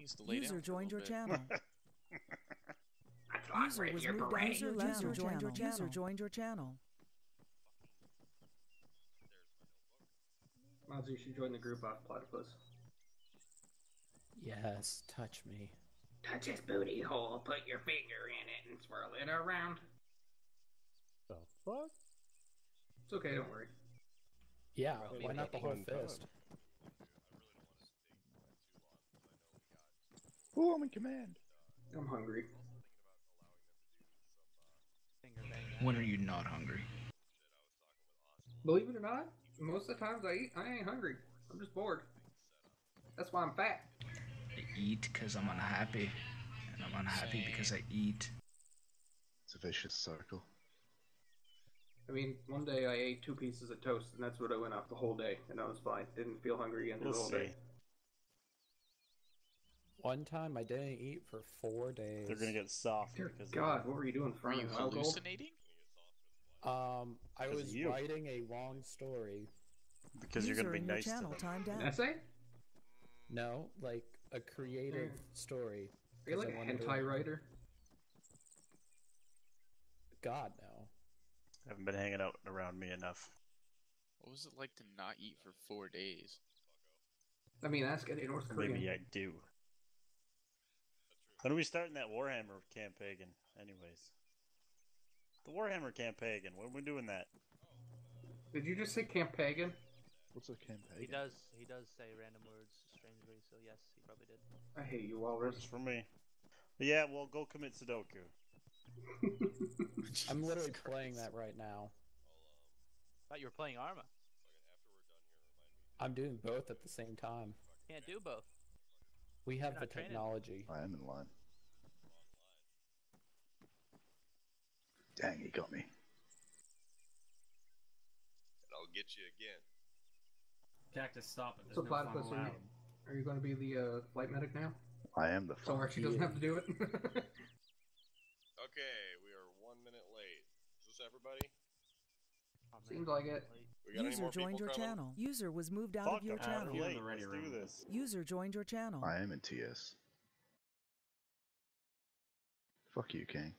needs to lay down User for a joined your little bit. channel. User was moved out. User joined your channel. User joined your channel. Mods, you should join the group off Platypus. Yes, touch me. Touch his booty hole, put your finger in it, and swirl it around. The fuck? It's okay, don't worry. Yeah, why not the whole fist? Ooh, I'm in command. I'm hungry. When are you not hungry? Believe it or not, most of the times I eat, I ain't hungry. I'm just bored. That's why I'm fat. I eat because I'm unhappy, and I'm unhappy because I eat. It's a vicious circle. I mean, one day I ate 2 pieces of toast, and that's what I went off the whole day, and I was fine. Didn't feel hungry again the whole day. One time I didn't eat for 4 days. They're gonna get soft. Dear God, what were you doing? Were you hallucinating? I was writing a long story. Because you're gonna be nice to them. An essay? No, like a creative story. Are you like a hentai writer? God, no. Haven't been hanging out around me enough. What was it like to not eat for 4 days? I mean, ask any North Korean. Maybe I do. When are we starting that Warhammer campaign? Anyways. The Warhammer campaign. When are we doing that? Did you just say campaign? What's a campaign? He does say random words strangely, so yes, he probably did. I hate you, Walrus. Works for me. But yeah, well, go commit Sudoku. I'm literally playing that right now. Thought you were playing Arma. I'm doing both at the same time. Can't do both. We have the technology. I am in line. Dang, he got me. And I'll get you again. Cactus, stop it. There's So, no Platypus, fun allowed. are you going to be the flight medic now? I am the So Archie doesn't have to do it? Okay, we are 1 minute late. Is this everybody? Oh, Seems like it. We got any User more joined people your coming? channel. User was moved out of your channel. Let's do this. User joined your channel. I am in TS. Fuck you, King.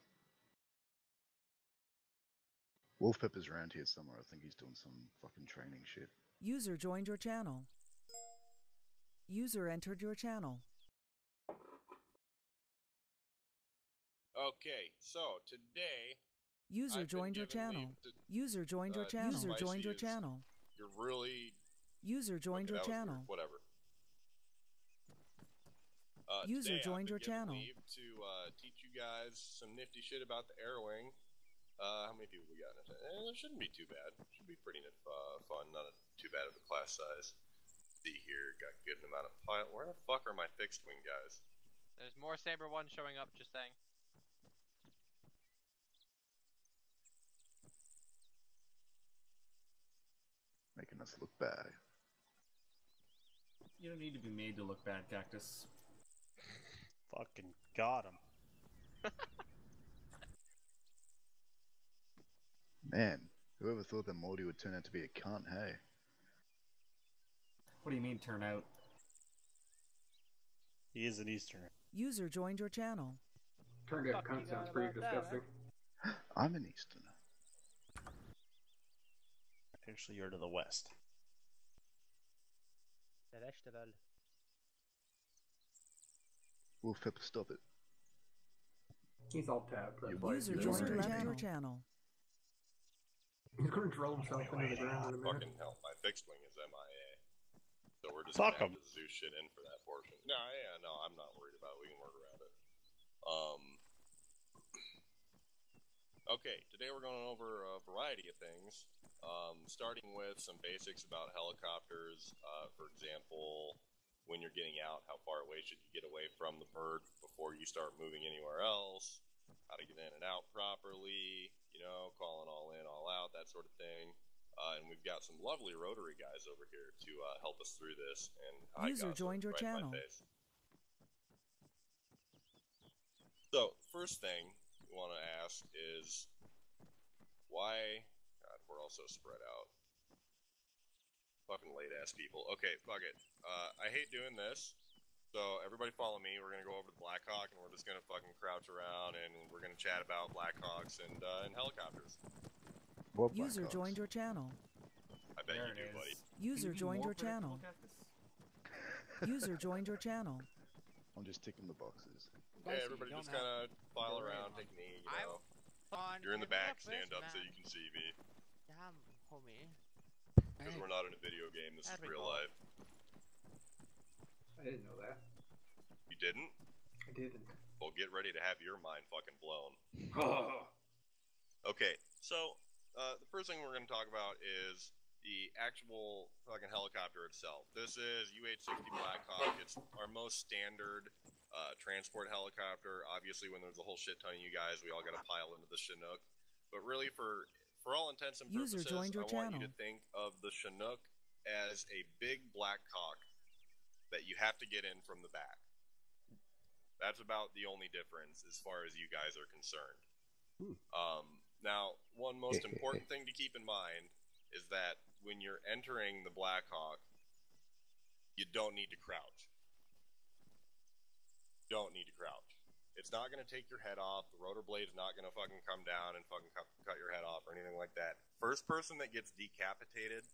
Wolfpip is around here somewhere. I think he's doing some fucking training shit. User joined your channel. User entered your channel. Okay, so today... User joined your channel. User joined your channel. User joined your channel. You're really... User joined your channel. Whatever. User joined your channel. Leave to teach you guys some nifty shit about the air wing. How many people we got in it? It shouldn't be too bad. It should be pretty fun. Not too bad of a class size. Let's see here, got a good amount of pilot. Where the fuck are my fixed wing guys? There's more Saber 1 showing up, just saying. Making us look bad. You don't need to be made to look bad, Cactus. Fucking got him. Man, whoever thought that Morty would turn out to be a cunt, hey? What do you mean, turn out? He is an Easterner. User joined your channel. Turned out cunt sounds pretty disgusting. I'm an Easterner. Actually, you're to the west. The vegetable. Wolfpip, stop it. He's all tapped. User left your channel. He's going to drill himself into the ground in a minute. Fucking hell, my fixed wing is MIA. So we're just Fuck going to have to zoo shit in for that portion. No, yeah, no, I'm not worried about it. We can work around it. Okay, today we're going over a variety of things, starting with some basics about helicopters. For example, when you're getting out, how far away should you get away from the bird before you start moving anywhere else, how to get in and out properly, you know, calling all in, all out, that sort of thing. And we've got some lovely rotary guys over here to help us through this. And User joined your channel. So, first thing we want to ask is, why... God, we're all so spread out. Fucking late-ass people. Okay, fuck it. I hate doing this, So everybody follow me. We're gonna go over to Blackhawk, and we're just gonna fucking crouch around, and we're gonna chat about Blackhawks and helicopters. What User Blackhawks? joined your channel. I bet There you it do, buddy. is. User Can you be joined more your channel. predictable, Cactus? User joined your channel. I'm just ticking the boxes. Hey, everybody, just kind of file around, take a knee. You know, you're in the back. Stand up so you can see me. Damn, homie. Because we're not in a video game. This is real life. I didn't know that. You didn't? I didn't. Well, get ready to have your mind fucking blown. Oh. Okay, so the first thing we're going to talk about is the actual fucking helicopter itself. This is UH-60 Blackhawk. It's our most standard transport helicopter. Obviously, when there's a whole shit ton of you guys, we all got to pile into the Chinook. But really, for all intents and purposes, I want you to think of the Chinook as a big black cock that you have to get in from the back. That's about the only difference as far as you guys are concerned. Now, one most important thing to keep in mind is that when you're entering the Blackhawk, you don't need to crouch. Don't need to crouch. It's not going to take your head off. The rotor blade's not going to fucking come down and fucking cut your head off or anything like that. First person that gets decapitated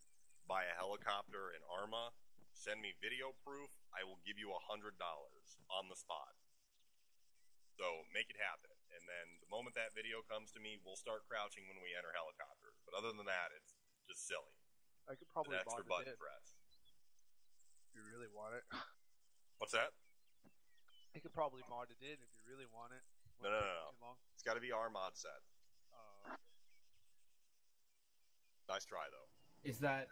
by a helicopter in Arma, send me video proof. I will give you $100 on the spot. So make it happen. And then the moment that video comes to me, we'll start crouching when we enter helicopters. But other than that, it's just silly. I could probably an extra mod button it press. if you really want it. What's that? I could probably mod it in if you really want it. No. Too long. It's got to be our mod set. Okay. Nice try, though. Is that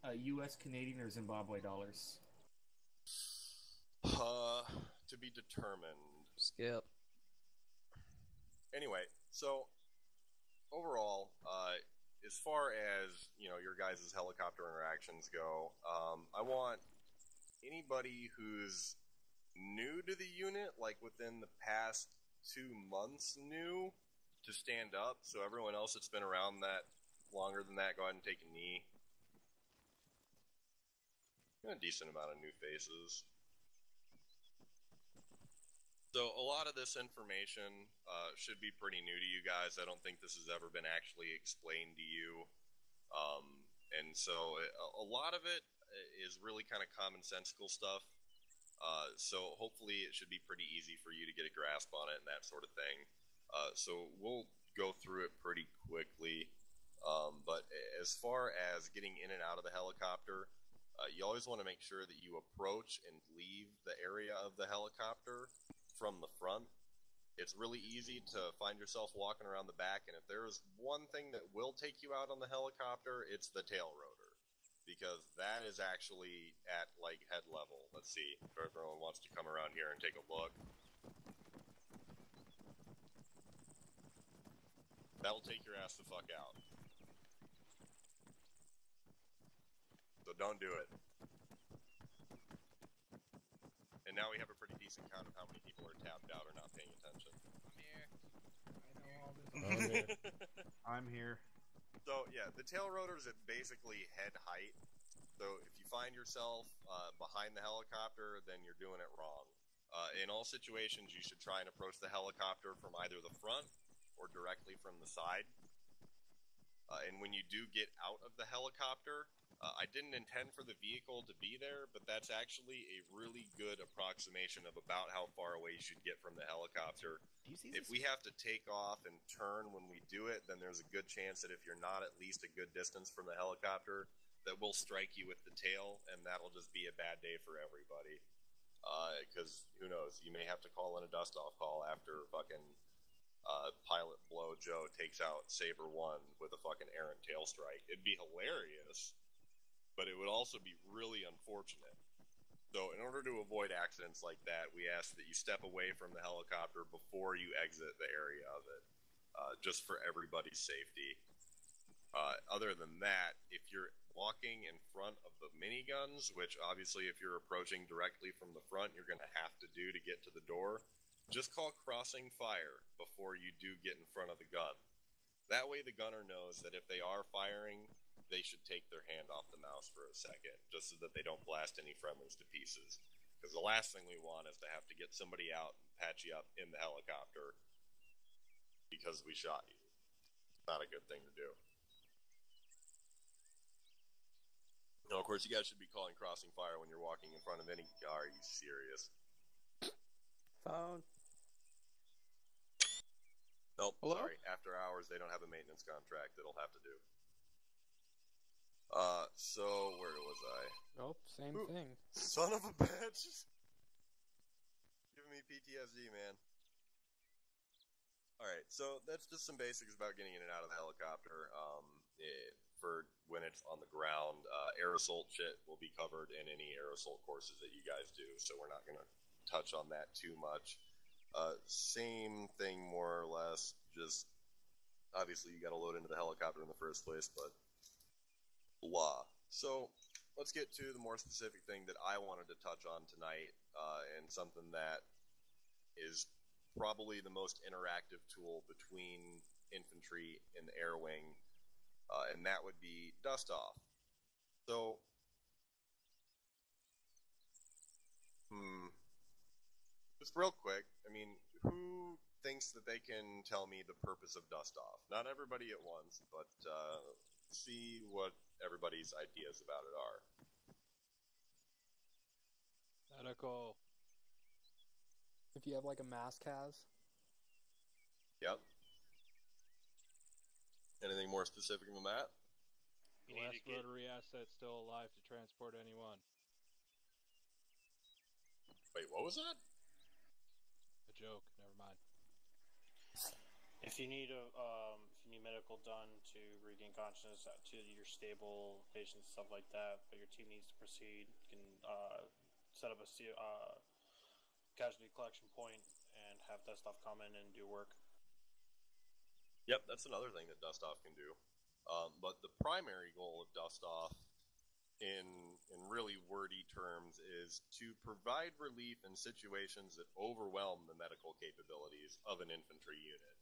U.S., Canadian, or Zimbabwe dollars? To be determined. Skip. Anyway, so overall, as far as your guys' helicopter interactions go, I want anybody who's new to the unit, like within the past 2 months new, to stand up. So everyone else that's been around that longer than that, go ahead and take a knee. A decent amount of new faces. So a lot of this information should be pretty new to you guys. I don't think this has ever been actually explained to you. And so a lot of it is really kind of commonsensical stuff. So hopefully it should be pretty easy for you to get a grasp on it and that sort of thing. So we'll go through it pretty quickly. But as far as getting in and out of the helicopter, you always want to make sure that you approach and leave the area of the helicopter from the front. It's really easy to find yourself walking around the back, and if there is one thing that will take you out on the helicopter, it's the tail rotor, because that is actually at like head level. Let's see if everyone wants to come around here and take a look. That'll take your ass the fuck out. So don't do it. And now we have a pretty decent count of how many people are tapped out or not paying attention. I'm here. So yeah, the tail rotors at basically head height. So if you find yourself behind the helicopter, then you're doing it wrong. In all situations, you should try and approach the helicopter from either the front or directly from the side. And when you do get out of the helicopter, I didn't intend for the vehicle to be there, but that's actually a really good approximation of about how far away you should get from the helicopter. If we have to take off and turn when we do it, then there's a good chance that if you're not at least a good distance from the helicopter, that we'll strike you with the tail, and that'll just be a bad day for everybody. Because who knows, you may have to call in a dust-off call after fucking Pilot Blow Joe takes out Saber 1 with a fucking errant tail strike. It'd be hilarious, but it would also be really unfortunate. So in order to avoid accidents like that, we ask that you step away from the helicopter before you exit the area of it, just for everybody's safety. Other than that, if you're walking in front of the miniguns, which obviously if you're approaching directly from the front, you're going to have to do to get to the door, just call crossing fire before you do get in front of the gun. That way the gunner knows that if they are firing, they should take their hand off the mouse for a second, just so that they don't blast any friendlies to pieces. Because the last thing we want is to have to get somebody out and patch you up in the helicopter because we shot you. Not a good thing to do. No, of course, you guys should be calling crossing fire when you're walking in front of any car. Are you serious? Phone. Nope, Hello? sorry. After hours, they don't have a maintenance contract. It'll have to do. So, where was I? Nope, same thing. Son of a bitch! Giving me PTSD, man. Alright, so that's just some basics about getting in and out of the helicopter. For when it's on the ground, air assault shit will be covered in any air assault courses that you guys do, so we're not going to touch on that too much. Same thing, more or less, just obviously you got to load into the helicopter in the first place, but blah. So let's get to the more specific thing that I wanted to touch on tonight, and something that is probably the most interactive tool between infantry and the air wing, and that would be dust off. So, just real quick, I mean, who thinks that they can tell me the purpose of dust off? Not everybody at once, but see what everybody's ideas about it are. Medical. If you have like a mass cas. Yep. Anything more specific than that? The last rotary asset still alive to transport anyone. Wait, what was that? A joke. Never mind. If you need medical done to regain consciousness to your stable patients, stuff like that, but your team needs to proceed, you can set up a casualty collection point and have dust off come in and do work. Yep, that's another thing that dust off can do. But the primary goal of dust off, in really wordy terms, is to provide relief in situations that overwhelm the medical capabilities of an infantry unit.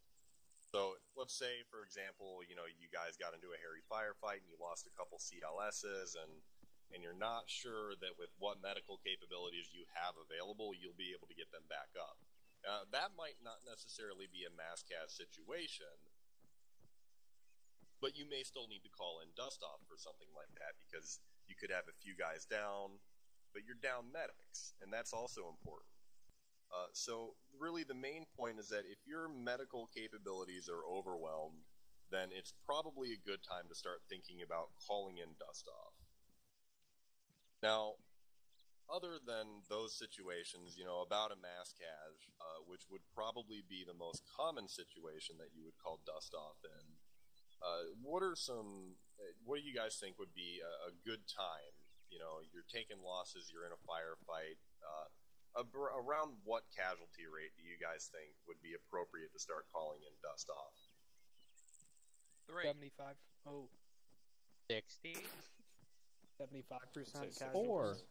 So let's say, for example, you guys got into a hairy firefight and you lost a couple CLSs, and you're not sure that with what medical capabilities you have available, you'll be able to get them back up. That might not necessarily be a mass cas situation, but you may still need to call in dust off for something like that, because you could have a few guys down, but you're down medics, and that's also important. So really the main point is that if your medical capabilities are overwhelmed, then it's probably a good time to start thinking about calling in dust off. Now, other than those situations, about a mass cas, which would probably be the most common situation that you would call dust off in, what do you guys think would be a good time? You're taking losses, you're in a firefight, around what casualty rate do you guys think would be appropriate to start calling in dust off? 75. Oh. 60? 75% casualties.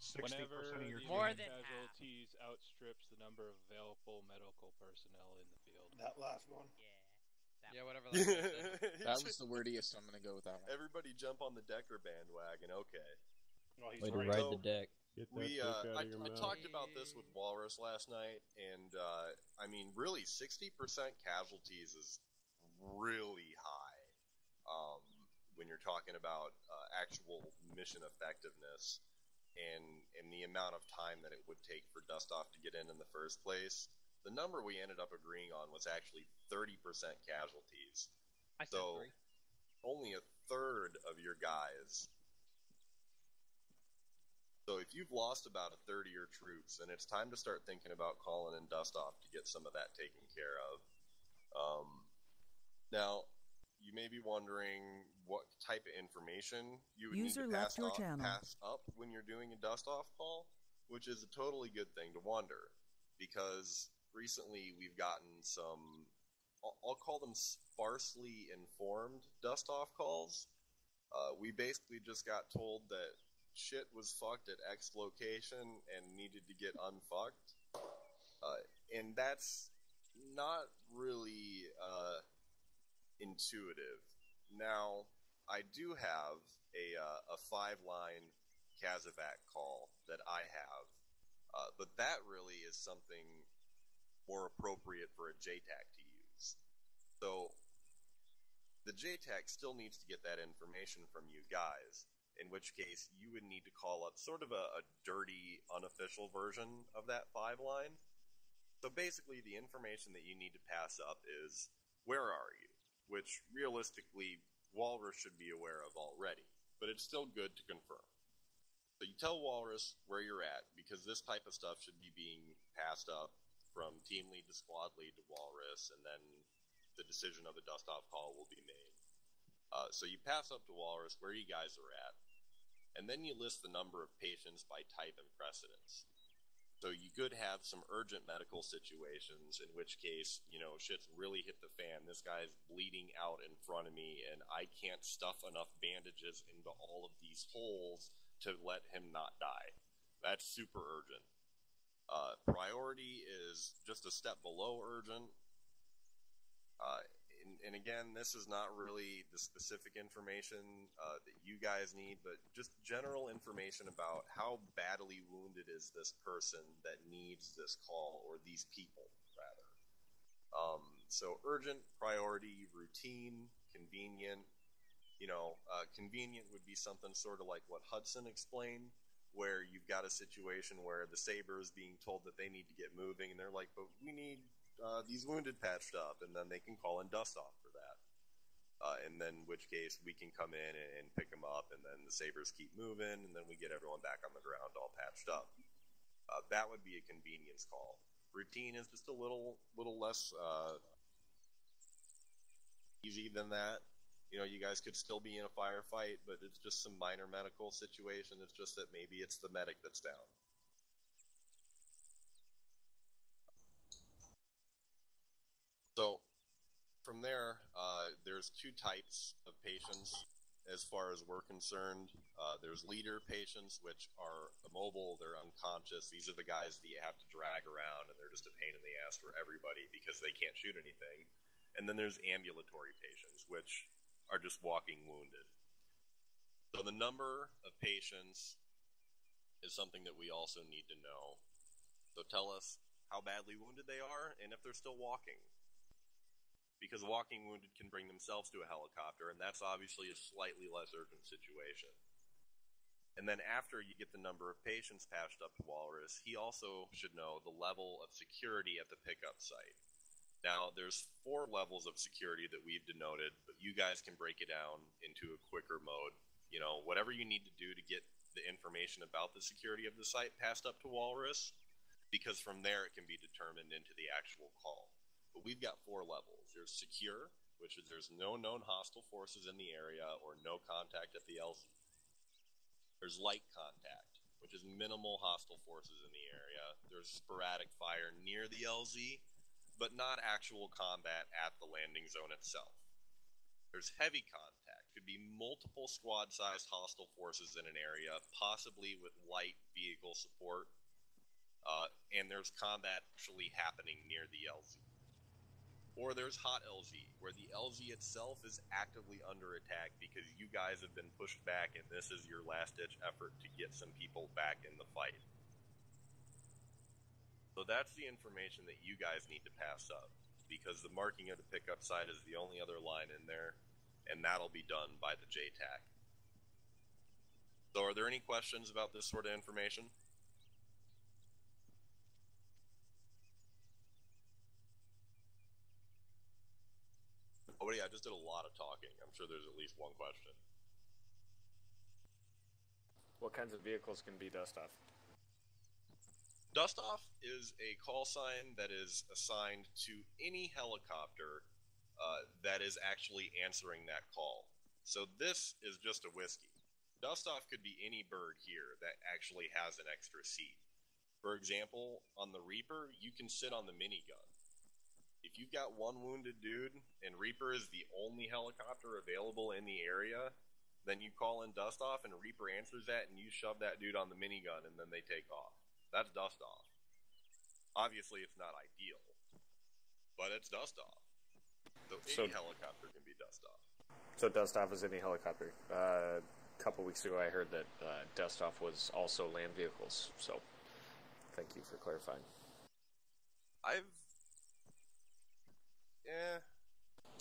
60% of your more than casualties outstrips the number of available medical personnel in the field. That last one. Yeah, whatever that was. That was the wordiest, so I'm gonna go with that one. Everybody jump on the Decker bandwagon, okay. Well, way to ride the deck. I talked about this with Walrus last night, and really 60% casualties is really high when you're talking about actual mission effectiveness and the amount of time that it would take for dust off to get in the first place. The number we ended up agreeing on was actually 30% casualties. So only a third of your guys. So if you've lost about a third of your troops, then it's time to start thinking about calling in dust off to get some of that taken care of. Now, you may be wondering what type of information you would need to pass up when you're doing a dust off call, which is a totally good thing to wonder, because recently we've gotten some, I'll call them sparsely informed dust off calls. We basically just got told that shit was fucked at X location and needed to get unfucked. And that's not really intuitive. Now, I do have a 5-line Casevac call that I have But that really is something more appropriate for a JTAC to use. So the JTAC still needs to get that information from you guys, in which case you would need to call up sort of a dirty, unofficial version of that 5-line. So basically the information that you need to pass up is, where are you? Which realistically Walrus should be aware of already, but it's still good to confirm. So you tell Walrus where you're at, because this type of stuff should be being passed up from team lead to squad lead to Walrus, and then the decision of a dust-off call will be made. So you pass up to Walrus where you guys are at, and then you list the number of patients by type and precedence. So you could have some urgent medical situations, in which case, you know, shit's really hit the fan. This guy's bleeding out in front of me, and I can't stuff enough bandages into all of these holes to let him not die. That's super urgent. Priority is just a step below urgent. And again, this is not really the specific information that you guys need, but just general information about how badly wounded is this person that needs this call, or these people, rather. So urgent, priority, routine, convenient. You know, convenient would be something sort of like what Hudson explained, where you've got a situation where the Saber is being told that they need to get moving, and they're like, but we need these wounded patched up, and then they can call in dust off for that. And then, in which case, we can come in and pick them up, and then the Sabres keep moving, and then we get everyone back on the ground all patched up. That would be a convenience call. Routine is just a little less easy than that. You know, you guys could still be in a firefight, but it's just some minor medical situation. It's just that maybe it's the medic that's down. So, from there, there's 2 types of patients as far as we're concerned. There's leader patients, which are immobile, they're unconscious. These are the guys that you have to drag around, and they're just a pain in the ass for everybody because they can't shoot anything. And then there's ambulatory patients, which are just walking wounded. So the number of patients is something that we also need to know. So tell us how badly wounded they are, and if they're still walking. Because walking wounded can bring themselves to a helicopter, and that's obviously a slightly less urgent situation. And then after you get the number of patients patched up to Walrus, he also should know the level of security at the pickup site. Now, there's 4 levels of security that we've denoted, but you guys can break it down into a quicker mode. You know, whatever you need to do to get the information about the security of the site passed up to Walrus, because from there it can be determined into the actual call. But we've got 4 levels. There's secure, which is there's no known hostile forces in the area or no contact at the LZ. There's light contact, which is minimal hostile forces in the area. There's sporadic fire near the LZ, but not actual combat at the landing zone itself. There's heavy contact, could be multiple squad-sized hostile forces in an area, possibly with light vehicle support, and there's combat actually happening near the LZ. Or there's hot LZ, where the LZ itself is actively under attack because you guys have been pushed back and this is your last-ditch effort to get some people back in the fight. So that's the information that you guys need to pass up, because the marking of the pickup site is the only other line in there, and that'll be done by the JTAC. So are there any questions about this sort of information? Oh, yeah, I just did a lot of talking. I'm sure there's at least one question. What kinds of vehicles can be dust off? Dust off is a call sign that is assigned to any helicopter that is actually answering that call. So this is just a whiskey. Dust off could be any bird here that actually has an extra seat. For example, on the Reaper, you can sit on the minigun. If you've got one wounded dude, and Reaper is the only helicopter available in the area, then you call in dust off, and Reaper answers that, and you shove that dude on the minigun, and then they take off. That's dust off. Obviously, it's not ideal, but it's dust off. So any helicopter can be dust off. So dust off is any helicopter. A couple weeks ago, I heard that dust off was also land vehicles. So Thank you for clarifying.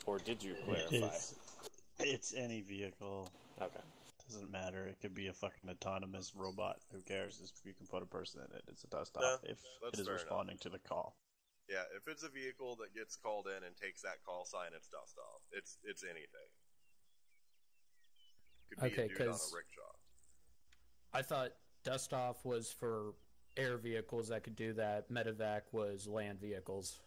Or did you clarify? It's any vehicle. Okay. Doesn't matter. It could be a fucking autonomous robot. Who cares? You can put a person in it. It's a dust off if it is responding to the call. Yeah, if it's a vehicle that gets called in and takes that call sign, it's dust off. It's anything. Could be a dude on a rickshaw. I thought dust off was for air vehicles that could do that. Medevac was land vehicles.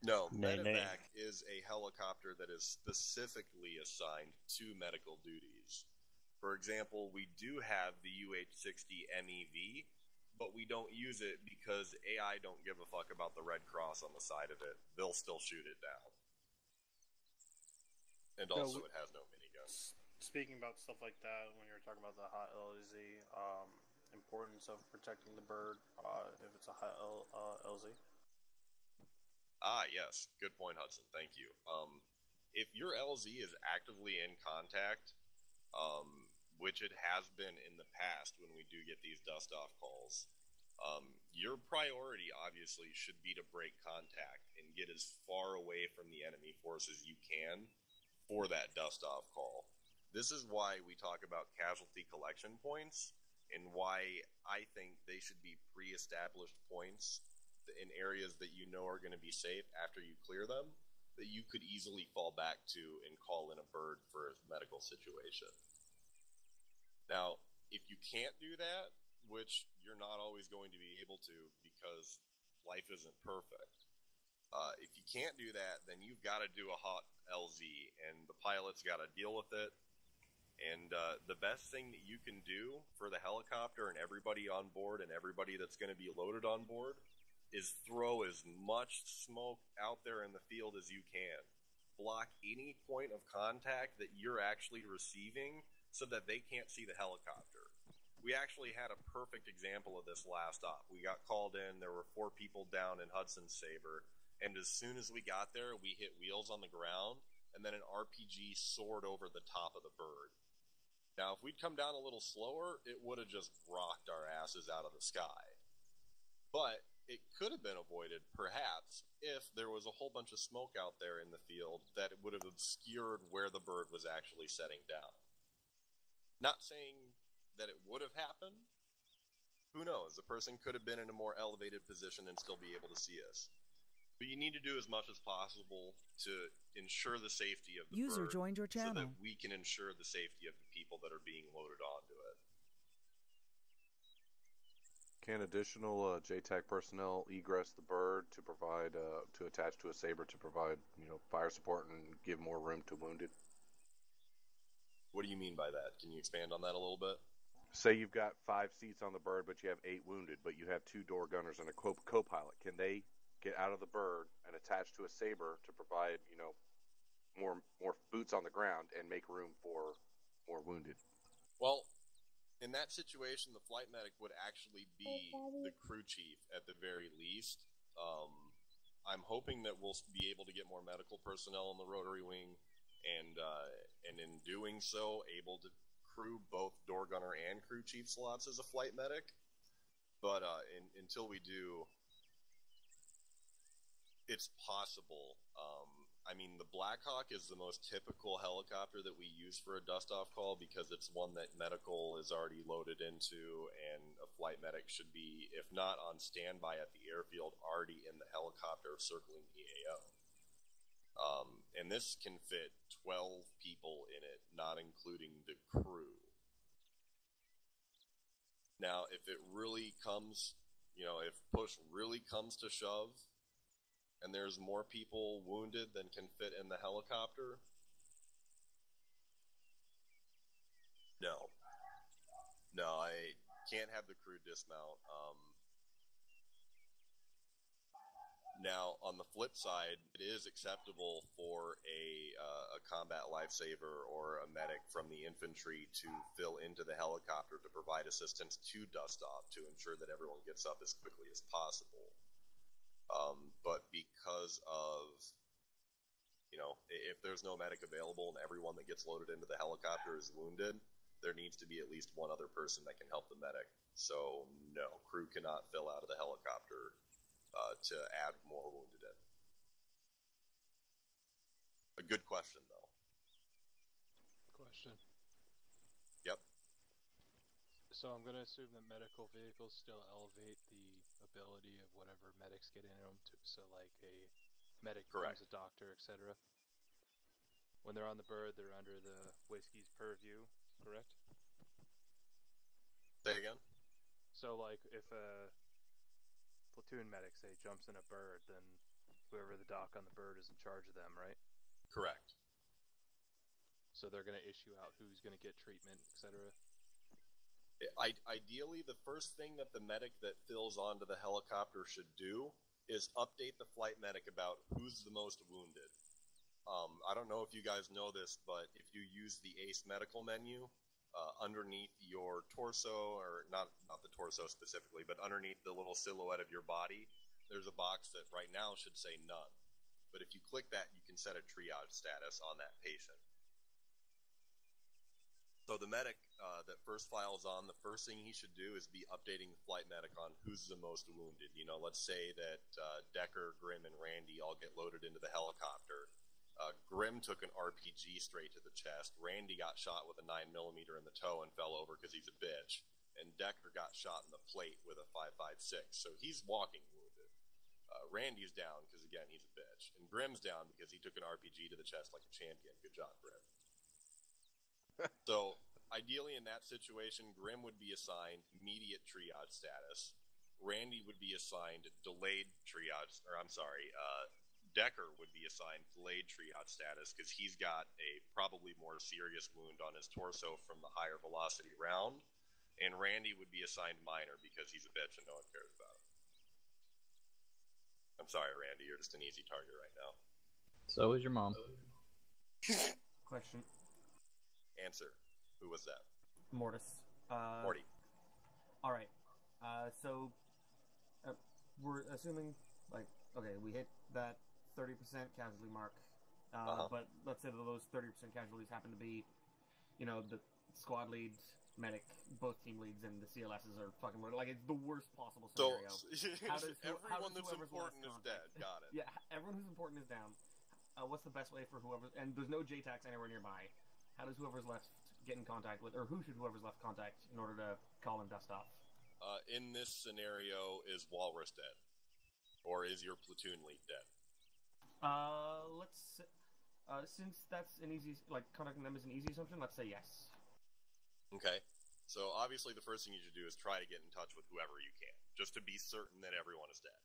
No, medevac is a helicopter that is specifically assigned to medical duties. For example, we do have the UH-60 MEV, but we don't use it because AI don't give a fuck about the Red Cross on the side of it. They'll still shoot it down. And also, it has no minigun. Speaking about stuff like that, when you're talking about the hot LZ, importance of protecting the bird if it's a hot LZ. Ah, yes. Good point, Hudson. Thank you. If your LZ is actively in contact, which it has been in the past when we do get these dust-off calls, your priority, obviously, should be to break contact and get as far away from the enemy force as you can for that dust-off call. This is why we talk about casualty collection points and why I think they should be pre-established points in areas that you know are going to be safe after you clear them, that you could easily fall back to and call in a bird for a medical situation. Now, if you can't do that, which you're not always going to be able to because life isn't perfect, if you can't do that, then you've got to do a hot LZ, and the pilot's got to deal with it. And the best thing that you can do for the helicopter and everybody on board and everybody that's going to be loaded on board is throw as much smoke out there in the field as you can. Block any point of contact that you're actually receiving so that they can't see the helicopter. We actually had a perfect example of this last op. We got called in, there were 4 people down in Hudson Sabre, and as soon as we got there, we hit wheels on the ground, and then an RPG soared over the top of the bird. Now, if we'd come down a little slower, it would have just rocked our asses out of the sky. But it could have been avoided, perhaps, if there was a whole bunch of smoke out there in the field that would have obscured where the bird was actually setting down. Not saying that it would have happened. Who knows? The person could have been in a more elevated position and still be able to see us. But you need to do as much as possible to ensure the safety of the User bird joined your so channel. that we can ensure the safety of the people that are being loaded onto it. Can additional JTAC personnel egress the bird to provide to attach to a Sabre to provide fire support and give more room to wounded? What do you mean by that? Can you expand on that a little bit? Say you've got 5 seats on the bird, but you have 8 wounded, but you have 2 door gunners and a co-pilot. Can they get out of the bird and attach to a Sabre to provide more boots on the ground and make room for more wounded? Well, in that situation, the flight medic would actually be the crew chief at the very least. I'm hoping that we'll be able to get more medical personnel in the rotary wing, and in doing so, able to crew both door gunner and crew chief slots as a flight medic. But until we do, it's possible. I mean, the Blackhawk is the most typical helicopter that we use for a dust-off call because it's one that medical is already loaded into, and a flight medic should be, if not on standby at the airfield, already in the helicopter circling the AO. And this can fit 12 people in it, not including the crew. Now, if it really comes, if push really comes to shove, and there's more people wounded than can fit in the helicopter, no, I can't have the crew dismount. Now, on the flip side, it is acceptable for a combat lifesaver or a medic from the infantry to fill into the helicopter to provide assistance to dust off to ensure that everyone gets up as quickly as possible. But because of, if there's no medic available and everyone that gets loaded into the helicopter is wounded, there needs to be at least one other person that can help the medic. So, no, crew cannot fill out of the helicopter to add more wounded in. A good question, though. Question. Yep. So I'm going to assume that medical vehicles still elevate the ability of whatever medics get in them. So, like a medic becomes a doctor, etc. When they're on the bird, they're under the whiskey's purview, correct? Say again? So, like, if a platoon medic, say, jumps in a bird, then whoever the doc on the bird is in charge of them, right? Correct. So they're going to issue out who's going to get treatment, etc. Ideally, the first thing that the medic that fills onto the helicopter should do is update the flight medic about who's the most wounded. I don't know if you guys know this, but if you use the ACE medical menu, underneath your torso, or not the torso specifically, but underneath the little silhouette of your body, there's a box that right now should say none. But if you click that, you can set a triage status on that patient. So the medic that first files on, the first thing he should do is be updating the flight medic on who's the most wounded. You know, let's say that Decker, Grimm, and Randy all get loaded into the helicopter. Grimm took an RPG straight to the chest. Randy got shot with a 9mm in the toe and fell over because he's a bitch. And Decker got shot in the plate with a 5.56, so he's walking wounded. Randy's down because, again, he's a bitch. And Grimm's down because he took an RPG to the chest like a champion. Good job, Grimm. So, ideally in that situation, Grimm would be assigned immediate triage status. Randy would be assigned delayed triage, Decker would be assigned delayed triage status because he's got a probably more serious wound on his torso from the higher velocity round. And Randy would be assigned minor because he's a bitch and no one cares about him. I'm sorry, Randy, you're just an easy target right now. So is your mom. Question. Answer. Who was that? Mortis. Morty. Alright. So, we're assuming, like, okay, we hit that 30% casualty mark. But let's say that those 30% casualties happen to be, you know, the squad lead, medic, both team leads, and the CLSs are fucking murdered. Like, it's the worst possible scenario. Everyone that's important is dead. Got it. Yeah, everyone who's important is down. What's the best way for whoever... And there's no JTACs anywhere nearby. How does whoever's left get in contact with... Or who should whoever's left contact in order to call and dust off? In this scenario, is Walrus dead? Or is your platoon lead dead? Let's... since that's an easy... Like, contacting them is an easy assumption, let's say yes. Okay. So, obviously, the first thing you should do is try to get in touch with whoever you can, just to be certain that everyone is dead.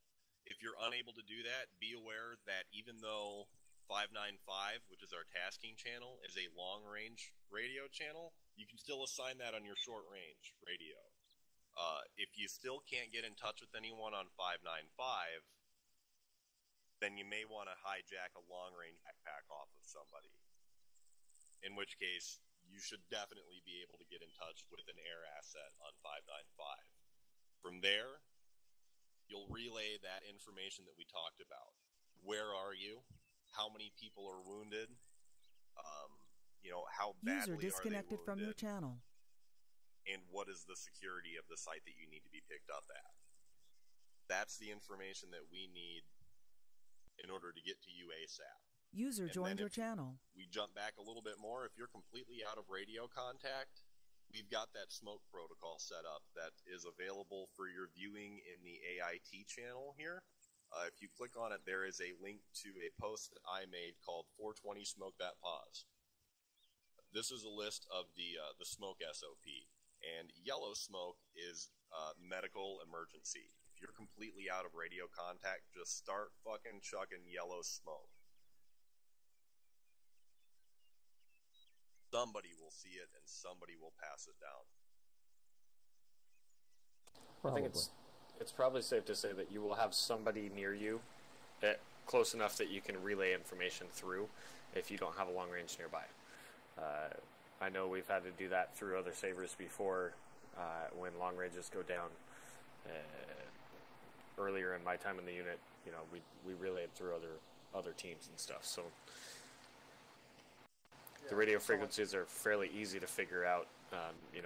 If you're unable to do that, be aware that even though 595, which is our tasking channel, is a long-range radio channel, you can still assign that on your short-range radio. If you still can't get in touch with anyone on 595, then you may want to hijack a long-range backpack off of somebody. In which case, you should definitely be able to get in touch with an air asset on 595. From there, you'll relay that information that we talked about. Where are you? How many people are wounded? How badly User disconnected are they wounded? from your channel. And what is the security of the site that you need to be picked up at? That's the information that we need in order to get to you ASAP. User joined your channel. We jump back a little bit more. If you're completely out of radio contact, we've got that smoke protocol set up that is available for your viewing in the AIT channel here. If you click on it, there is a link to a post that I made called 420 Smoke That Pause. This is a list of the smoke SOP, and yellow smoke is medical emergency. If you're completely out of radio contact, just start fucking chucking yellow smoke. Somebody will see it, and somebody will pass it down. I think it's probably safe to say that you will have somebody near you close enough that you can relay information through if you don't have a long range nearby. I know we've had to do that through other savers before when long ranges go down. Earlier in my time in the unit, we relayed through other teams and stuff. So the radio frequencies are fairly easy to figure out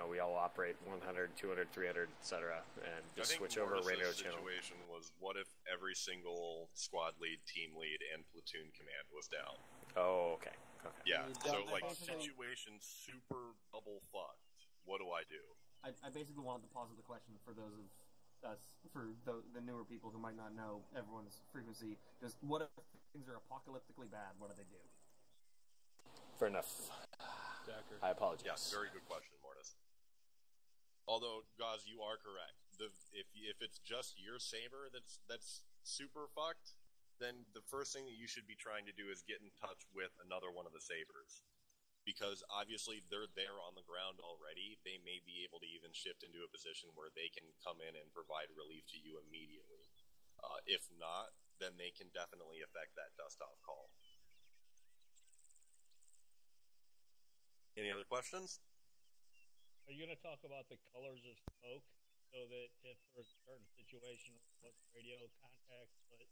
We all operate 100, 200, 300, etc., and just switch over a radio channel. The situation was, what if every single squad lead, team lead, and platoon command was down? Oh, okay. Yeah, so situation super double fucked. What do I do? I basically wanted to posit the question for those of us, for the newer people who might not know everyone's frequency. Just what if things are apocalyptically bad? What do they do? Fair enough. Decker. I apologize. Yes, very good question, Mortis. Although, Gaz, you are correct. If it's just your saber that's super fucked, then the first thing that you should be trying to do is get in touch with another one of the sabers. Because obviously they're there on the ground already. They may be able to even shift into a position where they can come in and provide relief to you immediately. If not, then they can definitely affect that dust-off call. Any other questions? Are you going to talk about the colors of smoke so that if there's a certain situation with radio contact, but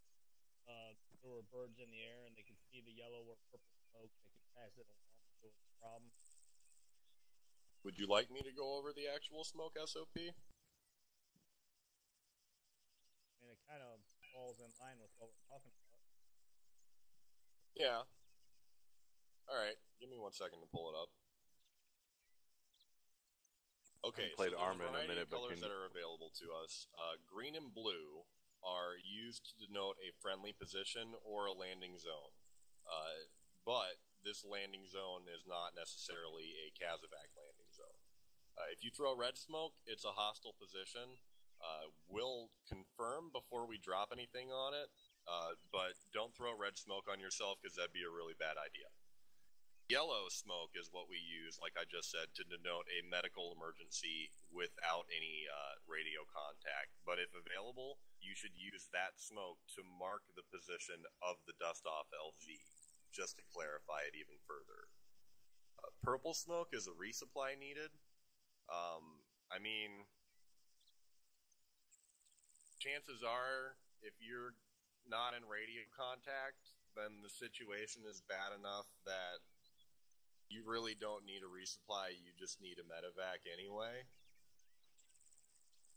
there were birds in the air and they could see the yellow or purple smoke, they could pass it along to a problem? Would you like me to go over the actual smoke SOP? I mean, it kind of falls in line with what we're talking about. Yeah. Alright, give me 1 second to pull it up. Okay, so there's a variety of colors that are available to us. Green and blue are used to denote a friendly position or a landing zone. But this landing zone is not necessarily a Kazovac landing zone. If you throw red smoke, it's a hostile position. We'll confirm before we drop anything on it, but don't throw red smoke on yourself because that'd be a really bad idea. Yellow smoke is what we use, like I just said, to denote a medical emergency without any radio contact. But if available, you should use that smoke to mark the position of the dust-off LZ, just to clarify it even further. Purple smoke is a resupply needed. I mean, chances are, if you're not in radio contact, then the situation is bad enough that you really don't need a resupply, you just need a medevac anyway.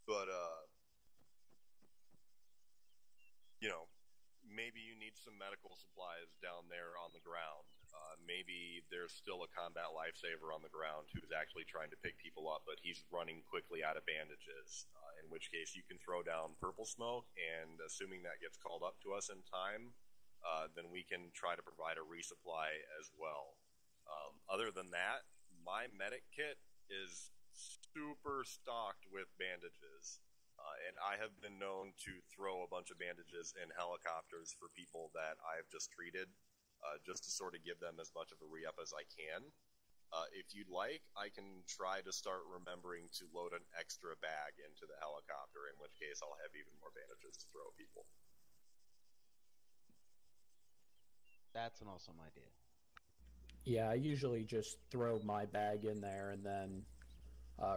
But, maybe you need some medical supplies down there on the ground. Maybe there's still a combat lifesaver on the ground who's actually trying to pick people up, but he's running quickly out of bandages. In which case you can throw down purple smoke, and assuming that gets called up to us in time, then we can try to provide a resupply as well. Other than that, my medic kit is super stocked with bandages. And I have been known to throw a bunch of bandages in helicopters for people that I've just treated, just to sort of give them as much of a re-up as I can. If you'd like, I can try to start remembering to load an extra bag into the helicopter, in which case I'll have even more bandages to throw at people. That's an awesome idea. Yeah, I usually just throw my bag in there and then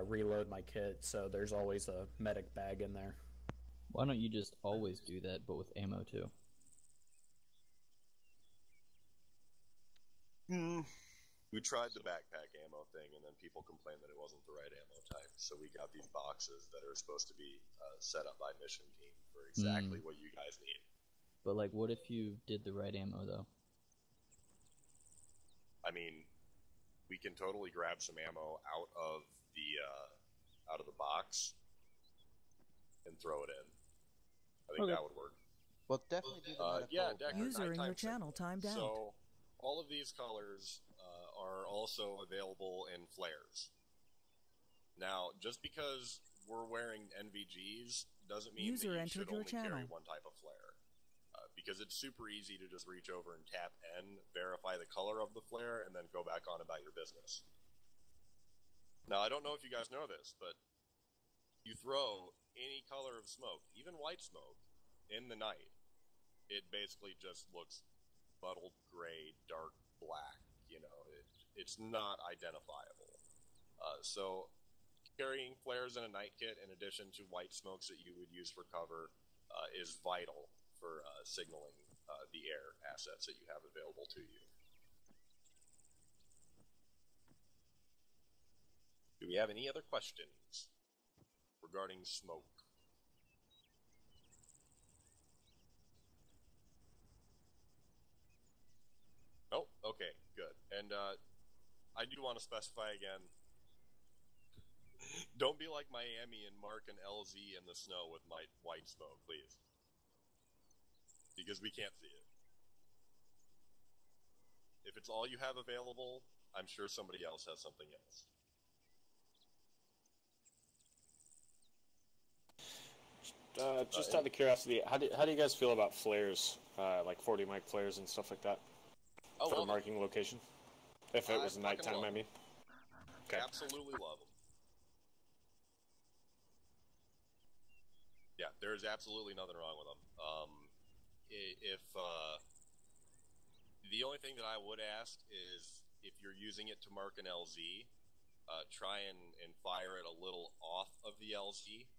reload my kit, so there's always a medic bag in there. Why don't you just always do that, but with ammo too? We tried the backpack ammo thing, and then people complained that it wasn't the right ammo type, so we got these boxes that are supposed to be set up by mission team for exactly what you guys need. But, like, what if you did the right ammo, though? I mean, we can totally grab some ammo out of the box and throw it in. I think that would work. Well, definitely do the Decker, User in your channel timed out. So, all of these colors are also available in flares. Now, just because we're wearing NVGs doesn't mean that you should only carry one type of flare. Because it's super easy to just reach over and tap N, verify the color of the flare, and then go back on about your business. Now, I don't know if you guys know this, but you throw any color of smoke, even white smoke, in the night, it basically just looks muddled gray, dark black. It's not identifiable. So carrying flares in a night kit in addition to white smokes that you would use for cover is vital for signaling the air assets that you have available to you. Do we have any other questions regarding smoke? Oh, okay, good. And I do want to specify again, don't be like Miami and mark an LZ in the snow with my white smoke, please. Because we can't see it. If it's all you have available, I'm sure somebody else has something else. Just out of curiosity, how do you guys feel about flares, like 40 mic flares and stuff like that, for marking location? If it was nighttime, I mean. Okay. Absolutely love them. Yeah, there's absolutely nothing wrong with them. The only thing that I would ask is if you're using it to mark an LZ, try and fire it a little off of the LZ.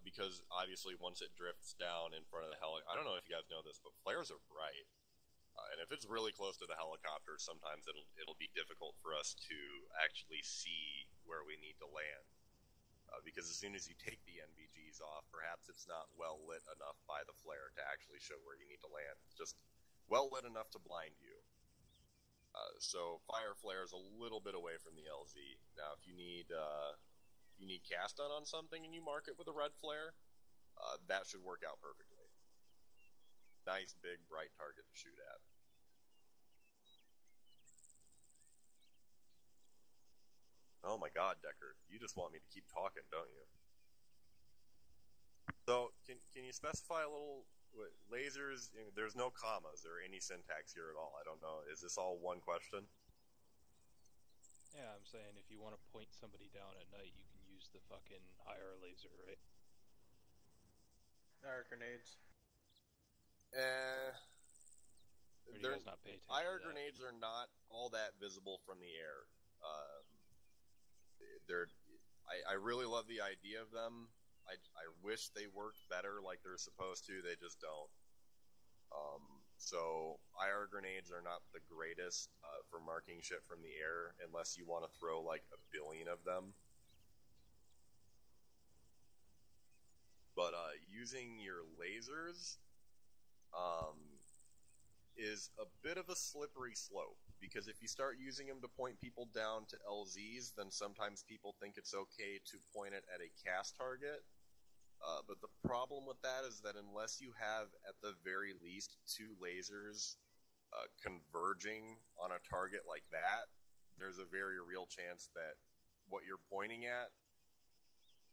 Because obviously once it drifts down in front of the helicopter, I don't know if you guys know this, but flares are bright. And if it's really close to the helicopter, sometimes it'll be difficult for us to actually see where we need to land. Because as soon as you take the NVGs off, perhaps it's not well lit enough by the flare to actually show where you need to land. It's just well lit enough to blind you. So fire flares a little bit away from the LZ. Now, if you need cast on something and you mark it with a red flare, that should work out perfectly. Nice, big, bright target to shoot at. Oh my god, Decker, you just want me to keep talking, don't you? So, can you specify a little... lasers, there's no commas or any syntax here at all. I don't know. Is this all one question? Yeah, I'm saying if you want to point somebody down at night, you can use the fucking IR laser, right? IR grenades. Or do you guys not pay attention IR to that? grenades are not all that visible from the air. I really love the idea of them. I wish they worked better like they're supposed to. They just don't. So IR grenades are not the greatest for marking shit from the air unless you want to throw like 1 billion of them. But using your lasers is a bit of a slippery slope, because if you start using them to point people down to LZs, then sometimes people think it's okay to point it at a cast target. But the problem with that is that unless you have, at the very least, 2 lasers converging on a target like that, there's a very real chance that what you're pointing at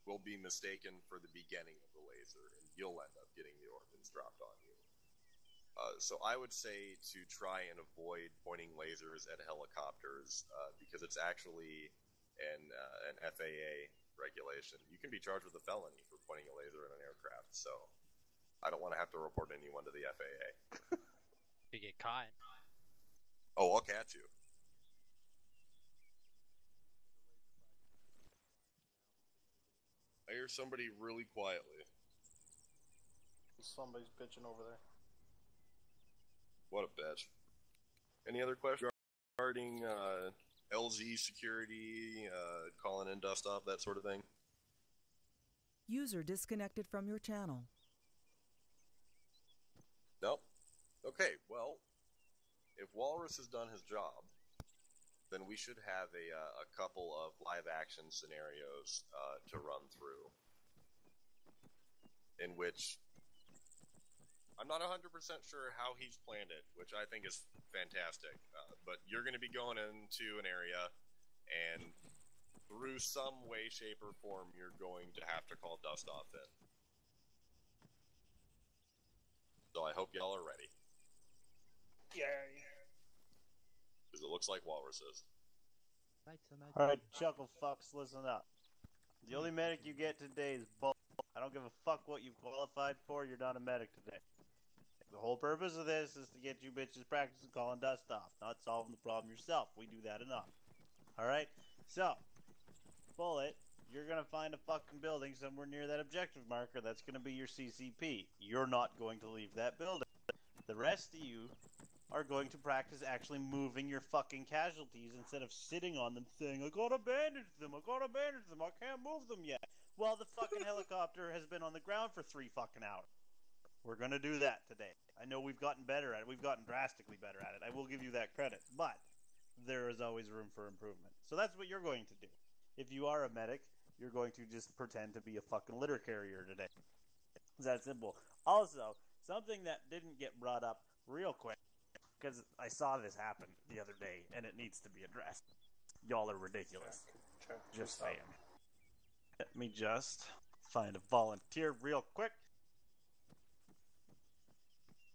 will be mistaken for the beginning of the laser, and you'll end up getting the orphans dropped on you. So I would say to try and avoid pointing lasers at helicopters, because it's actually an FAA regulation. You can be charged with a felony for pointing a laser at an aircraft, so I don't want to have to report anyone to the FAA. You get caught. Oh, I'll catch you. I hear somebody really quietly. Somebody's bitching over there. What a bitch. Any other questions regarding LZ security, calling in dust off, that sort of thing? User disconnected from your channel. Nope. Okay, well, if Walrus has done his job, then we should have a couple of live action scenarios to run through, in which I'm not 100% sure how he's planned it, which I think is fantastic. But you're going to be going into an area, and through some way, shape, or form, you're going to have to call dust off in. So I hope y'all are ready. Yay. Because it looks like Walrus is. Alright, chuckle fucks, listen up. The only medic you get today is bull. I don't give a fuck what you've qualified for, you're not a medic today. The whole purpose of this is to get you bitches practicing calling dust off, not solving the problem yourself. We do that enough. Alright? So, Bullet, you're gonna find a fucking building somewhere near that objective marker. That's gonna be your CCP. You're not going to leave that building. The rest of you are going to practice actually moving your fucking casualties instead of sitting on them saying, I gotta bandage them, I can't move them yet. Well, the fucking helicopter has been on the ground for 3 fucking hours. We're gonna do that today. I know we've gotten better at it. We've gotten drastically better at it. I will give you that credit. But there is always room for improvement. So that's what you're going to do. If you are a medic, you're going to just pretend to be a fucking litter carrier today. It's that simple. Also, something that didn't get brought up real quick, because I saw this happen the other day, and it needs to be addressed. Y'all are ridiculous. Just saying. Let me just find a volunteer real quick.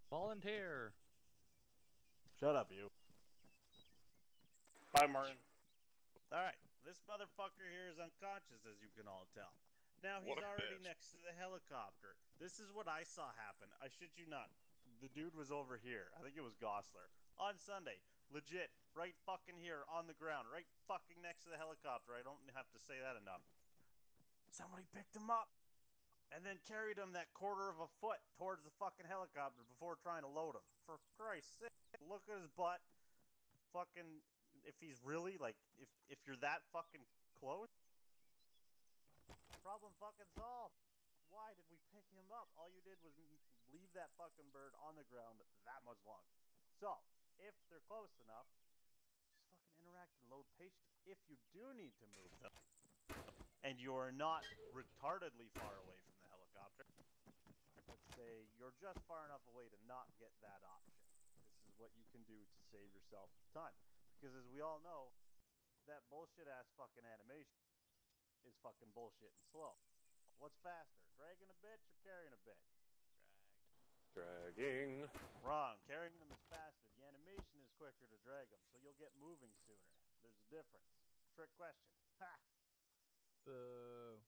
Volunteer. Shut up, you. Bye, Martin. Alright, this motherfucker here is unconscious, as you can all tell. Now, he's already next to the helicopter. This is what I saw happen. I shit you not. The dude was over here. I think it was Gosler. On Sunday. Legit. Right fucking here on the ground. Right fucking next to the helicopter. I don't have to say that enough. Somebody picked him up and then carried him that quarter of a foot towards the fucking helicopter before trying to load him. For Christ's sake. Look at his butt. Fucking... If he's really, like, if you're that fucking close, problem fucking solved. Why did we pick him up? All you did was leave that fucking bird on the ground that much longer. So, if they're close enough, just fucking interact and load patience. If you do need to move them, and you're not retardedly far away from the helicopter, let's say you're just far enough away to not get that option. This is what you can do to save yourself time. Because as we all know, that bullshit-ass fucking animation is fucking bullshit and slow. What's faster, dragging a bitch or carrying a bitch? Dragging. Wrong. Carrying them is faster. The animation is quicker to drag them, so you'll get moving sooner. There's a difference. Trick question. Ha! Boo.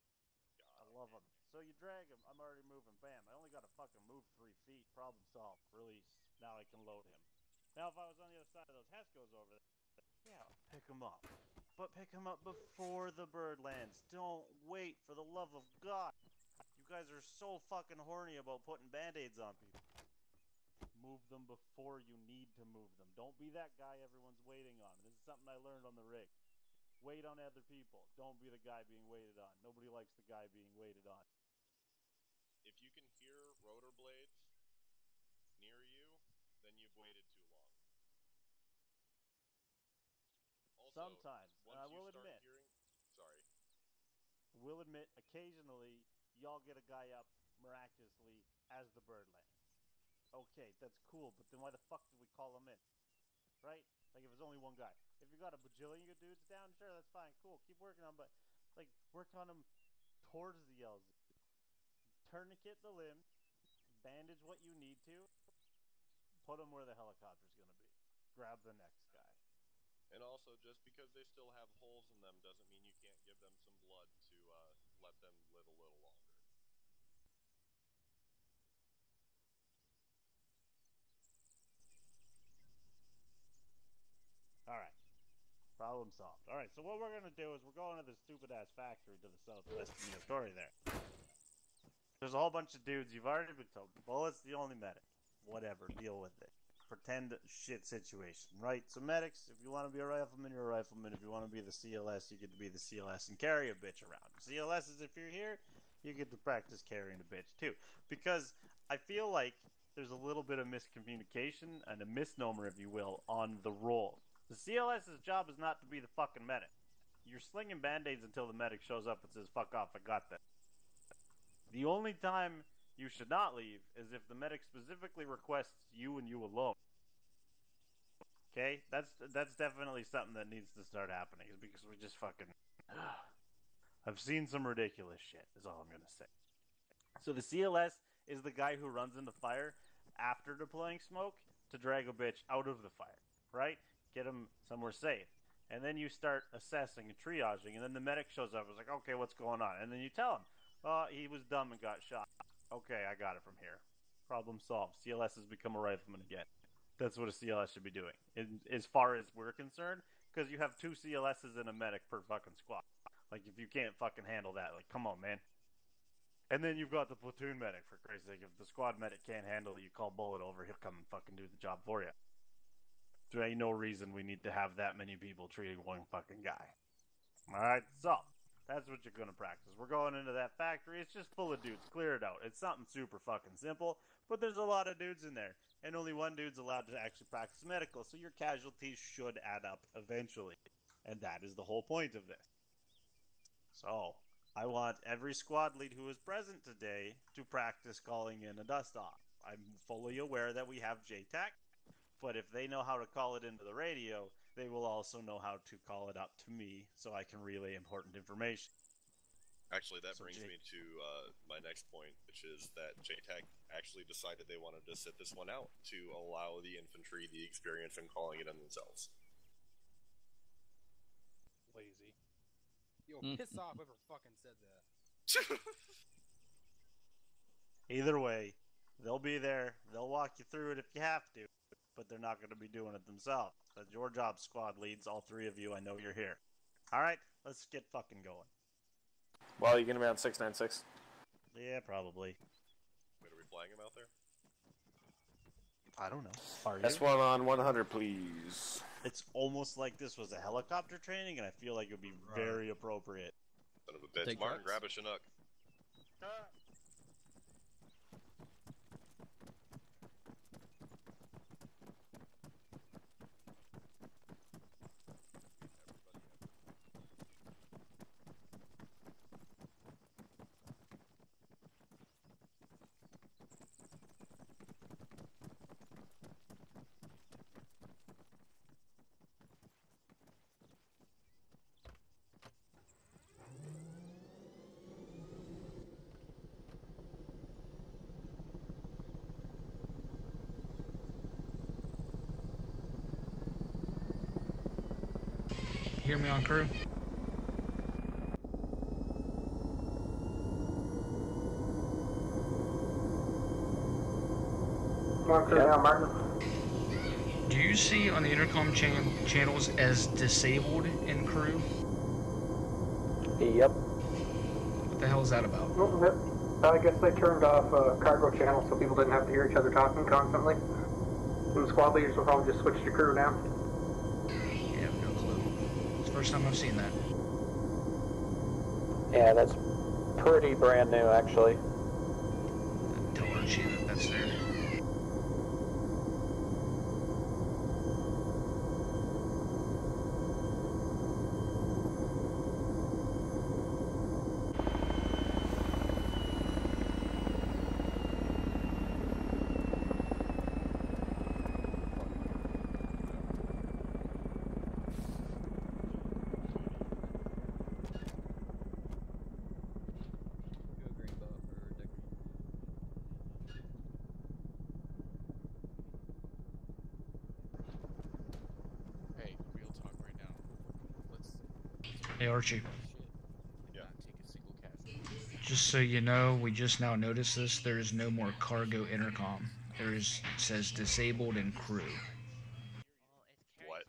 I love them. So you drag them. I'm already moving. Bam. I only got to fucking move 3 feet. Problem solved. Release. Now I can load him. Now if I was on the other side of those Heskos over there, yeah, pick him up. But pick him up before the bird lands. Don't wait, for the love of God. You guys are so fucking horny about putting band-aids on people. Move them before you need to move them. Don't be that guy everyone's waiting on. This is something I learned on the rig. Wait on other people. Don't be the guy being waited on. Nobody likes the guy being waited on. If you can hear rotor blades near you, then you've waited too long. Also, sometimes, and I will admit, will admit, occasionally, y'all get a guy up miraculously as the bird lands. Okay, that's cool, but then why the fuck did we call him in? Right? Like, if it's only one guy. If you got a bajillion dudes down, sure, that's fine, cool, keep working on him, but, like, work on him towards the LZ. Tourniquet the limb, bandage what you need to, put him where the helicopter's gonna be. Grab the next guy. And also, just because they still have holes in them doesn't mean you can't give them some blood to let them live a little longer. Alright. Problem solved. Alright, so what we're gonna do is we're going to this stupid-ass factory to the southwest of the story there. There's a whole bunch of dudes. You've already been told. Bullet's the only medic. Whatever. Deal with it. Pretend shit situation, right? So medics, if you want to be a rifleman, you're a rifleman. If you want to be the CLS, you get to be the CLS and carry a bitch around. CLSs, if you're here, you get to practice carrying a bitch too. Because I feel like there's a little bit of miscommunication and a misnomer, if you will, on the role. The CLS's job is not to be the fucking medic. You're slinging band-aids until the medic shows up and says, fuck off, I got that. The only time you should not leave is if the medic specifically requests you and you alone. Okay? That's definitely something that needs to start happening, because we just fucking... I've seen some ridiculous shit, is all I'm gonna say. So the CLS is the guy who runs into fire after deploying smoke to drag a bitch out of the fire, right? Get him somewhere safe. And then you start assessing and triaging, and then the medic shows up and is like, okay, what's going on? And then you tell him, he was dumb and got shot. Okay, I got it from here. Problem solved. CLS has become a rifleman again. That's what a CLS should be doing, as far as we're concerned, because you have 2 CLSs and a medic per fucking squad. Like, if you can't fucking handle that, like, come on, man. And then you've got the platoon medic, for Christ's sake. If the squad medic can't handle it, you call Bullet over, he'll come and fucking do the job for you. there ain't no reason we need to have that many people treating one fucking guy. Alright, so, that's what you're gonna practice. We're going into that factory, it's just full of dudes, clear it out. It's something super fucking simple, but there's a lot of dudes in there, and only one dude's allowed to actually practice medical, so your casualties should add up eventually. And that is the whole point of this. So, I want every squad lead who is present today to practice calling in a dust-off. I'm fully aware that we have JTAC, but if they know how to call it into the radio, they will also know how to call it up to me so I can relay important information. Actually, that brings me to my next point, which is that JTAC actually decided they wanted to sit this one out to allow the infantry the experience in calling it in themselves. Lazy. Yo, piss off whoever fucking said that. Either way, they'll be there, they'll walk you through it if you have to, but they're not going to be doing it themselves. That's your job, squad leads, all three of you, I know you're here. Alright, let's get fucking going. Well, you gonna be on 696? Yeah, probably. Wait, are we flying him out there? I don't know. Are you? S1 on 100, please. It's almost like this was a helicopter training, and I feel like it would be very appropriate. Son of a bitch. Martin, grab a Chinook. Hear me on crew? Martin. Do you see on the intercom channels as disabled in crew? Yep. What the hell is that about? I guess they turned off cargo channel so people didn't have to hear each other talking constantly. And the squad leaders will probably just switch to crew now. I have no clue. It's the first time I've seen that. Yeah, that's pretty brand new, actually. Tell Archie that that's there. Hey, real talk right now. Hey Archie. Yeah. Take a single casualty. Just so you know, we just now noticed this. There is no more cargo intercom. Says disabled and crew. What?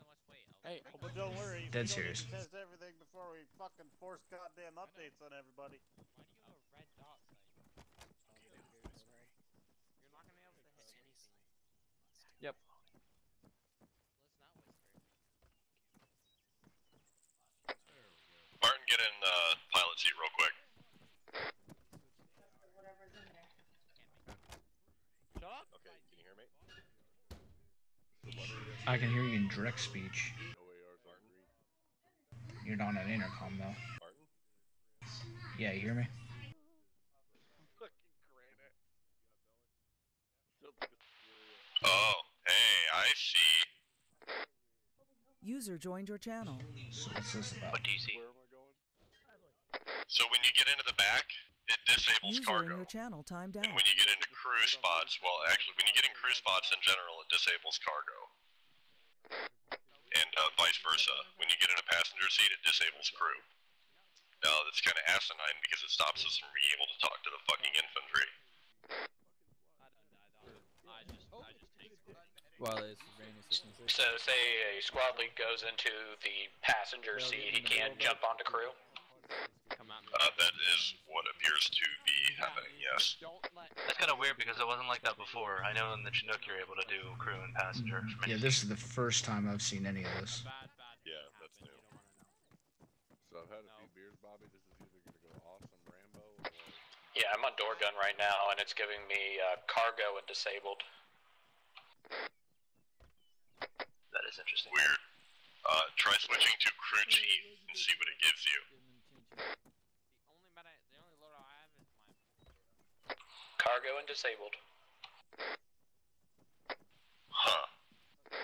Hey, But don't worry, Dead we don't serious. need to test everything before we fucking force goddamn updates on everybody. Yep. Martin, get in pilot seat real quick. Okay, can you hear me? I can hear you in direct speech. You're not on intercom though. Martin? Yeah, you hear me? Oh, hey, I see. User joined your channel. So what's this about? What do you see? So when you get into the back, it disables User in cargo. your channel timed out. And when you get into crew spots, well, actually, when you get in crew spots in general, it disables cargo. And vice versa. When you get in a passenger seat, it disables crew. Now, that's kind of asinine because it stops us from being able to talk to the fucking infantry. So, say a squad lead goes into the passenger seat, he can't jump onto crew? That is what appears appears to be happening, yes. That's kind of weird because it wasn't like that before. I know in the Chinook you're able to do crew and passenger. Yeah, this is the first time I've seen any of this. Yeah, that's new. So I've had a few beers, Bobby. This is either going to go awesome Rambo or... Yeah, I'm on door gun right now, and it's giving me cargo and disabled. That is interesting. Weird. Try switching to crew chief and see what it gives you. Cargo and disabled. Huh.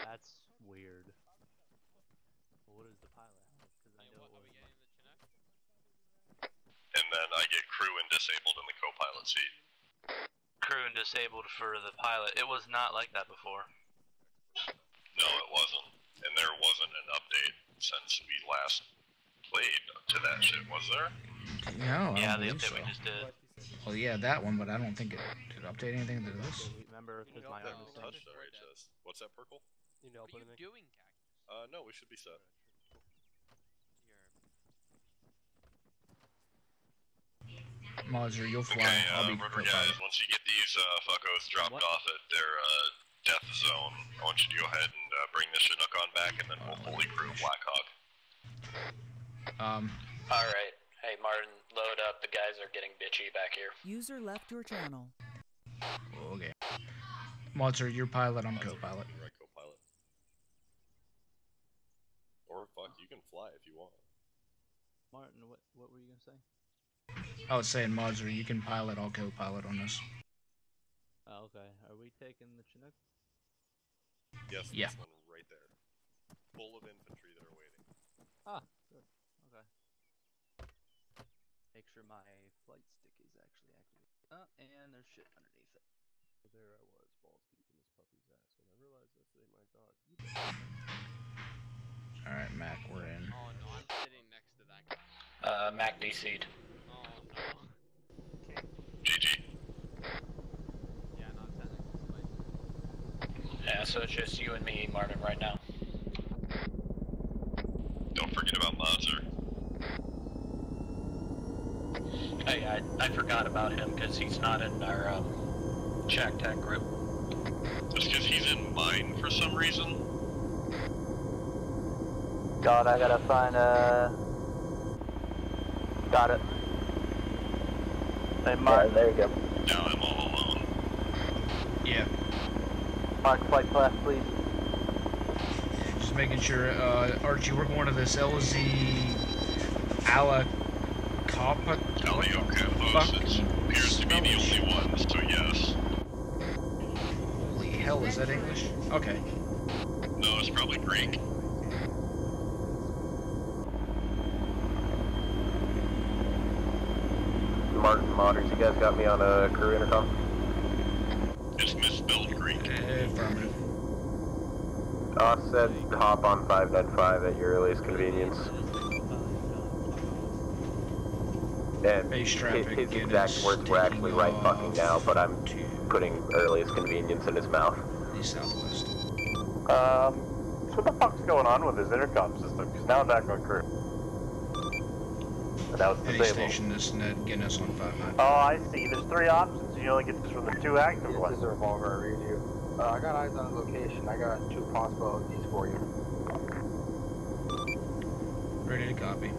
That's weird. What does the pilot have? Because I know. And then I get crew and disabled in the co-pilot seat. Crew and disabled for the pilot. It was not like that before. No, it wasn't. And there wasn't an update since we last played to that shit, was there? No, I Yeah, don't the believe update so. we just did. Well, yeah, that one, but I don't think it did update anything to this. Remember, because my arm is Touched RHS. What's that, Purple? You know, what are you doing, Cactus? No, we should be set. Mozzer, you'll fly. Okay, I'll be rubber co-pilot. guys, once you get these fuckos dropped off at their death zone, I want you to go ahead and bring the Chinook on back, and then we'll fully crew Blackhawk. Alright. Hey, Martin, load up. The guys are getting bitchy back here. User left your channel. Okay. Mozzer, you're pilot, I'm co-pilot. You're right, co-pilot. Or fuck, you can fly if you want. Martin, what were you gonna say? I was saying, Mozzer, you can pilot, I'll co-pilot on this. Oh, okay. Are we taking the Chinook? Yes, Yeah. this one right there. Full of infantry that are waiting. Ah, good. Okay. Make sure my flight stick is actually activated. And there's shit underneath it. So there I was, balls deep in this puppy's ass. When I realized that's my dog. Alright, Mac, we're in. Oh no, I'm sitting next to that guy. Mac DC'd. Oh no. GG. Yeah, not technically. Yeah, so it's just you and me, Martin, right now. Don't forget about Mozzer. Hey, I forgot about him because he's not in our Shack Tech group. Just because he's in mine for some reason? God, I gotta find got it. Hey, Mark. Yeah, there you go. Now I'm all alone. Yeah. Mark, flight class, please. Just making sure, Archie, we're going to this LZ Alacapa. Aliocampos. It appears to be the only one, so yes. Holy hell, is that English? Okay. No, it's probably Greek. Martin, Modders, you guys got me on a crew intercom? It's misspelled Greek. Affirmative. Said hop on 595 at your earliest convenience. And Base traffic, his exact words were actually right fucking now, but I'm putting earliest convenience in his mouth. East southwest. So what the fuck's going on with his intercom system? Because now I'm back on crew. And that was Any disabled. station this net, getting us on 5-9. Oh, I see. There's 3 options. You only get this from the 2 active ones. This is a revolver, I read you. I got eyes on the location. I got 2 possibilities for you. Ready to copy.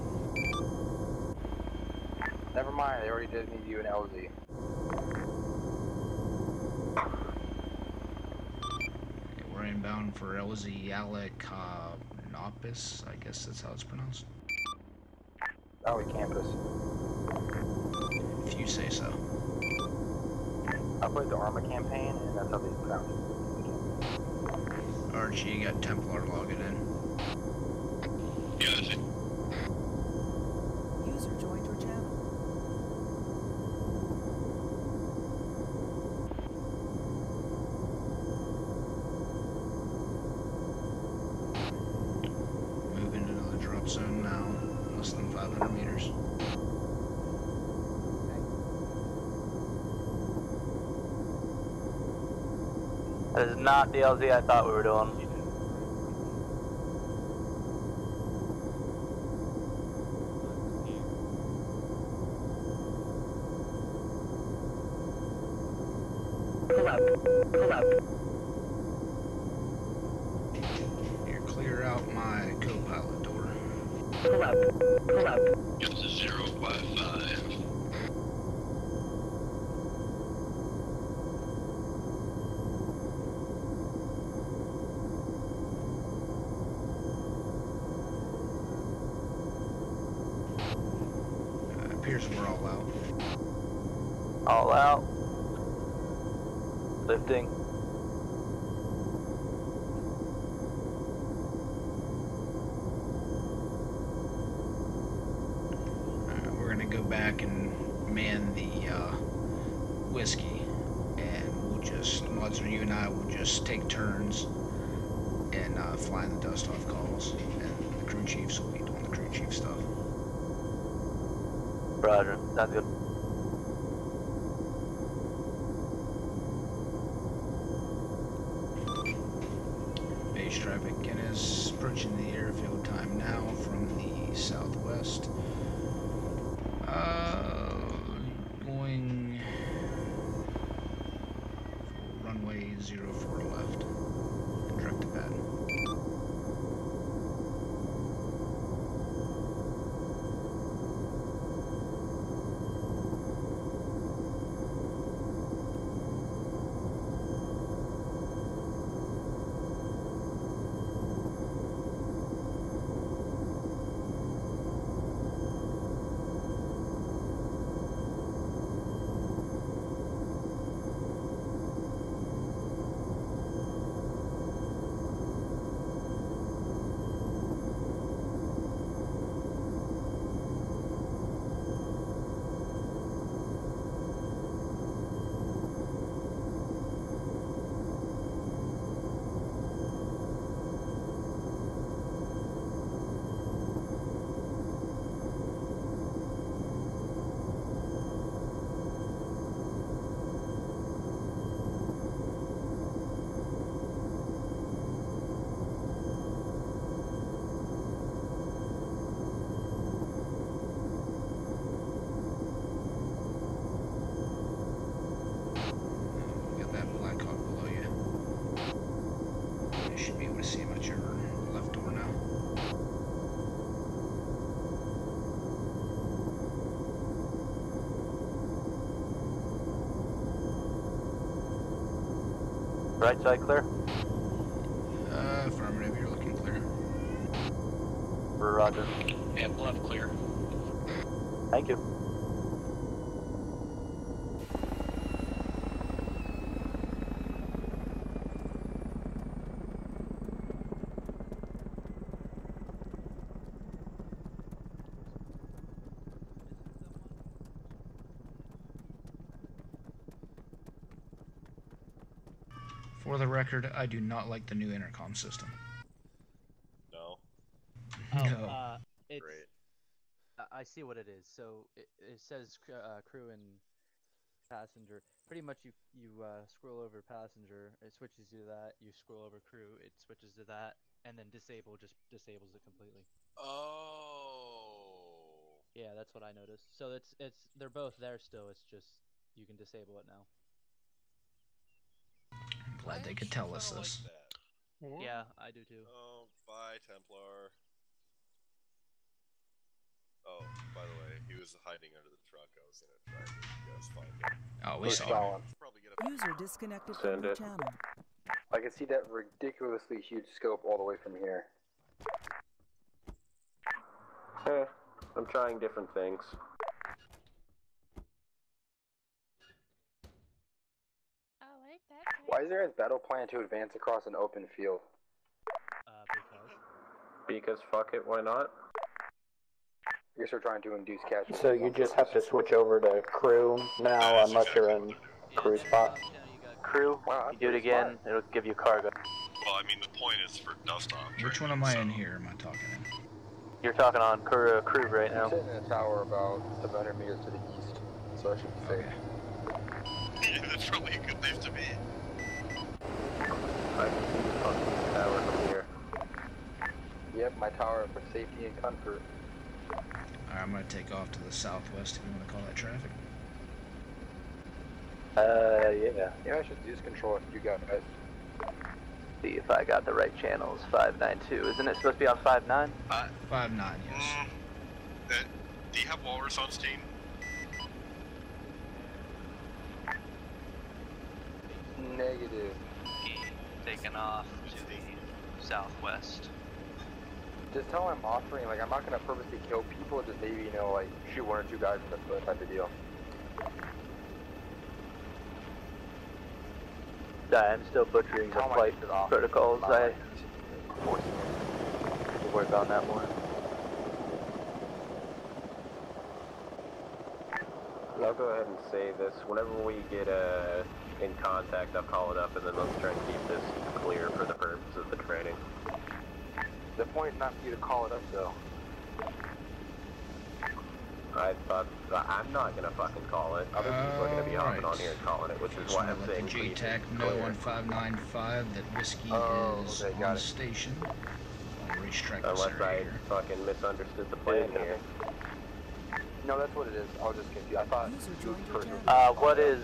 Never mind, they already did need you in LZ. Okay, we're inbound for LZ Alacapnopis, I guess that's how it's pronounced. Valley campus. If you say so. I played the Arma campaign, and that's how they pronounce it. Archie, you got Templar logging in. Yeah, that's it. User joined your channel. Moving into the drop zone now, less than 500 meters. That is not the LZ I thought we were doing. Here, clear out my co-pilot door. Pull up. Pull up. Get to 055. Appears we're all out. All out. Lifting. We're gonna go back and man the whiskey, and we'll just, Mudzer, you and I will just take turns in flying the dust off calls, and the crew chiefs will be doing the crew chief stuff. Roger. Sounds good. Base traffic is approaching the airfield time now from the southwest. Going runway 04 left and direct to pad. Right side clear? Affirmative, you're looking clear. Roger. And left clear. Thank you. For the record, I do not like the new intercom system. No. No. It's, Great. I see what it is. So it says crew and passenger. Pretty much you scroll over passenger, it switches to that. You scroll over crew, it switches to that, and then disable just disables it completely. Oh. Yeah, that's what I noticed. So it's they're both there still. It's just you can disable it now. I'm glad they could tell us this. Like that. Yeah, I do too. Oh, bye, Templar. Oh, by the way, he was hiding under the truck. I was gonna try to you guys find him. Oh, we saw him. User disconnected from your channel. I can see that ridiculously huge scope all the way from here. Hey, I'm trying different things. Why is there a battle plan to advance across an open field? Because fuck it, why not? I guess we're trying to induce casualties. So you just have to switch over to crew now unless you're in crew spot. Crew, you do it again, it'll give you cargo. Well, I mean, the point is for dust off. Which one am I in here? Am I talking in? You're talking on crew right now. I'm sitting in a tower about 700 meters to the east, so I should be safe. Yeah, that's probably a good place to be. I can see the fucking tower from here. Yep, my tower for safety and comfort. Alright, I'm gonna take off to the southwest if you want to call that traffic. Yeah. Yeah, I should use control if you got it. See if I got the right channels. 592. Isn't it supposed to be on 59? 59, yes. Do you have Walrus on Steam? Negative. Taken off to the southwest. Just tell him I'm offering, like, I'm not gonna purposely kill people, just maybe, you know, like, shoot one or two guys in the foot type of deal. I'm still butchering the flight protocols. We'll work on that more. I'll go ahead and save this. Whenever we get in contact, I'll call it up, and then let's try and keep this clear for the purpose of the training. The point is not for you to call it up, though. I'm not gonna fucking call it. Other people are gonna be hopping on here and calling it, which is why I'm saying J please TAC be no clear. on 595 that Whiskey is on station. On the racetrack Unless I here. fucking misunderstood the plan here. No, that's what it is. I was just confused. I thought you personally. What is...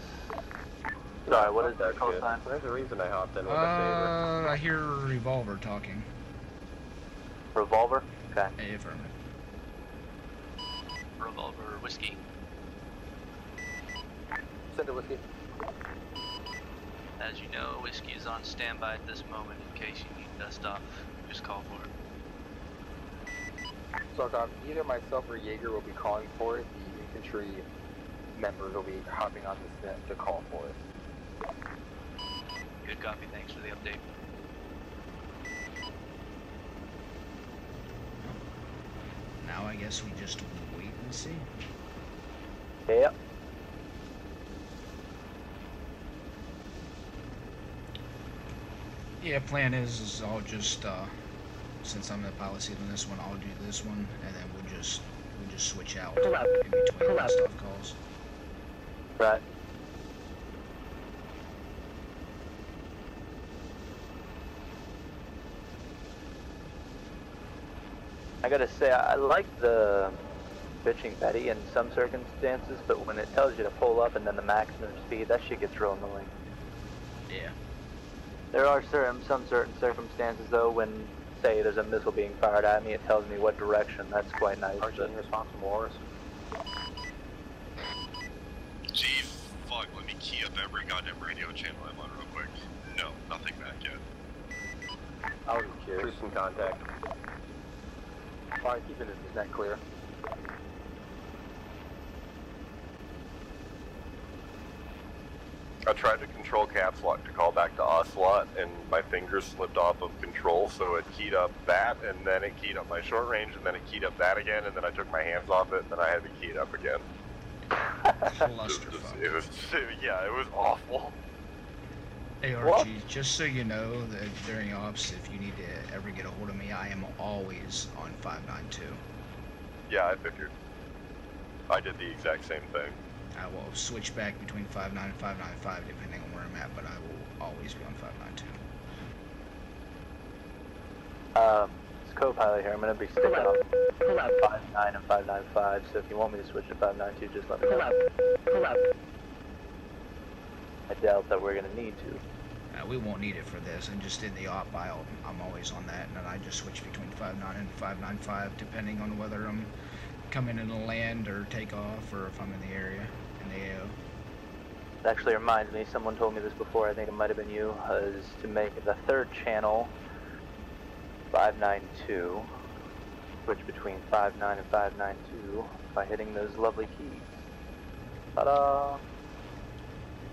Sorry, what is that call sign? There's a reason I hopped in with a saber. I hear Revolver talking. Revolver? Okay. Affirmative. Revolver Whiskey. Send it, Whiskey. As you know, Whiskey is on standby at this moment in case you need dust off. Just call for it. So, either myself or Jaeger will be calling for it. The infantry members will be hopping on the set to call for it. Good copy, thanks for the update. Now I guess we just wait and see. Yep. Yeah, plan is I'll just since I'm the pilot seat on this one, I'll do this one, and then we'll just switch out in between the stuff calls. Right. I gotta say, I like the bitching Betty in some circumstances, but when it tells you to pull up and then the maximum speed, that shit gets real annoying. Yeah. There are some certain circumstances though when, say, there's a missile being fired at me, it tells me what direction. That's quite nice. Are you in response from Walrus? Gee, fuck, let me key up every goddamn radio channel I'm on real quick. No, nothing back yet. I was just curious. Cruise in contact. Fine, keeping his neck clear. I tried to control caps lock to call back to Ocelot, and my fingers slipped off of control, so it keyed up that, and then it keyed up my short range, and then it keyed up that again, and then I took my hands off it, and then I had to key it up again. Clusterfuck. It was, yeah, it was awful. Hey Archie, just so you know that during ops, if you need to ever get a hold of me, I am always on 592. Yeah, I figured. I did the exact same thing. I will switch back between 59 and 595 depending on where I'm at, but I will always be on 592. It's co-pilot here. I'm gonna be sticking on 59 and 595, so if you want me to switch to 592, just let me know. I doubt that we're gonna need to. We won't need it for this, and just in the op aisle, I'm always on that, and then I just switch between 59 and 595 depending on whether I'm coming in to land or take off, or if I'm in the area, in the AO. It actually reminds me, someone told me this before, I think it might have been you, is to make the third channel 592, switch between 59 and 592 by hitting those lovely keys. Ta-da!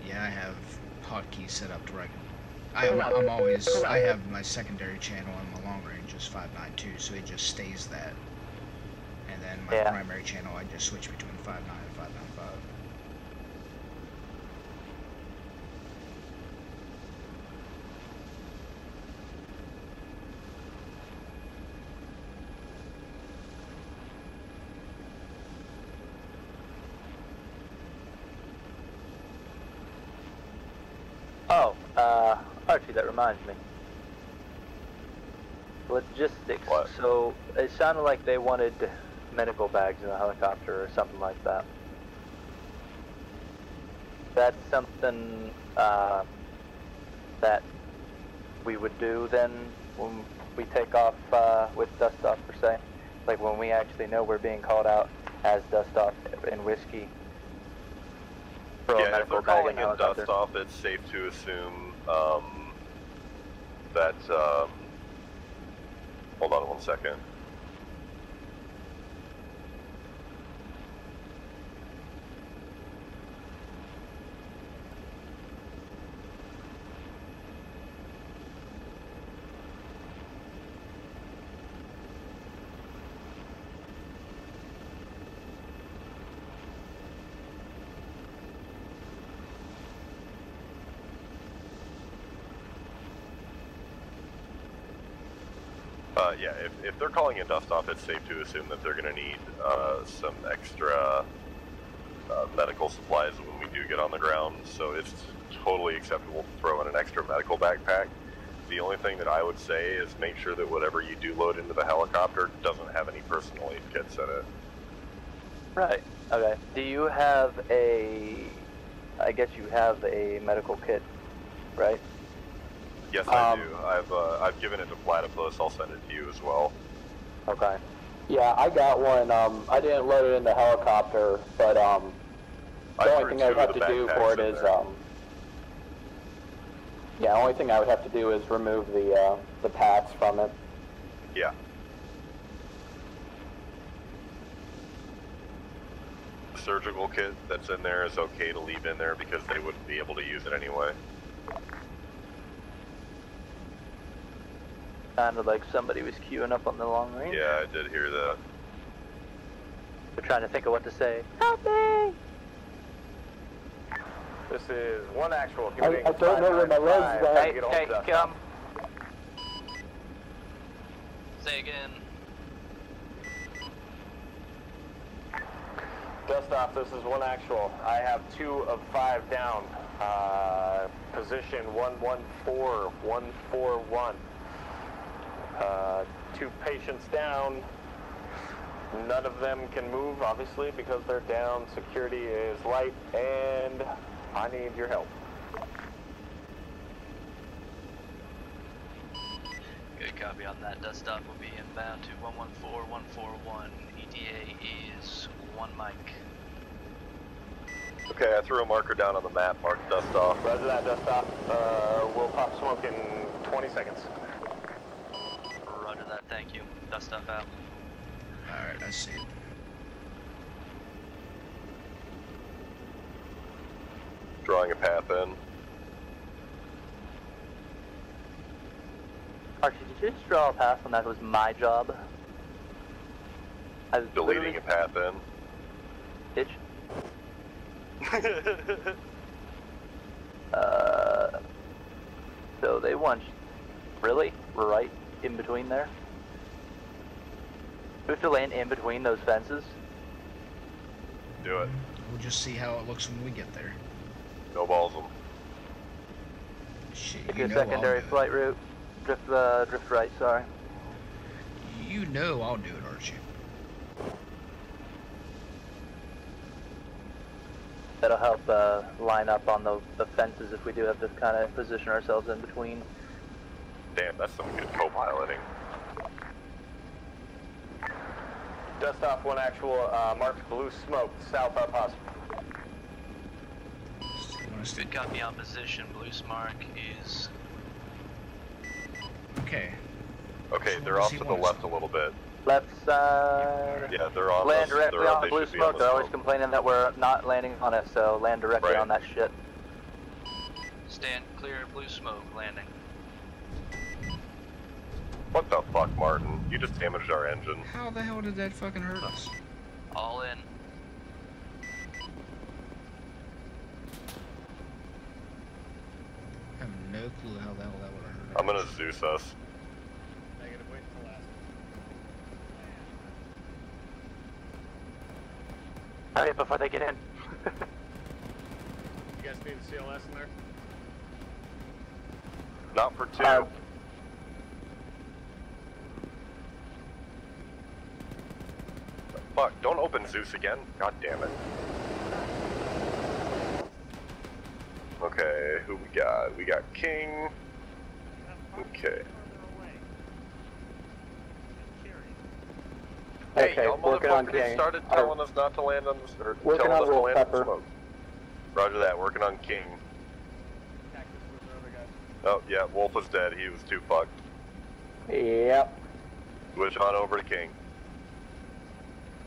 Yeah, I have hotkeys set up to where I'm always, I have my secondary channel on my long range is 592, so it just stays that. And then my primary channel, I just switch between 59 and 595. Oh, Archie, that reminds me. Logistics. What? So, it sounded like they wanted medical bags in a helicopter or something like that. that's something that we would do then when we take off with Dust Off per se. Like when we actually know we're being called out as Dust Off in whiskey. Throw a Yeah, if medical they're bag calling the in helicopter. dust off, it's safe to assume that. Hold on 1 second. Yeah, if they're calling in dust off, it's safe to assume that they're going to need some extra medical supplies when we do get on the ground, so it's totally acceptable to throw in an extra medical backpack. The only thing that I would say is make sure that whatever you do load into the helicopter doesn't have any personal aid kits in it. Right. Okay. Do you have I guess you have a medical kit, right? Yes, I do. I've given it to Platypus. I'll send it to you as well. Okay. Yeah, I got one. I didn't load it in the helicopter, but the only thing I would have to do for it is yeah, the only thing I would have to do is remove the packs from it. Yeah. The surgical kit that's in there is okay to leave in there because they wouldn't be able to use it anyway. Sounded like somebody was queuing up on the long range. Yeah, I did hear that. They're trying to think of what to say. Help me! This is one actual. I don't know where my legs went. Hey, come. Say again. Dust Off, this is one actual. I have 2 of 5 down. Position 114, 141. 2 patients down. None of them can move, obviously, because they're down. Security is light, and I need your help. Good copy on that. Dust Off will be inbound to 114-141. ETA is 1 mic. Okay, I threw a marker down on the map, marked Dust Off. Roger that, Dust Off. We'll pop smoke in 20 seconds. Roger that, thank you. Dust Off out. Alright, I see it. Drawing a path in. Archie, did you just draw a path when that was my job? I was Deleting a path in. Bitch. So they want really right in between there. Do we have to land in between those fences? Do it. We'll just see how it looks when we get there. No balls them. Shit, Take you a know secondary I'll do flight route. Drift right, sorry. it. You know I'll do it, aren't you? That'll help line up on the fences if we do have to kind of position ourselves in between. Damn, that's some good co-piloting. Dust Off, one actual, marked blue smoke, south of us. Good copy on position. Blue mark is... Okay. Okay, they're off to the left a little bit. Left side. Yeah, they're on Land us. directly They're on they blue should be on smoke. the They're always smoke. complaining that we're not landing on it, so land directly Right. on that shit. Stand clear of blue smoke. Landing. What the fuck, Martin? You just damaged our engine. How the hell did that fucking hurt us? All in. I have no clue how the hell that would have hurt us. I'm gonna Zeus us. Negative, wait until last. Hurry up before they get in. You guys need a CLS in there? Not for 2. Fuck, don't open Zeus again. God damn it. Okay, who we got? We got King. Okay. Hey, Okay, y'all working on motherfuckers King. started telling us not to land on the or Working telling on us to Wolf land on Pepper. smoke. Roger that, working on King. Oh, yeah, Wolf was dead. He was too fucked. Yep. Switch on over to King.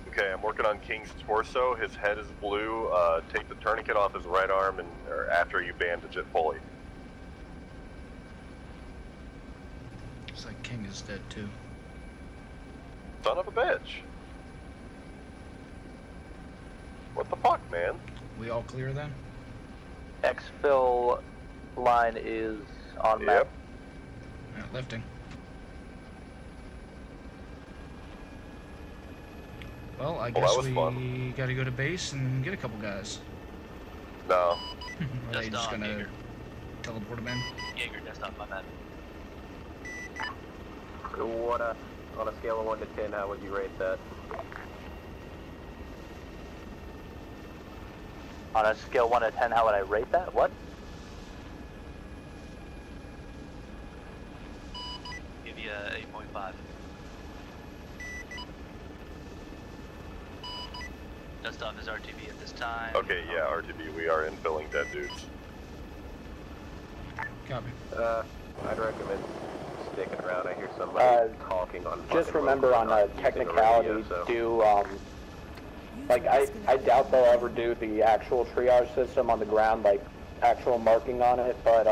Okay, I'm working on King's torso. His head is blue. Take the tourniquet off his right arm and or after you bandage it fully. Looks like King is dead too. Son of a bitch. What the fuck, man? We all clear then? Exfil line is on map. Alright, lifting. Well, I guess that was we fun. gotta go to base and get a couple guys. No. Are they just gonna teleport them in? Jaeger, that's not my bad. What, on a scale of 1 to 10, how would you rate that? On a scale 1 to 10, how would I rate that? What? Give you a 8.5. Dust off his RTB at this time. Okay, yeah, RTB, we are infilling dead dudes. Copy. I'd recommend sticking around. I hear somebody talking on. Just remember on a technicality, like, I doubt they'll ever do the actual triage system on the ground, like, actual marking on it, but,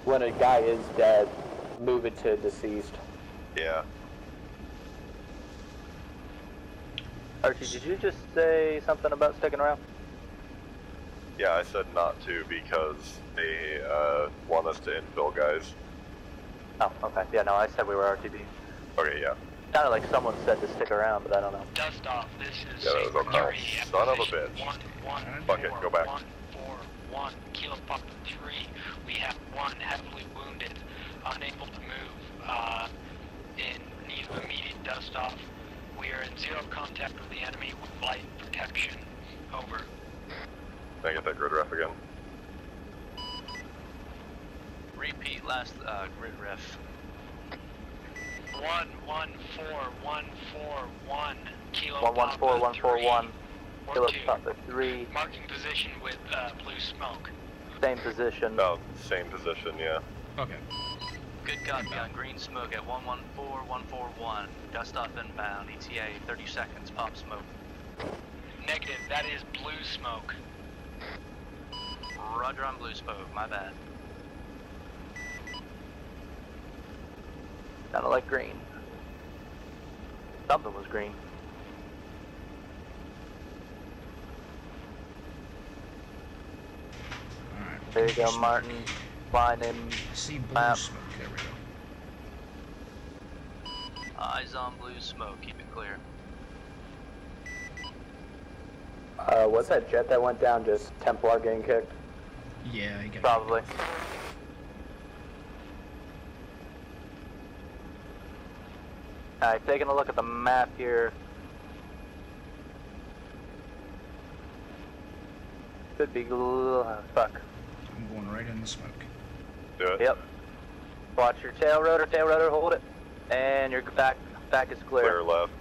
when a guy is dead, move it to deceased. Yeah. Archie, did you just say something about sticking around? Yeah, I said not to because they want us to infill guys. Oh, okay. Yeah, no, I said we were RTB. Okay, yeah. Sounded like someone said to stick around, but I don't know. Dust off, this is Yeah, that was okay. Son of a bitch. Fuck it, go back. 141, Kilo Papa 3. We have one heavily wounded, unable to move, in need of immediate dust off. We are in zero contact with the enemy with light protection. Over. Can I get that grid ref again? Repeat last grid ref. 114141 Kilo 114141 Kilo Papa Papa 3. Marking position with blue smoke. Same position. Oh, same position, yeah. Okay. Good copy on green smoke at 114141. Dust off inbound. ETA 30 seconds. Pop smoke. Negative. That is blue smoke. Roger on blue smoke. My bad. Sounded like green. Something was green. Alright. There you go, Martin. Find him. See blue map. smoke. There we go. Eyes on blue smoke. Keep it clear. What's that jet that went down? Just Templar getting kicked? Yeah, he got Probably. Alright, taking a look at the map here. Could be fuck. I'm going right in the smoke. Do it. Yep. Watch your tail rotor, hold it. And your back is clear. Clear left.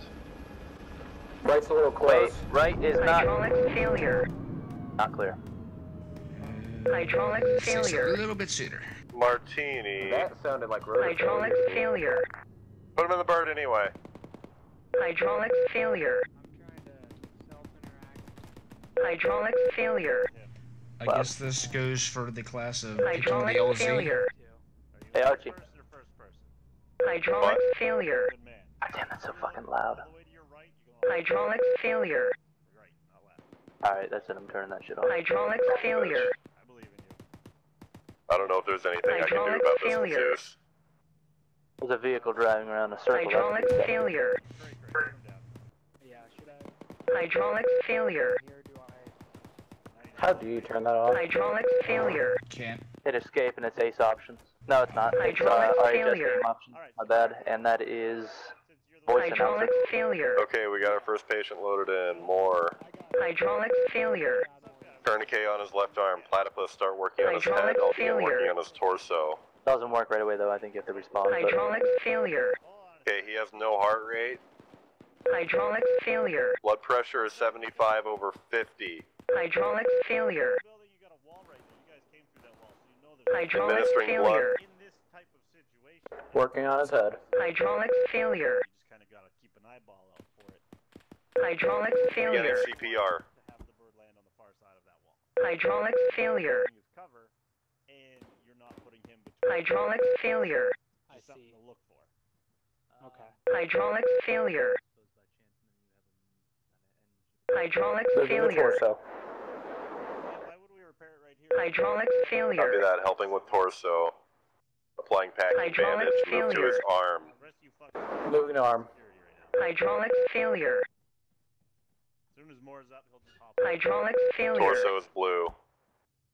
Right's a little close. Wait, right is not... Hydraulics failure. Not clear. Hydraulics failure. A little bit sooner. Martini. That sounded like rotor Hydraulics failure. Put him in the bird anyway. Hydraulics failure. Hydraulics failure. I guess this goes for the class of picking the Hydraulics LZ. failure. Hey, Archie. Hydraulics failure. God damn, that's so fucking loud. Hydraulics failure. Alright, that's it. I'm turning that shit off. Hydraulics failure. I don't know if there's anything I can do Hydraulics about this, failure. Zeus. There's a vehicle driving around a circle. Hydraulics failure. Hydraulics failure. How do you turn that off? Hydraulics failure. Can't. Hit escape and it's ace options. No, it's not. It's Hydraulics RHS failure. game options. My bad. And that is voice announcer. Hydraulics failure. Okay, we got our first patient loaded in. More. Hydraulics failure. Tourniquet on his left arm. Platypus, start working on his head. Hydraulics I'll begin working failure. on his torso. Doesn't work right away though. I think you have to respond. Hydraulics failure. Okay, he has no heart rate. Hydraulics failure. Blood pressure is 75/50. Hydraulics failure. Hydraulics Administering failure. Working on his head. Hydraulics failure. Kind of gotta keep an eyeball out for it. Hydraulics Beginning failure. CPR. Hydraulics failure. Cover, and you're not putting him Hydraulics failure. I see. to look for. Okay. Hydraulics failure. Hydraulics Moving the failure. torso. Hydraulics Copy failure. that, helping with torso. Applying packing Hydraulics bandage, move to failure. his arm. Moving the arm. Hydraulics failure. As soon as Moore's up, he'll just hop. Hydraulics failure. Torso is blue.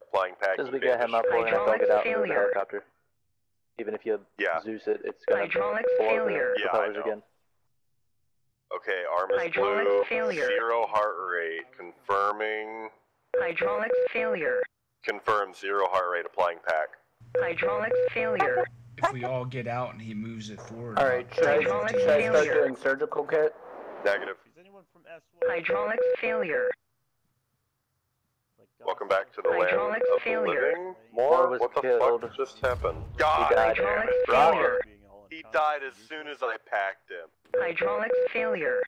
Applying packing As we get him up, we're gonna Hydraulics go get out and move the failure. helicopter. Even if you Zeus it, it's gonna Hydraulics pull out the failure. Yeah, I propellers know. again. Okay, arm is Hydraulics blue. failure. 0 heart rate. Confirming. Hydraulics failure. Confirm 0 heart rate. Applying pack. Hydraulics failure. If we all get out and he moves it forward. Alright, should I start doing surgical kit? Negative. Hydraulics failure. Welcome back to the land Hydraulics of the failure. living. Moore was What the killed. fuck just happened? God died. damn Hydraulics it. failure. He died as soon as I packed him. Hydraulics failure.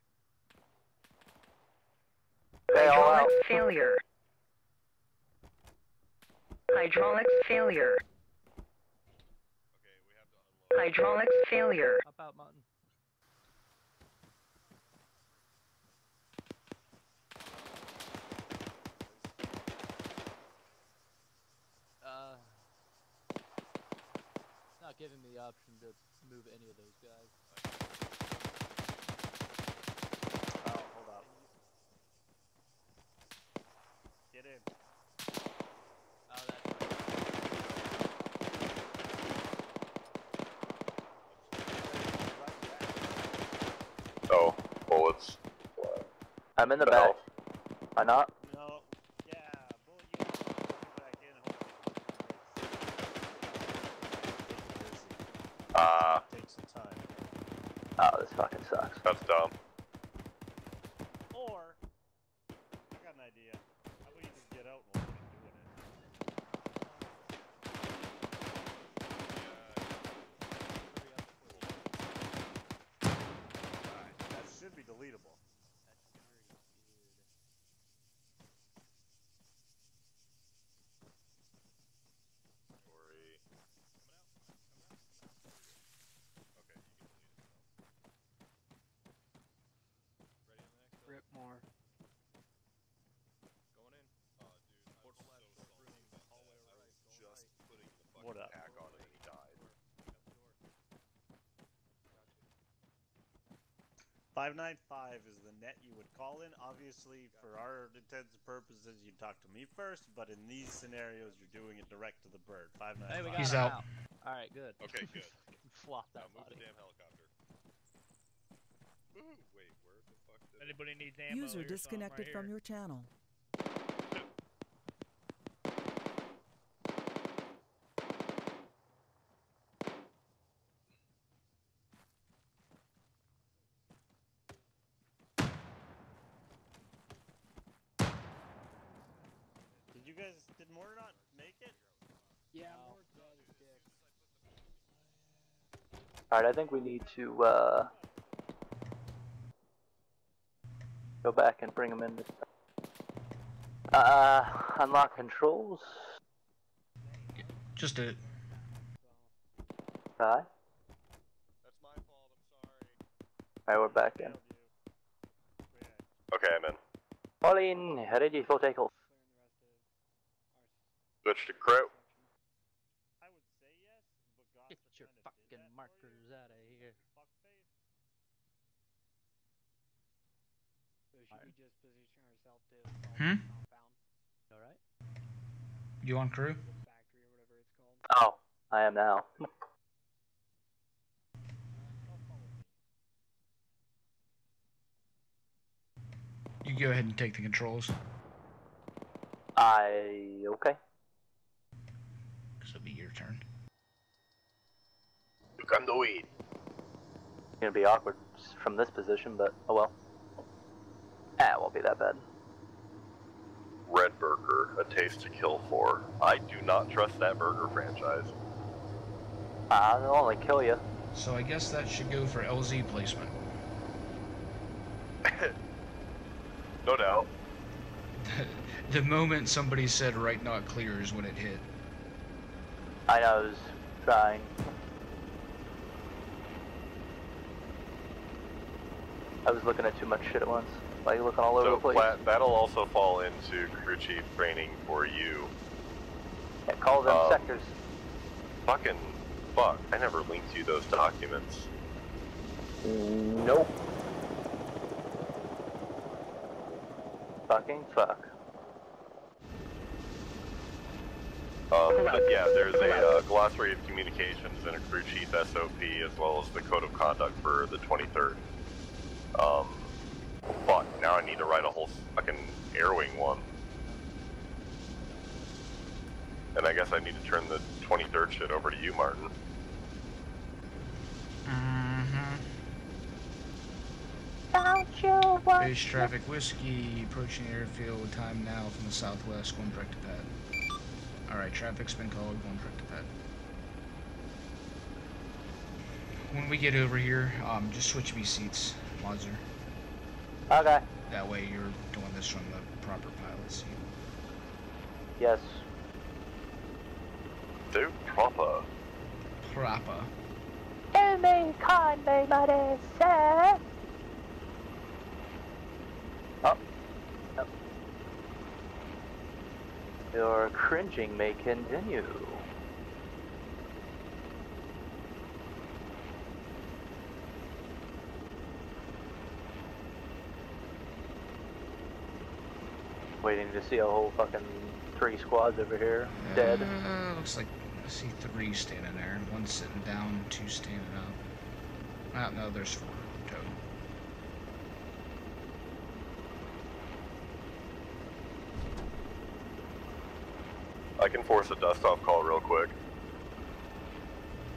They all out. Hydraulics failure. Hydraulics failure. Hydraulics failure. Hop out, Martin. It's not giving me the option to move any of those guys. Oh, hold up. Get in. Oh, that's right. Oh, bullets. I'm in the The back. hell? Am I not? No. Yeah, Bull, you have to go back in. Take some time. Oh, this fucking sucks. That's dumb. Or, I got an idea. How about you just get out and we'll keep doing it? Alright, that should be deletable. Rip more. Just putting the fucking What up? pack on it and he died. 595 is the net you would call in. Obviously, for our intents and purposes, you talk to me first, but in these scenarios, you're doing it direct to the bird. 595. Hey, we got He's him out. Alright, good. Okay, good. Flop Now that move the body. damn helicopter. Ooh, wait, where the fuck did Anybody needs ammo? User here's some disconnected right from here. your channel. Did Moore not make it? Yeah, more dick. Alright, I think we need to, go back and bring him in this time. Unlock controls. Just a. Hi. That's my fault, I'm sorry. Alright, we're back in. Okay, I'm in. Pauline, ready for takeoff. Switch to crew. Get your fucking markers out of here. So should we just position ourselves to Hmm? compound? Alright. You on crew? Factory or whatever it's called. Oh, I am now. You go ahead and take the controls. Okay. This will be your turn. You can do it. It's gonna be awkward from this position, but oh well. It won't be that bad. Red Burger, a taste to kill for. I do not trust that burger franchise. They'll only kill you. So I guess that should go for LZ placement. No doubt. The moment somebody said right not clear is when it hit. I know, I was trying. I was looking at too much shit at once. Like looking all over the place. So that'll also fall into crew chief training for you. Yeah, call them sectors. Fucking fuck. I never linked you those documents. Nope. Fucking fuck. But yeah, there's a glossary of communications and a crew chief SOP as well as the code of conduct for the 23rd. Fuck, now I need to write a whole fucking air wing one. And I guess I need to turn the 23rd shit over to you, Martin. Don't you want Base traffic whiskey, approaching airfield, time now from the southwest, going direct to pad. Alright, traffic's been called, going direct to pad. When we get over here, just switch me seats, Modzer. Okay. That way you're doing this from the proper pilot seat. Yes. Dude, proper. Proper. Do me kindly, buddy, sir. Oh. Yep. Your cringing may continue. Waiting to see a whole fucking 3 squads over here, dead. Looks like I see 3 standing there, and 1 sitting down, 2 standing up. No, there's 4 total. I can force a dust-off call real quick.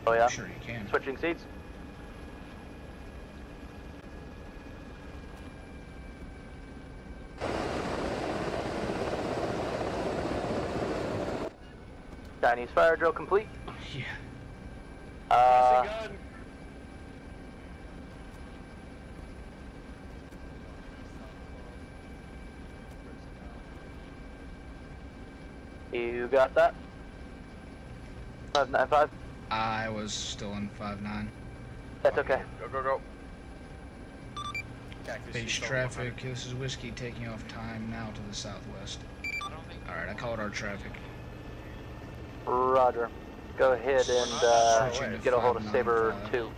Oh yeah? Sure you can. Switching seats? Chinese fire drill complete? Yeah. You got that? 595? I was still in 5-9. That's okay. Go, go, go. Base traffic, this is whiskey taking off time now to the southwest. Alright, I called our traffic. Roger. Go ahead and get a hold of Saber 2.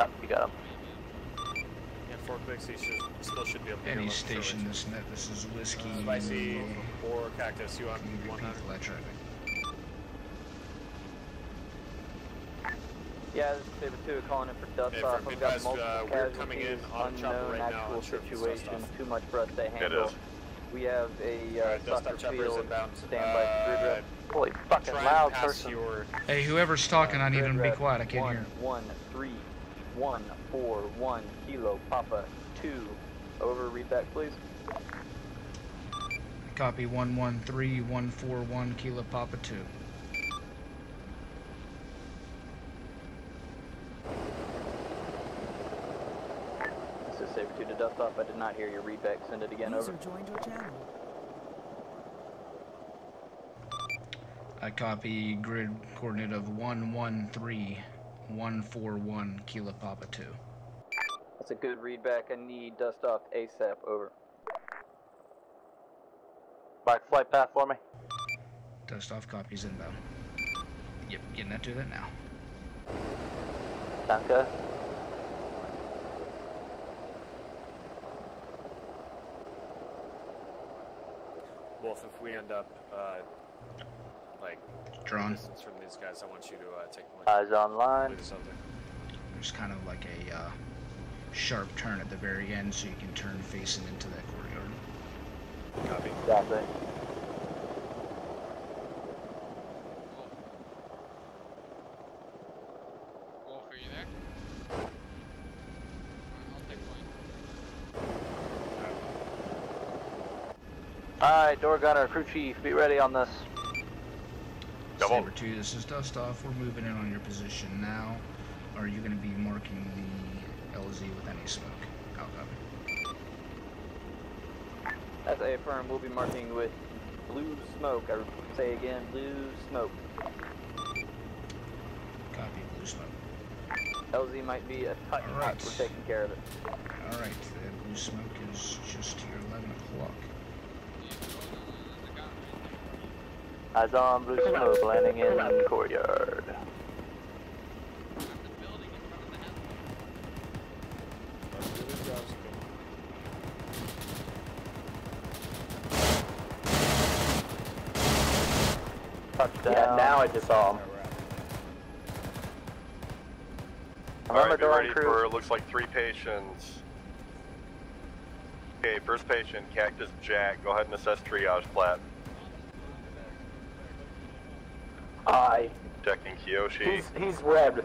Oh, you got him. Yeah, 4 clicks, he still should be able to Any station this net, this is whiskey. Spicy or Cactus, you on 100? Flat traffic. Yeah, this is Saber 2 calling in for dust off. I've got multiple we're coming in on chopper unknown right now. actual Not sure if it's situation, dust off. too much for us to handle. is. We have a soccer field inbound. standby grid rep. Holy fucking loud person. Hey, whoever's talking, I need them to be quiet. I can't hear. 113-141 Kilo Papa 2. Over, read back please. Copy 113-141 Kilo Papa 2. This is Saber 2 to dust off. I did not hear your read back. Send it again. User Over. joined your channel. I copy grid coordinate of 113-141 Kilo Papa 2. That's a good read back. I need dust off ASAP. Over. Back flight path for me. Dust off copies inbound. Yep, getting that to that now. Sound good? Wolf, if we end up, like, Drawn. distance from these guys, I want you to take one. Eyes online. There's kind of like a sharp turn at the very end, so you can turn facing into that courtyard. Copy. Copy. Alright, door gunner, crew chief, be ready on this. Saber 2, this is Dust Off. We're moving in on your position now. Are you going to be marking the LZ with any smoke? How copy? That's a affirm, we'll be marking with blue smoke. I say again, blue smoke. Copy, blue smoke. LZ might be a touch hot, we're taking care of it. Alright, the blue smoke is just to your 11 o'clock. Eyes on blue smoke, landing in the courtyard. Touchdown. Yeah, now I just saw him. Alright, be ready for, it looks like 3 patients. Okay, first patient, Cactus Jack. Go ahead and assess triage plat. Aye. Checking Kiyoshi. He's red.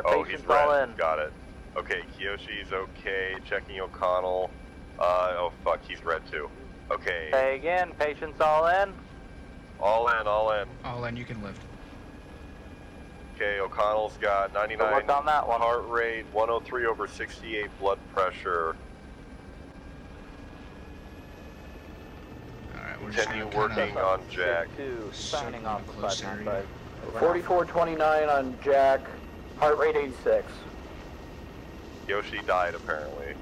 Oh, he's red. Got it. Okay, Kiyoshi's okay. Checking O'Connell. Oh fuck, he's red too. Okay. Say again, patients all in? All in, all in. All in, you can lift. Okay, O'Connell's got 99 work on that one. heart rate, 103/68 blood pressure. Continue working on Jack. Signing off for 595. 4429 on Jack, heart rate 86. Yoshi died apparently.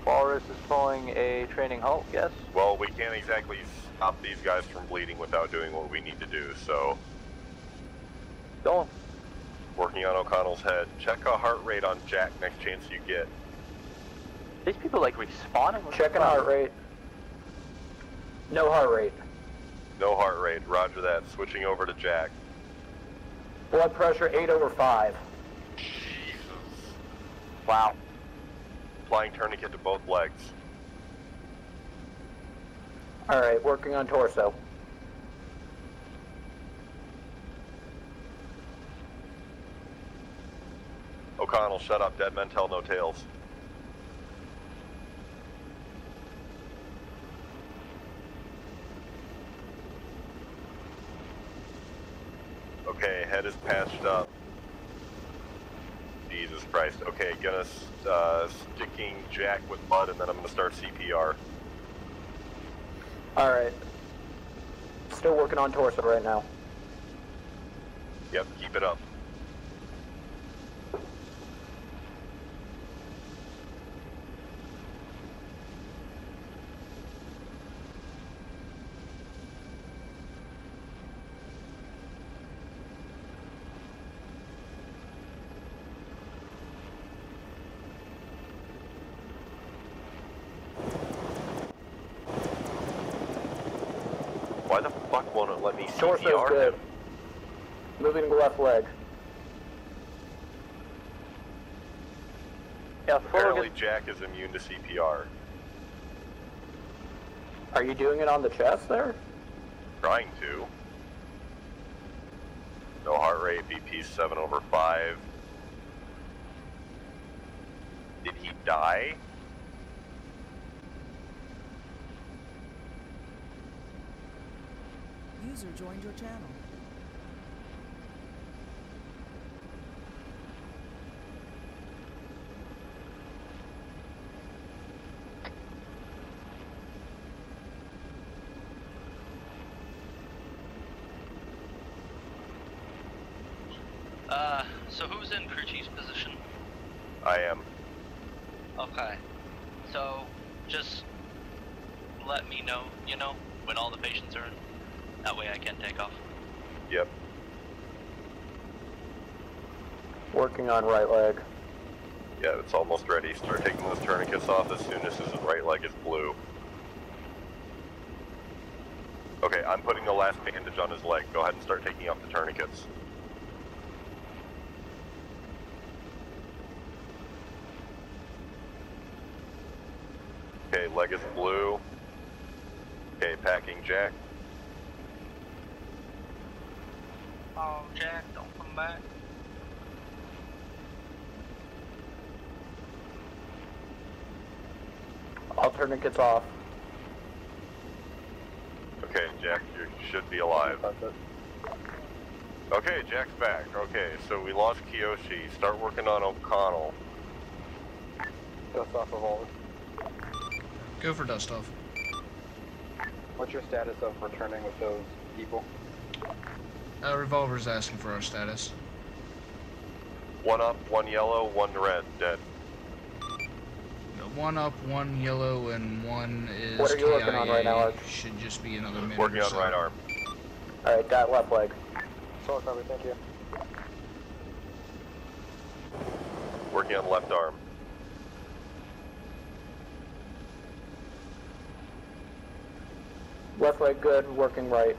Walrus is pulling a training halt, yes? Well, we can't exactly stop these guys from bleeding without doing what we need to do, so... Go on. Working on O'Connell's head. Check a heart rate on Jack next chance you get. These people like respawning? Checking heart rate. No heart rate. No heart rate, roger that. Switching over to Jack. Blood pressure 8/5. Jesus. Wow. Applying tourniquet to both legs. Alright, working on torso. O'Connell, shut up. Dead men tell no tales. Okay, head is patched up. Jesus Christ. Okay, gonna sticking Jack with mud, and then I'm gonna start CPR. Alright. Still working on torso right now. Yep, keep it up. Why the fuck won't it let me Torso's CPR good. him? Moving to left leg. Yeah, Apparently Jack is immune to CPR. Are you doing it on the chest there? Trying to. No heart rate, BP 7/5. Did he die? User joined your channel. So who's in crew chief's position? I am. Okay. So, just let me know, when all the patients are in. That way I can take off. Yep. Working on right leg. Yeah, it's almost ready. Start taking those tourniquets off as soon as his right leg is blue. Okay, I'm putting the last bandage on his leg. Go ahead and start taking off the tourniquets. Okay, leg is blue. Okay, packing Jack. Oh, Jack, don't come back. All tourniquets off. Jack. You should be alive. Okay, Jack's back. Okay, so we lost Kiyoshi. Start working on O'Connell. Dust off revolver. Go for dust off. What's your status of returning with those people? Revolver's asking for our status. 1 up, 1 yellow, 1 red, dead. 1 up, 1 yellow, and 1 is What are you working on right now, Arch? Should just be another minute Working or on so. right arm. Alright, got left leg. Solid cover, thank you. Working on left arm. Left leg good, working right.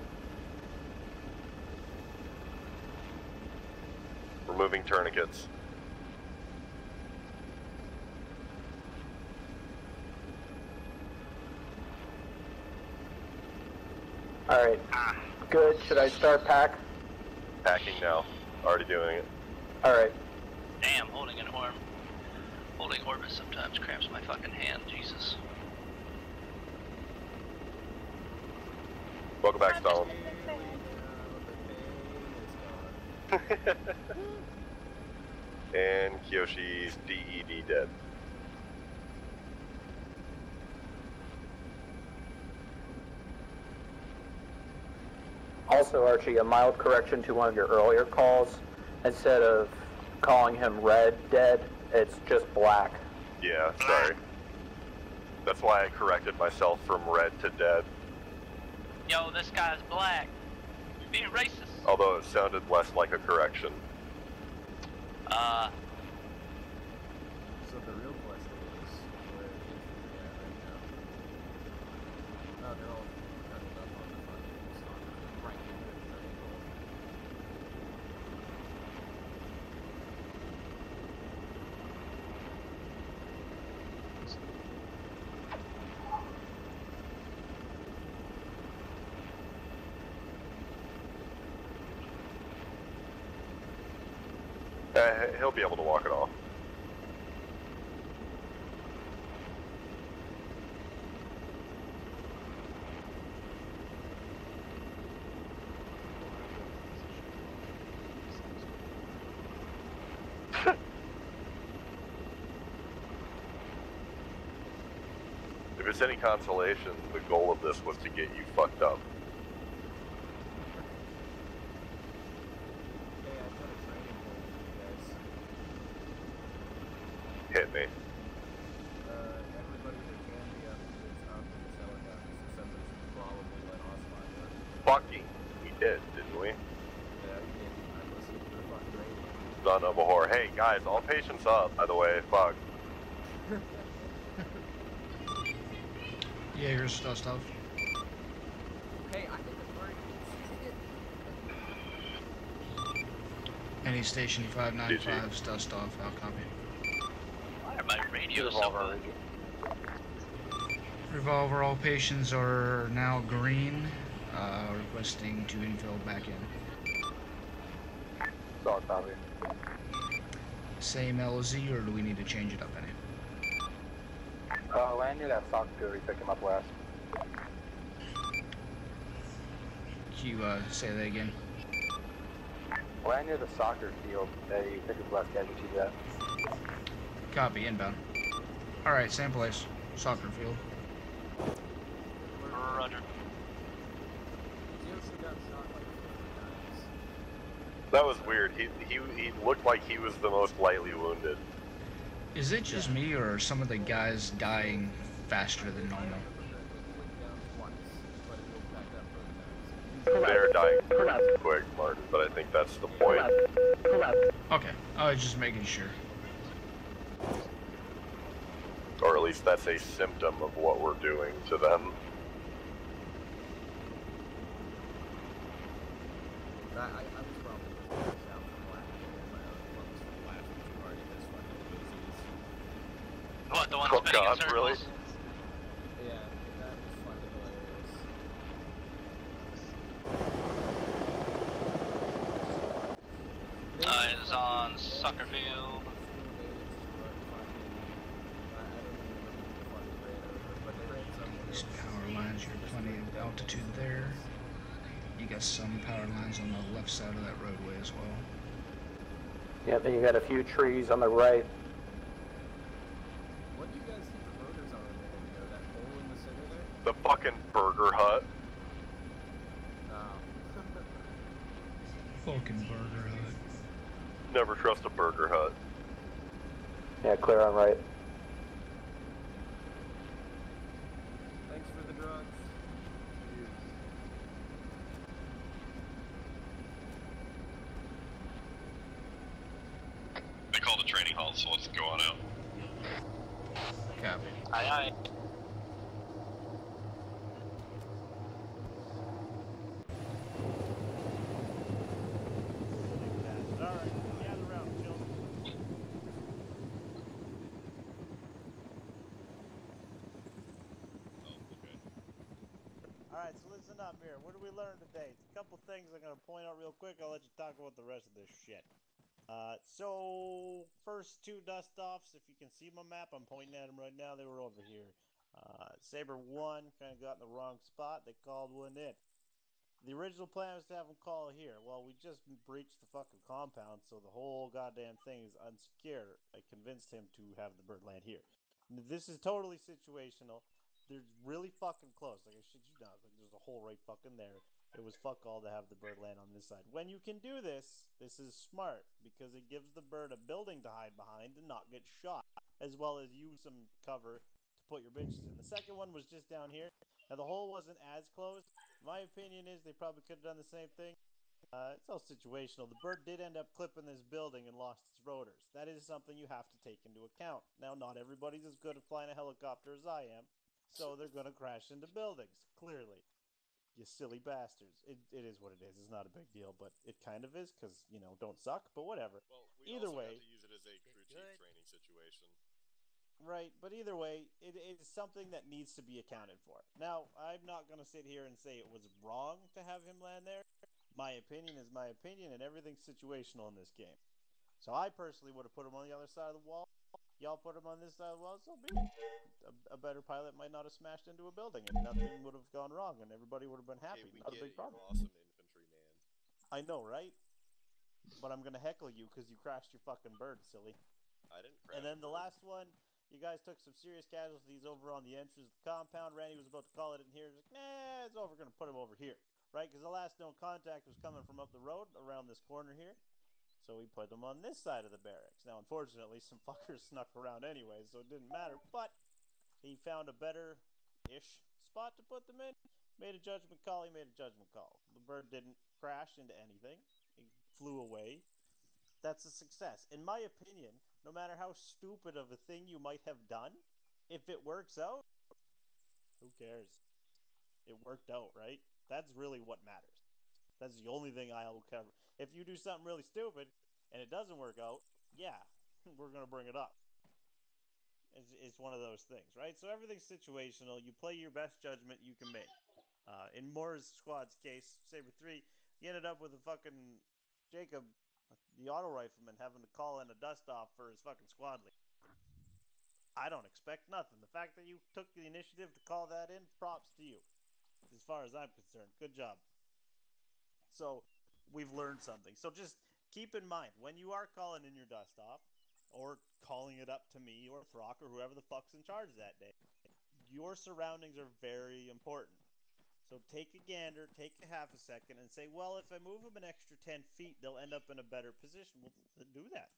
Removing tourniquets. Alright. Good, should I start pack? Packing now. Already doing it. Alright. Damn, holding an orb. Holding orbit sometimes cramps my fucking hand, Jesus. Welcome back, Stalin. And Kiyoshi's DED dead. Also, Archie, a mild correction to one of your earlier calls. Instead of calling him red dead, it's just black. Yeah, sorry. That's why I corrected myself from red to dead. Yo, this guy's black. You're being racist. Although it sounded less like a correction. So the real question is, where is Infantry at right now? Oh, they're all huddled up on the fucking stalker, right into the triangle. He'll be able to walk it off. If it's any consolation, the goal of this was to get you fucked up. Hit me. Everybody that can be up to this top of this helicopter, so somebody should probably let us find her. Fucking, we did, didn't we? Yeah, we did. I listened to the fucking radio. Son of a whore. Hey guys, all patience up, by the way, fuck. Jaeger's dust off. Hey, I think I've already Any station 595's dust off. I'll copy. Why are my radios so loud? Revolver, all patients are now green. Requesting to infill back in. Solid copy. Same LZ, or do we need to change it up any? Land near that soccer field, we picked him up last. Can you say that again? Land near the soccer field, you picked up last casualties at. Copy, inbound. Alright, same place. Soccer field. Roger. That was weird. He looked like he was the most lightly wounded. Is it just me, or are some of the guys dying faster than normal? They're dying pretty quick, Martin, but I think that's the point. Okay, I was just making sure. Or at least that's a symptom of what we're doing to them. I was probably out from laughing at my own lungs from laughing too hard at this fucking disease. What, the one Oh spinning God, in circles? really? Yeah, that was fucking hilarious. It is on soccer field. These power lines, you're plenty of altitude there. You got some power lines on the left side of that roadway as well. Yeah, then you got a few trees on the right. What do you guys think the motors are in there? You know, that hole in the center there? The fucking Burger Hut. Fucking Burger Hut. Never trust a Burger Hut. Yeah, clear on right. Thanks for the drugs. They call the training hall, so let's go on out. Copy. Aye, aye. Alright, gather around, children. Alright, so listen up here. What did we learn today? It's a couple things I'm gonna point out real quick. I'll let you talk about the rest of this shit. So first two dust-offs, if you can see my map, I'm pointing at them right now, they were over here. Saber 1 kind of got in the wrong spot, they called one in. The original plan was to have them call here. Well, we just breached the fucking compound, so the whole goddamn thing is unsecure. I convinced him to have the bird land here. This is totally situational. They're really fucking close. Like, I shit you not. Like, there's a hole right fucking there. It was fuck all to have the bird land on this side. When you can do this, this is smart, because it gives the bird a building to hide behind and not get shot, as well as use some cover to put your bitches in. The second one was just down here. Now, the hole wasn't as close. My opinion is they probably could have done the same thing. It's all situational. The bird did end up clipping this building and lost its rotors. That is something you have to take into account. Now, not everybody's as good at flying a helicopter as I am, so they're going to crash into buildings, clearly. You silly bastards. It is what it is. It's not a big deal, but it kind of is, because, you know, don't suck, but whatever. Well, we either also way, have to use it as a crew chief training situation. right, but either way, it is something that needs to be accounted for. Now, I'm not going to sit here and say it was wrong to have him land there. My opinion is my opinion, and everything's situational in this game. So I personally would have put him on the other side of the wall. Y'all put him on this side of the wall, so be it. A better pilot might not have smashed into a building, and nothing would have gone wrong, and everybody would have been happy. Okay, Not a big problem. You're awesome infantry man. I know, right? But I'm gonna heckle you because you crashed your fucking bird, silly. I didn't crash. And then the last one, you guys took some serious casualties over on the entrance of the compound. Randy was about to call it in here. He's like, nah, it's over. We're gonna put him over here, right? Because the last known contact was coming from up the road around this corner here. So we put them on this side of the barracks. Now, unfortunately, some fuckers snuck around anyway, so it didn't matter. But he found a better-ish spot to put them in. Made a judgment call. He made a judgment call. The bird didn't crash into anything. He flew away. That's a success. In my opinion, no matter how stupid of a thing you might have done, if it works out, who cares? It worked out, right? That's really what matters. That's the only thing I'll cover. If you do something really stupid and it doesn't work out, yeah, we're going to bring it up. It's one of those things, right? So everything's situational. You play your best judgment you can make. In Moore's squad's case, Saber 3, he ended up with a fucking Jacob, the auto rifleman, having to call in a dust-off for his fucking squad leader. I don't expect nothing. The fact that you took the initiative to call that in, props to you. As far as I'm concerned, good job. So, we've learned something. So just keep in mind, when you are calling in your dust-off, or calling it up to me, or Throck, or whoever the fuck's in charge that day, your surroundings are very important. So take a gander, take a half a second, and say, well, if I move them an extra 10 feet, they'll end up in a better position. Well, then do that.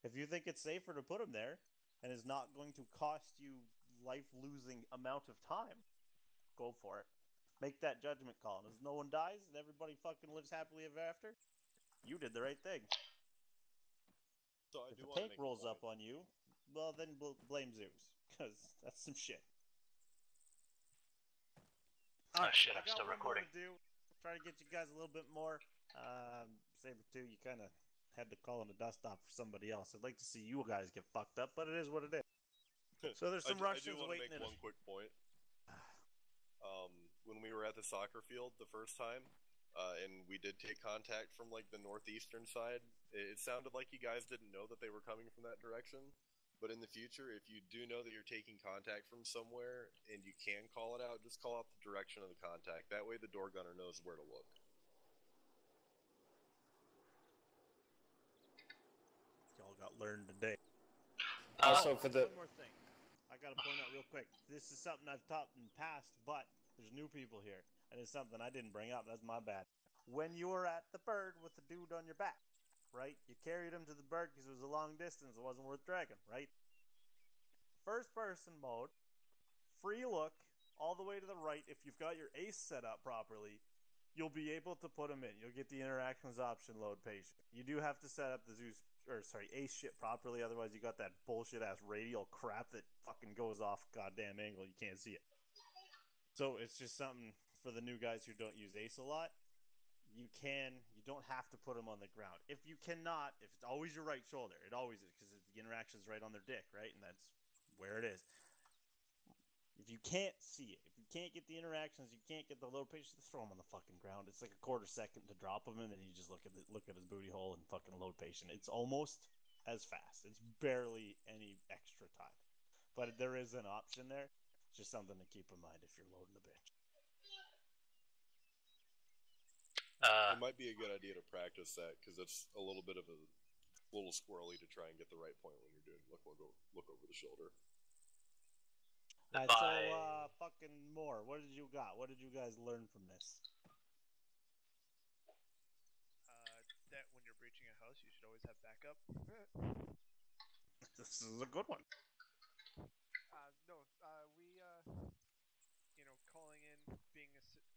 If you think it's safer to put them there, and is not going to cost you life-losing amount of time, go for it. Make that judgment call. And as no one dies and everybody fucking lives happily ever after, you did the right thing. So I if do the want to tank make rolls a up on you, well, then blame Zeus, because that's some shit. Oh shit, I I'm got still one more recording. to do. Try to get you guys a little bit more. Saber 2, you kind of had to call in a dust-off for somebody else. I'd like to see you guys get fucked up, but it is what it is. So there's some Russians I do want to waiting make one quick point. When we were at the soccer field the first time, and we did take contact from like the northeastern side, it sounded like you guys didn't know that they were coming from that direction. But in the future, if you do know that you're taking contact from somewhere and you can call it out, just call out the direction of the contact. That way the door gunner knows where to look. Y'all got learned today. Also, for the one more thing, I gotta point out real quick. This is something I've taught in the past, but there's new people here, and it's something I didn't bring up. That's my bad. When you were at the bird with the dude on your back, right? You carried him to the bird because it was a long distance. It wasn't worth dragging, right? First person mode, free look all the way to the right. If you've got your ace set up properly, you'll be able to put them in. You'll get the interactions option load patient. You do have to set up the ace shit properly, otherwise you got that bullshit ass radial crap that fucking goes off goddamn angle. You can't see it. So it's just something for the new guys who don't use ace a lot. You don't have to put them on the ground. If you cannot, if it's always your right shoulder, it always is, because the interaction's right on their dick, right? And that's where it is. If you can't see it, if you can't get the interactions, you can't get the load patient, just throw him on the fucking ground. It's like a quarter second to drop him, and then you just look at his booty hole and fucking load patient. It's almost as fast. It's barely any extra time, but there is an option there. It's just something to keep in mind if you're loading the bitch. It might be a good idea to practice that, because it's a little bit of a little squirrely to try and get the right point when you're doing look over the shoulder. Alright, so fucking more. What did you got? What did you guys learn from this? That when you're breaching a house, you should always have backup. This is a good one. No, calling in, being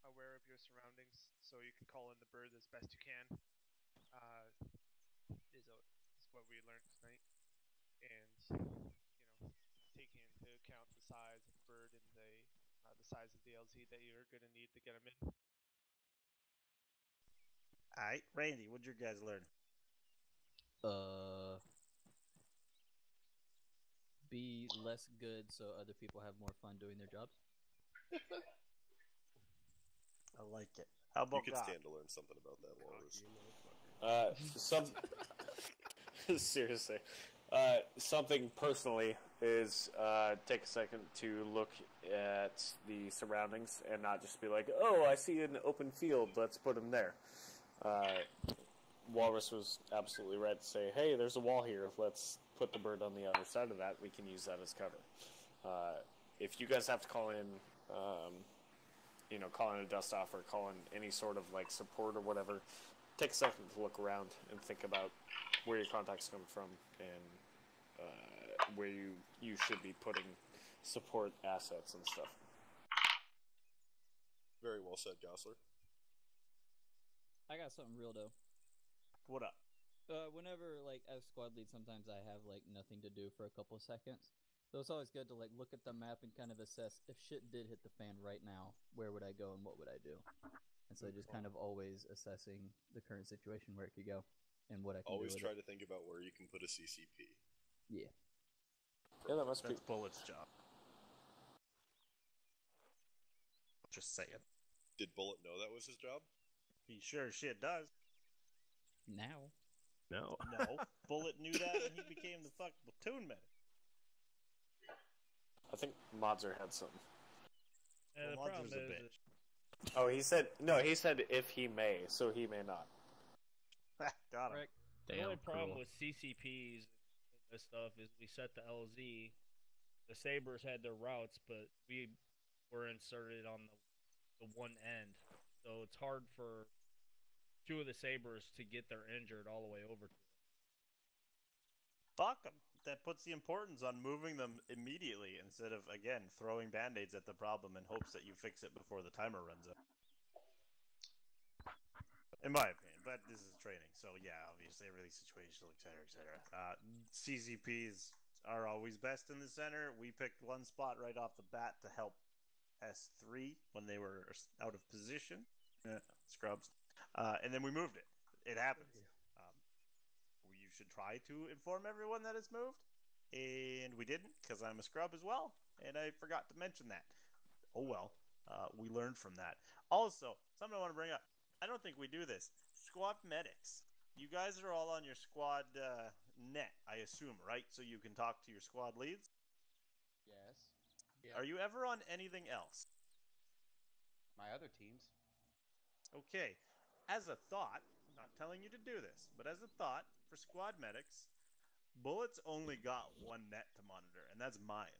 aware of your surroundings, so you can call in the bird as best you can, is what we learned tonight, and taking into account the size of the bird and the size of the LZ that you're going to need to get them in. Alright, Randy, what'd you guys learn? Be less good so other people have more fun doing their jobs. I like it. How about You could God? stand to learn something about that, Walrus. Seriously. Something personally is take a second to look at the surroundings and not just be like, oh, I see an open field, let's put him there. Walrus was absolutely right to say, hey, there's a wall here, let's put the bird on the other side of that, we can use that as cover. If you guys have to call in, call in a dust off or call in any sort of like support or whatever, take a second to look around and think about where your contacts come from and where you should be putting support assets and stuff. Very well said, Gosler. I got something real though. What up? Whenever, like, as squad lead, sometimes I have, like, nothing to do for a couple of seconds. So it's always good to, like, look at the map and kind of assess, if shit did hit the fan right now, where would I go and what would I do? And so just kind of always assessing the current situation, where it could go, and what I can always do with try it. to think about where you can put a CCP. Yeah. Yeah, that must be Bullet's job. Just saying. Did Bullet know that was his job? He sure as shit does. Now. No. No. Bullet knew that when he became the fucking platoon medic. I think Modzer had something. The problem is a bitch. Oh, he said if he may, so he may not. Got him. The only problem with CCPs and this stuff is we set the LZ. The Sabres had their routes, but we were inserted on the one end. So it's hard for two of the Sabres to get their injured all the way over to it. Fuck them. That puts the importance on moving them immediately instead of, again, throwing band-aids at the problem in hopes that you fix it before the timer runs out. In my opinion, but this is training, so yeah, obviously every situational, etc., etc. CCPs are always best in the center. We picked one spot right off the bat to help S3 when they were out of position. Scrubs. And then we moved it. It happens. You should try to inform everyone that it's moved. And we didn't, because I'm a scrub as well. And I forgot to mention that. Oh well. We learned from that. Also, something I want to bring up. I don't think we do this. Squad medics. You guys are all on your squad net, I assume, right? So you can talk to your squad leads? Yes. Are you ever on anything else? My other teams. Okay. As a thought, I'm not telling you to do this, but as a thought, for squad medics, Bullet's only got one net to monitor, and that's mine.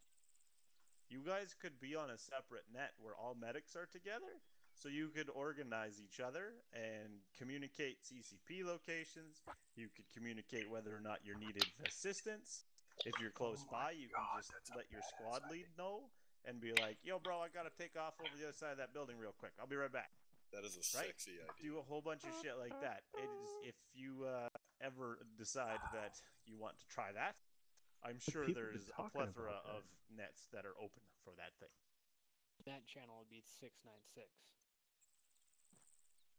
You guys could be on a separate net where all medics are together, so you could organize each other and communicate CCP locations. You could communicate whether or not you're needed assistance. If you're close by, you can just let your squad lead know and be like, yo, bro, I gotta take off over the other side of that building real quick. I'll be right back. That is a Right? sexy idea. Do a whole bunch of shit like that. It is, if you ever decide that you want to try that, I'm sure people have there's been a talking plethora about that. of nets that are open for that thing. That channel would be 696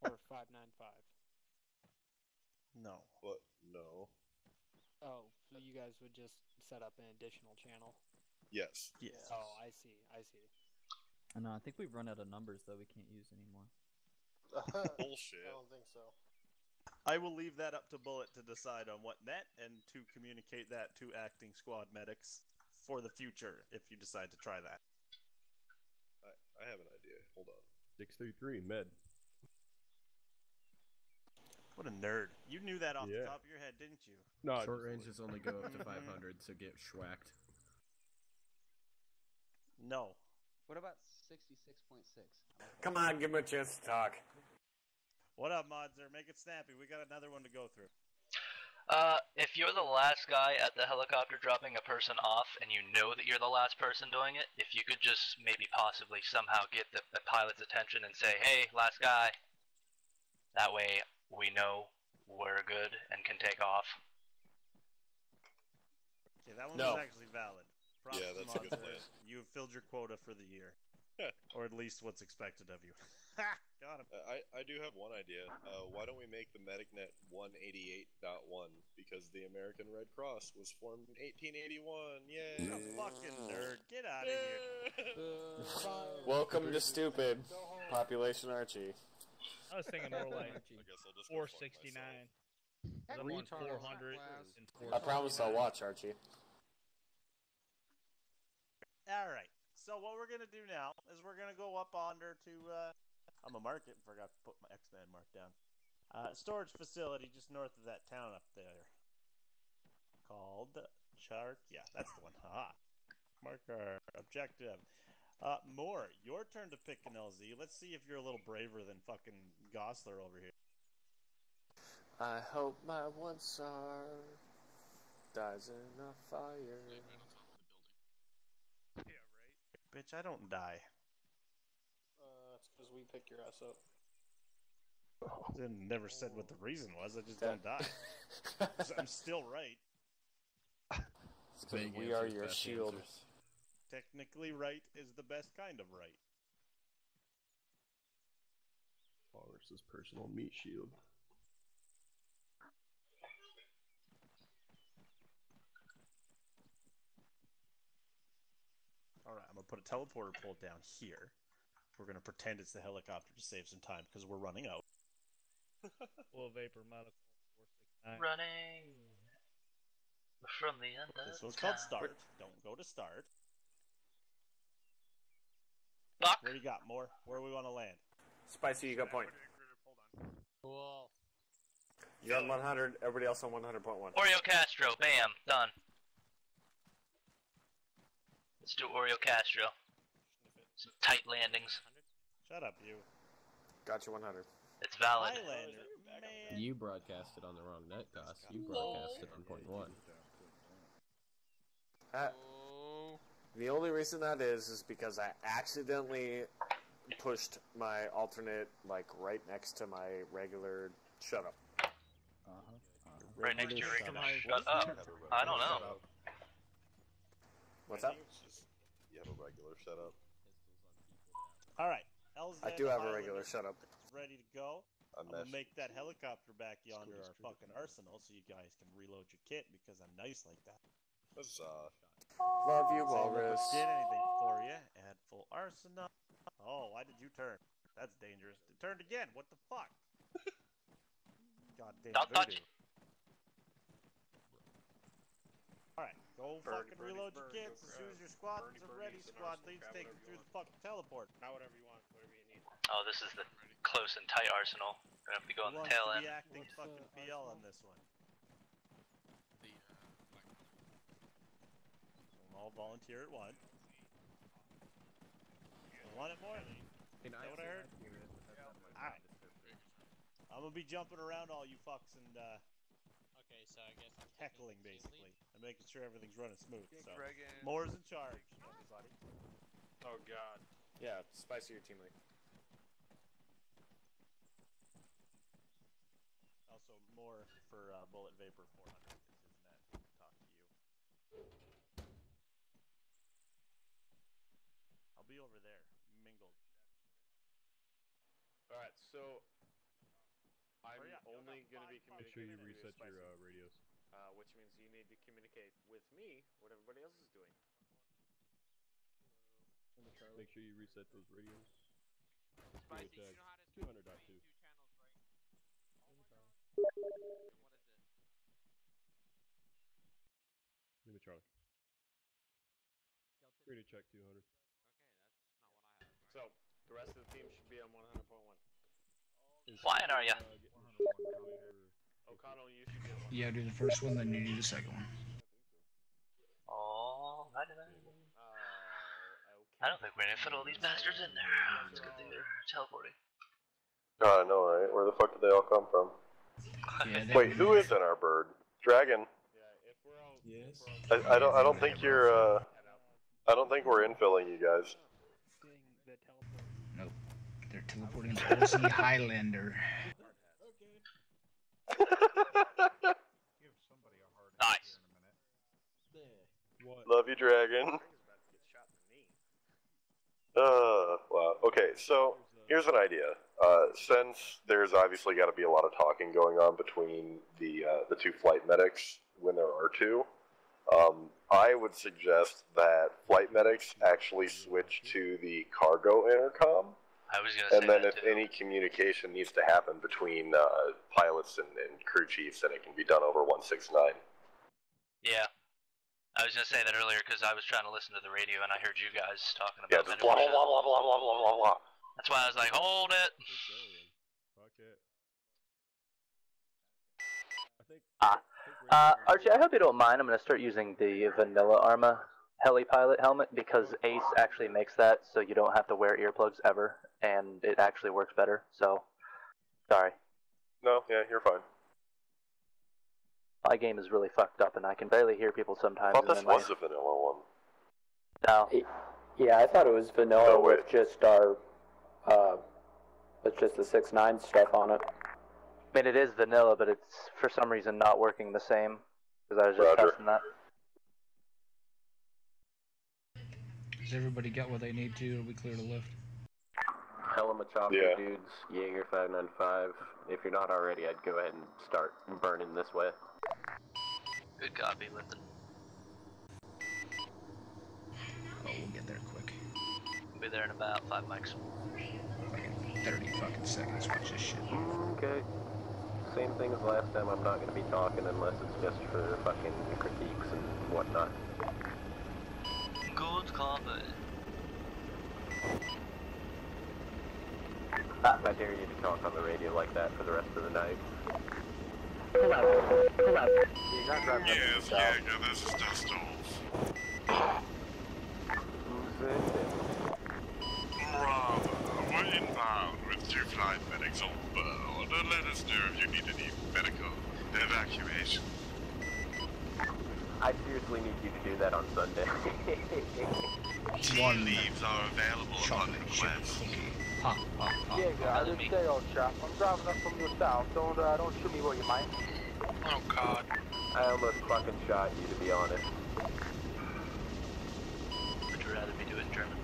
or 595. No. What? No. Oh, so you guys would just set up an additional channel? Yes. Yes. Oh, I see. I see. No, I think we've run out of numbers though. We can't use anymore. Bullshit. I don't think so. I will leave that up to Bullet to decide on what net and to communicate that to acting squad medics for the future if you decide to try that. I have an idea. Hold on. 633 med. What a nerd. You knew that off the Yeah. top of your head, didn't you? No, short ranges only go up to 500, so get schwacked. No. What about 66.6? Come on, give him a chance to talk. What up, Modzer? Make it snappy. We got another one to go through. If you're the last guy at the helicopter dropping a person off and you know that you're the last person doing it, if you could just maybe possibly somehow get the pilot's attention and say, hey, last guy. That way we know we're good and can take off. Okay, that one No. was actually valid. Props Yeah, to that's a good Modzer. plan. You've filled your quota for the year. Or at least what's expected of you. Ha! Got him. I do have one idea. Why don't we make the MedicNet 188.1? Because the American Red Cross was formed in 1881. Yay! You're a fucking nerd. Get out of here. Welcome to stupid. Population Archie. I was thinking more like I guess I'll just go fuck 469. myself. I'm on Retard 400 class. and I promise I'll watch, Archie. Alright. So what we're going to do now is we're going to go up under to, I'm a market. Forgot to put my X-Man mark down. Storage facility just north of that town up there. Called Chart. Yeah, that's the one. Haha. Marker. Objective. Moore, your turn to pick an LZ. Let's see if you're a little braver than fucking Gosler over here. I hope my one star dies in a fire. Bitch, I don't die. It's because we pick your ass up. Never said what the reason was. I just don't die. I'm still right. Because we are your shield. Technically, right is the best kind of right. Walrus's personal meat shield. Alright, I'm going to put a teleporter pole down here. We're going to pretend it's the helicopter to save some time because we're running out. Full vapor medical 469. Running from the end of This one's town. called Start. Don't go to Start. Fuck. Where you got more? Where we want to land? Spicy, you got point. Cool. You're on 100, everybody else on 100.1. Oreo Castro, bam, done. Let's do Oreo Castro. Some tight landings. Shut up, you. Got you 100. It's valid. Highlander, man. You broadcasted on the wrong net, Goss. You broadcasted on point 1. The only reason that is because I accidentally pushed my alternate, like, right next to my regular shut up. Right next to your regular shut up. I don't know. What's up? You have a regular setup. Alright. LZ I do have a Highlander regular shut up. is ready to go. A I'm going to mesh. make that helicopter back yonder our fucking arsenal so you guys can reload your kit because I'm nice like that. Huzzah. Love you, Same if Walrus. I did anything for you. Add full arsenal. Oh, why did you turn? That's dangerous. It turned again. What the fuck? Goddamn Don't touch. voodoo. Go fucking reload your kits as soon as your squads are ready. Squad leads take you through the fucking teleport. Not whatever you want, whatever you need. Oh, this is the close and tight arsenal. Gonna have to go on Who the wants tail to end. be acting fucking PL on this one? We'll all volunteer at once. You want it more? Is that what I heard? Alright. I'm gonna be jumping around all you fucks and Okay, so I guess I'm heckling basically and making sure everything's running smooth. So Dragon. Moore's in charge, everybody. Oh god. Yeah, spicy your team lead. Also, more for Bullet Vapor 400 is his net. Talk to you. I'll be over there, mingled. Alright, so I'm Hurry up, only going to be Make sure you communicating reset your radios. which means you need to communicate with me what everybody else is doing. Make sure you reset those radios. Spicy, you know how to switch 200.2. between 2 channels, right? Oh my god. What is it? Give me Charlie. Radio check 200. Okay, that's not what I have. So, the rest of the team should be on 100.1. Flying, are ya? O'Connell, you should be on 100. Yeah, do the first one, then you do the second one. Oh, I don't think we're gonna fit all these bastards in there. It's a good thing they're teleporting. I know, right? Where the fuck did they all come from? Yeah, Wait, who is in our bird? Dragon. Yes. I don't think you're I don't think we're infilling you guys. Nope. They're teleporting to LC Highlander. Nice. Love you, Dragon. Wow. Okay, so here's an idea. Since there's obviously got to be a lot of talking going on between the two flight medics when there are two, I would suggest that flight medics actually switch to the cargo intercom. I was gonna say and then that if too. any communication needs to happen between pilots and crew chiefs, then it can be done over 169. Yeah. I was gonna say that earlier because I was trying to listen to the radio and I heard you guys talking Yeah, about just blah, blah, blah, blah, blah, blah, blah, blah, blah. That's why I was like, hold it. Fuck it. Archie, I hope you don't mind. I'm going to start using the vanilla Arma heli pilot helmet because Ace actually makes that so you don't have to wear earplugs ever, and it actually works better. So, sorry. No, yeah, you're fine. My game is really fucked up, and I can barely hear people sometimes. I thought this and then was the vanilla one. No. Yeah, I thought it was vanilla with just our, with just the 6.9 stuff on it. I mean, it is vanilla, but it's for some reason not working the same because I was just testing that. Has everybody got what they need to? It'll be clear to lift. Yeah. Dudes, Jaeger 595. If you're not already, I'd go ahead and start burning this way. Good copy, lifting. Oh, we'll get there quick. We'll be there in about 5 mics. Fucking 30 fucking seconds. Watch this shit. Okay. Same thing as last time. I'm not going to be talking unless it's just for fucking critiques and whatnot. Good copy. I dare you to talk on the radio like that for the rest of the night. Hello. Hello. Yes, Jaeger, this is Dustolf. Bravo. We're inbound with 2 flight medics on board. Let us know if you need any medical evacuation. I seriously need you to do that on Sunday. Tea leaves are available upon request. Pop, pop, pop. Yeah, guys, this is Dale Chop. I'm driving up from the south. Don't shoot me where you might. Oh god. I almost fucking shot you, to be honest. Would you rather be doing German?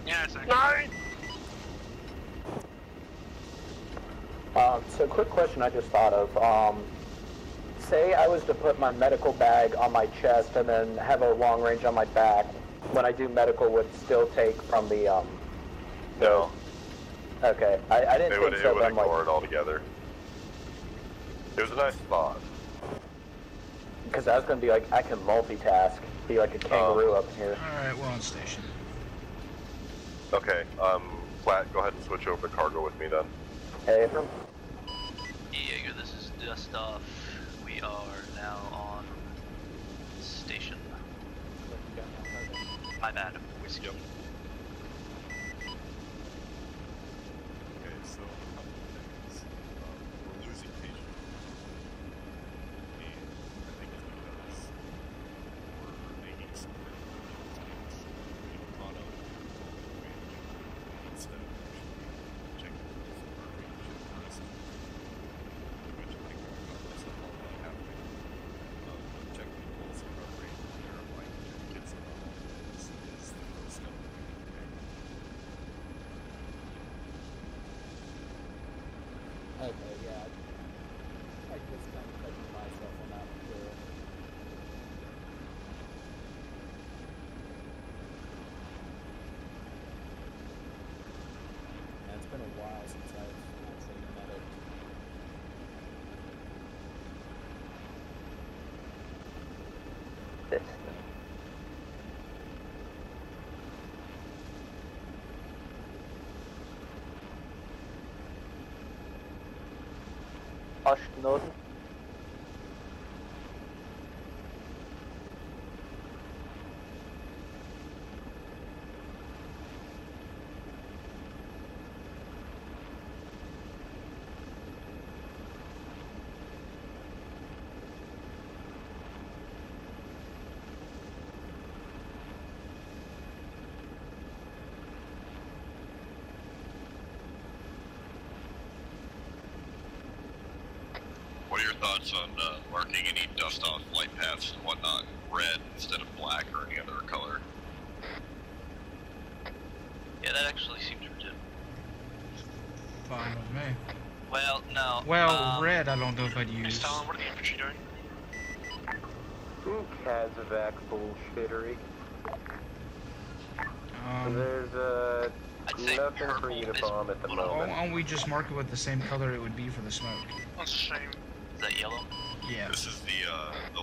Yes, Nine! So quick question I just thought of. Say I was to put my medical bag on my chest and then have a long range on my back. When I do medical, would still take from the No. Okay, I didn't It think would, so. it would But I'm ignore like, it altogether. It was a nice spot. Because I was gonna be like, I can multitask, be like a kangaroo up here. Alright, we're on station. Okay, Flat, go ahead and switch over to cargo with me then. Hey, Jaeger, this is Dust Off. We are now on station. My bad. Whiskey. Okay, so a couple of things. We're losing patience. And I think it's because we're making some pretty good mistakes. We caught up instead of actually checking the pulse of our range and rest. Which I think we've got less of all that happening. Checking the pulse of our range and verifying that kids are not all is the first step. Okay, yeah. I just kind of touching myself on that one too. Yeah, it's been a while since I've actually medic. This Ashnoden. What are your thoughts on marking any dust-off flight paths and whatnot red instead of black or any other color? Yeah, that actually seems legit. Fine with me. Well, no. Well, red I don't know if I'd use. Stalin, what are the infantry doing? Kazovac bullshittery. There's nothing for you to bomb at the Why moment. don't we just mark it with the same color it would be for the smoke? That's a shame. Is that yellow? Yeah. This is the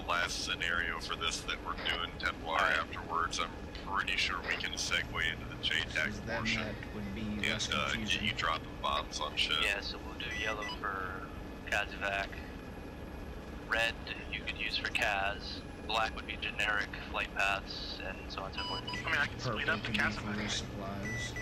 last scenario for this that we're doing Templar afterwards. I'm pretty sure we can segue into the JTAC Then portion. that would be And less confusing. you dropping bombs on shit. Yeah, so we'll do yellow for Kazovac. Red you could use for Kaz. Black would be generic flight paths, and so on and so forth. I mean, I can split up the Kazovac. Supplies.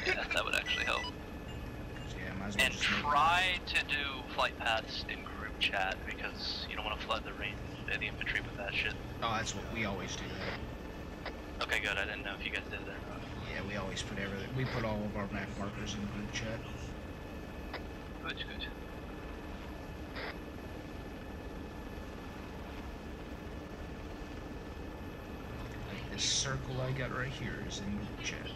Yeah, that would actually help. Yeah, might as well And just make try to do flight paths in group chat, because you don't want to flood the range of the infantry with that shit. Oh, that's what we always do. That. Okay, good. I didn't know if you guys did that or not. Yeah, we always put everything. We put all of our map markers in group chat. Good, good. Like this circle I got right here is in group chat.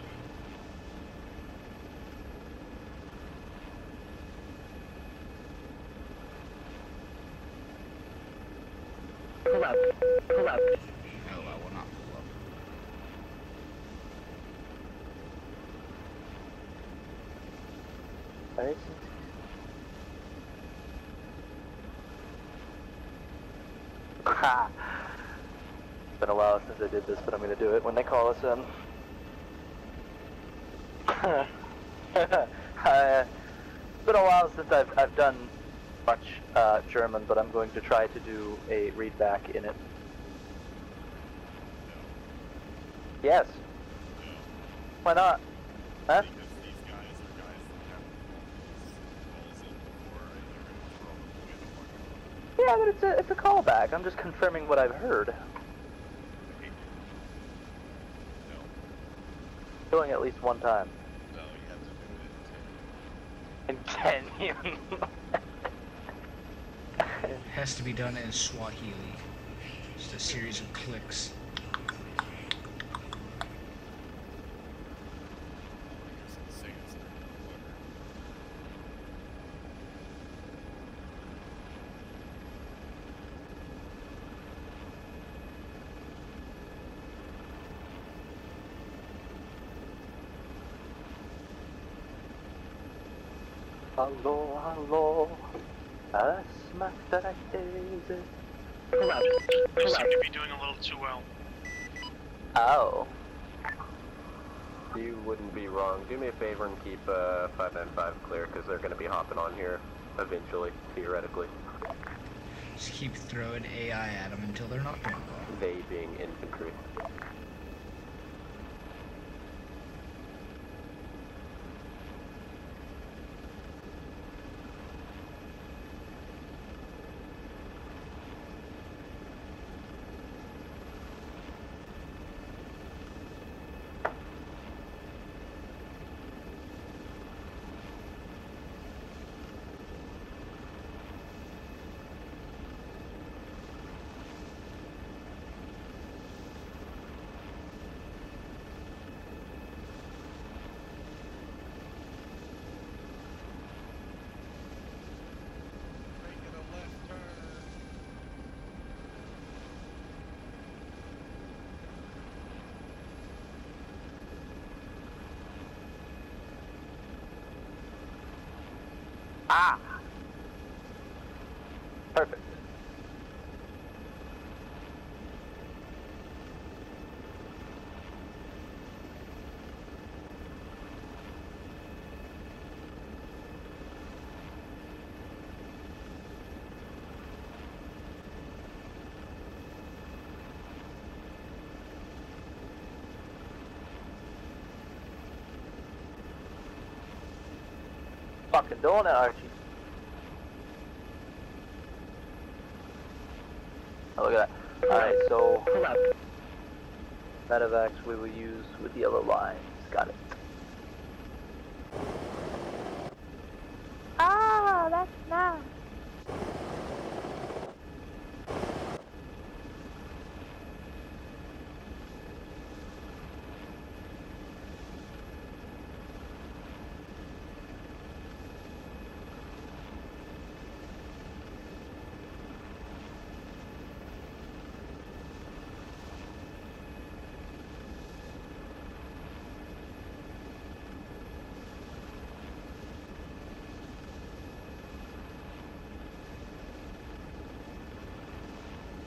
Pull up. Pull up. No, I will not pull up. Alright. Ha! It's been a while since I did this, but I'm gonna do it when they call us in. It's been a while since I've done much German, but I'm going to try to do a readback in it. Yes. Why not? Huh? Yeah, but it's a callback. I'm just confirming what I've heard. Doing it at least one time. No, you have to do it In 10 It has to be done in Swahili. Just a series of clicks. Hello, hello. I smacked that easy. We seem to be doing a little too well. Oh. You wouldn't be wrong. Do me a favor and keep 595 clear, because they're going to be hopping on here eventually, theoretically. Just keep throwing AI at them until they're knocked out. They being infantry. Ah! Perfect. Fucking doing it, Archie. Oh, look at that. Alright, so medevacs we will use with yellow lines. Got it. Ah, that's nice.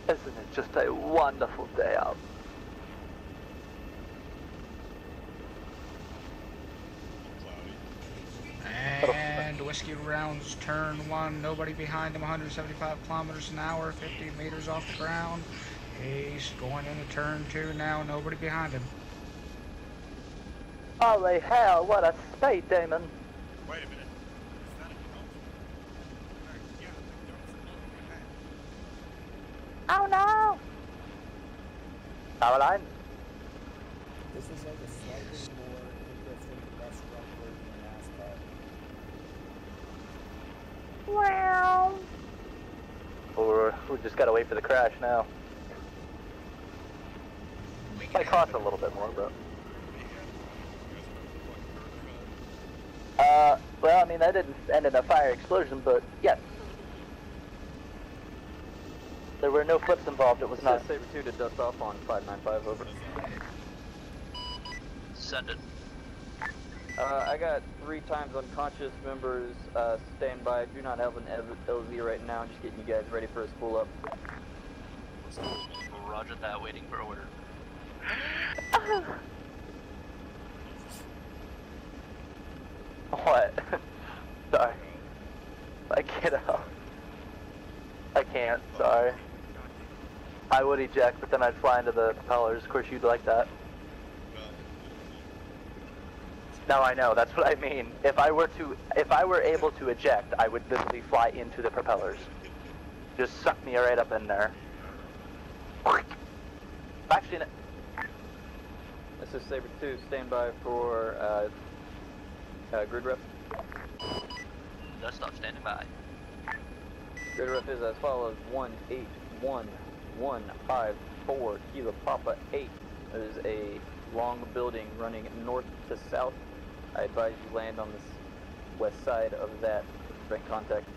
Isn't it just a wonderful day out? And Whiskey Rounds, turn 1, nobody behind him, 175 kilometers an hour, 50 meters off the ground. He's going into turn 2 now, nobody behind him. Holy hell, what a speed demon. Wait a minute. Oh no! Power line. This is like a slightly more interesting, less rough version of NASCAR. Wow. Or we just gotta wait for the crash now. Might cost a little bit more, but. Well, I mean, that didn't end in a fire explosion, but yes. There were no flips involved, it was not. Saber 2 to dust off on 595, over. Send it. I got 3 times unconscious members, stand by. Do not have an LZ right now, just getting you guys ready for a spool up. Roger that, waiting for order. What? Sorry. I can't help. I can't, sorry. I would eject, but then I'd fly into the propellers. Of course, you'd like that. No, I know. That's what I mean. If I were able to eject, I would literally fly into the propellers. Just suck me right up in there. Actually, This is Saber 2. Stand by for grid rep. Dust off, standing by. Grid rep is as follows: 181-154 Kilo Papa 8. It is a long building running north to south. I advise you land on this west side of that to prevent contact.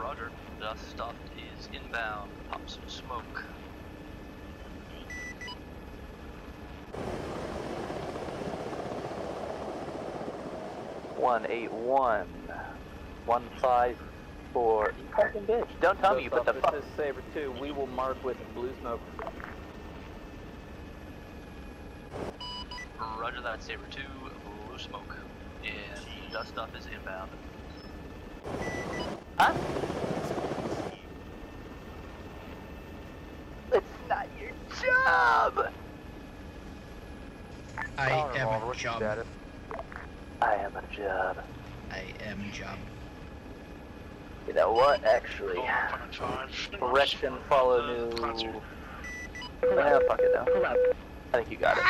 Roger. Dust off is inbound. Pop some smoke. 4. You fucking bitch. Don't tell me you put the fuck. This is Saber 2. We will mark with blue smoke. Roger that, Saber 2, blue smoke. And dust off is inbound. Huh? It's not your job! I am a job. I am a job. I am a job. You know what, actually? Correction, follow new... Yeah, fuck it though. I think you got it.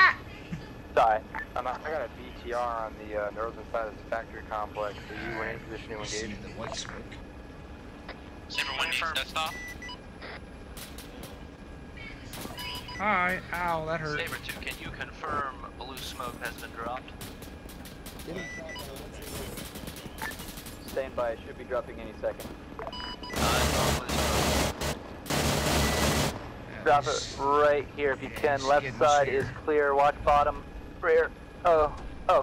Sorry. I got a BTR on the northern side of this factory complex. Are you in position to engage? The white smoke. Saber 1 needs dust off. Hi, ow, that hurt. Saber 2, can you confirm blue smoke has been dropped? Stand by, it should be dropping any second. Drop it right here if you can. Left side is clear, watch bottom, rear. Oh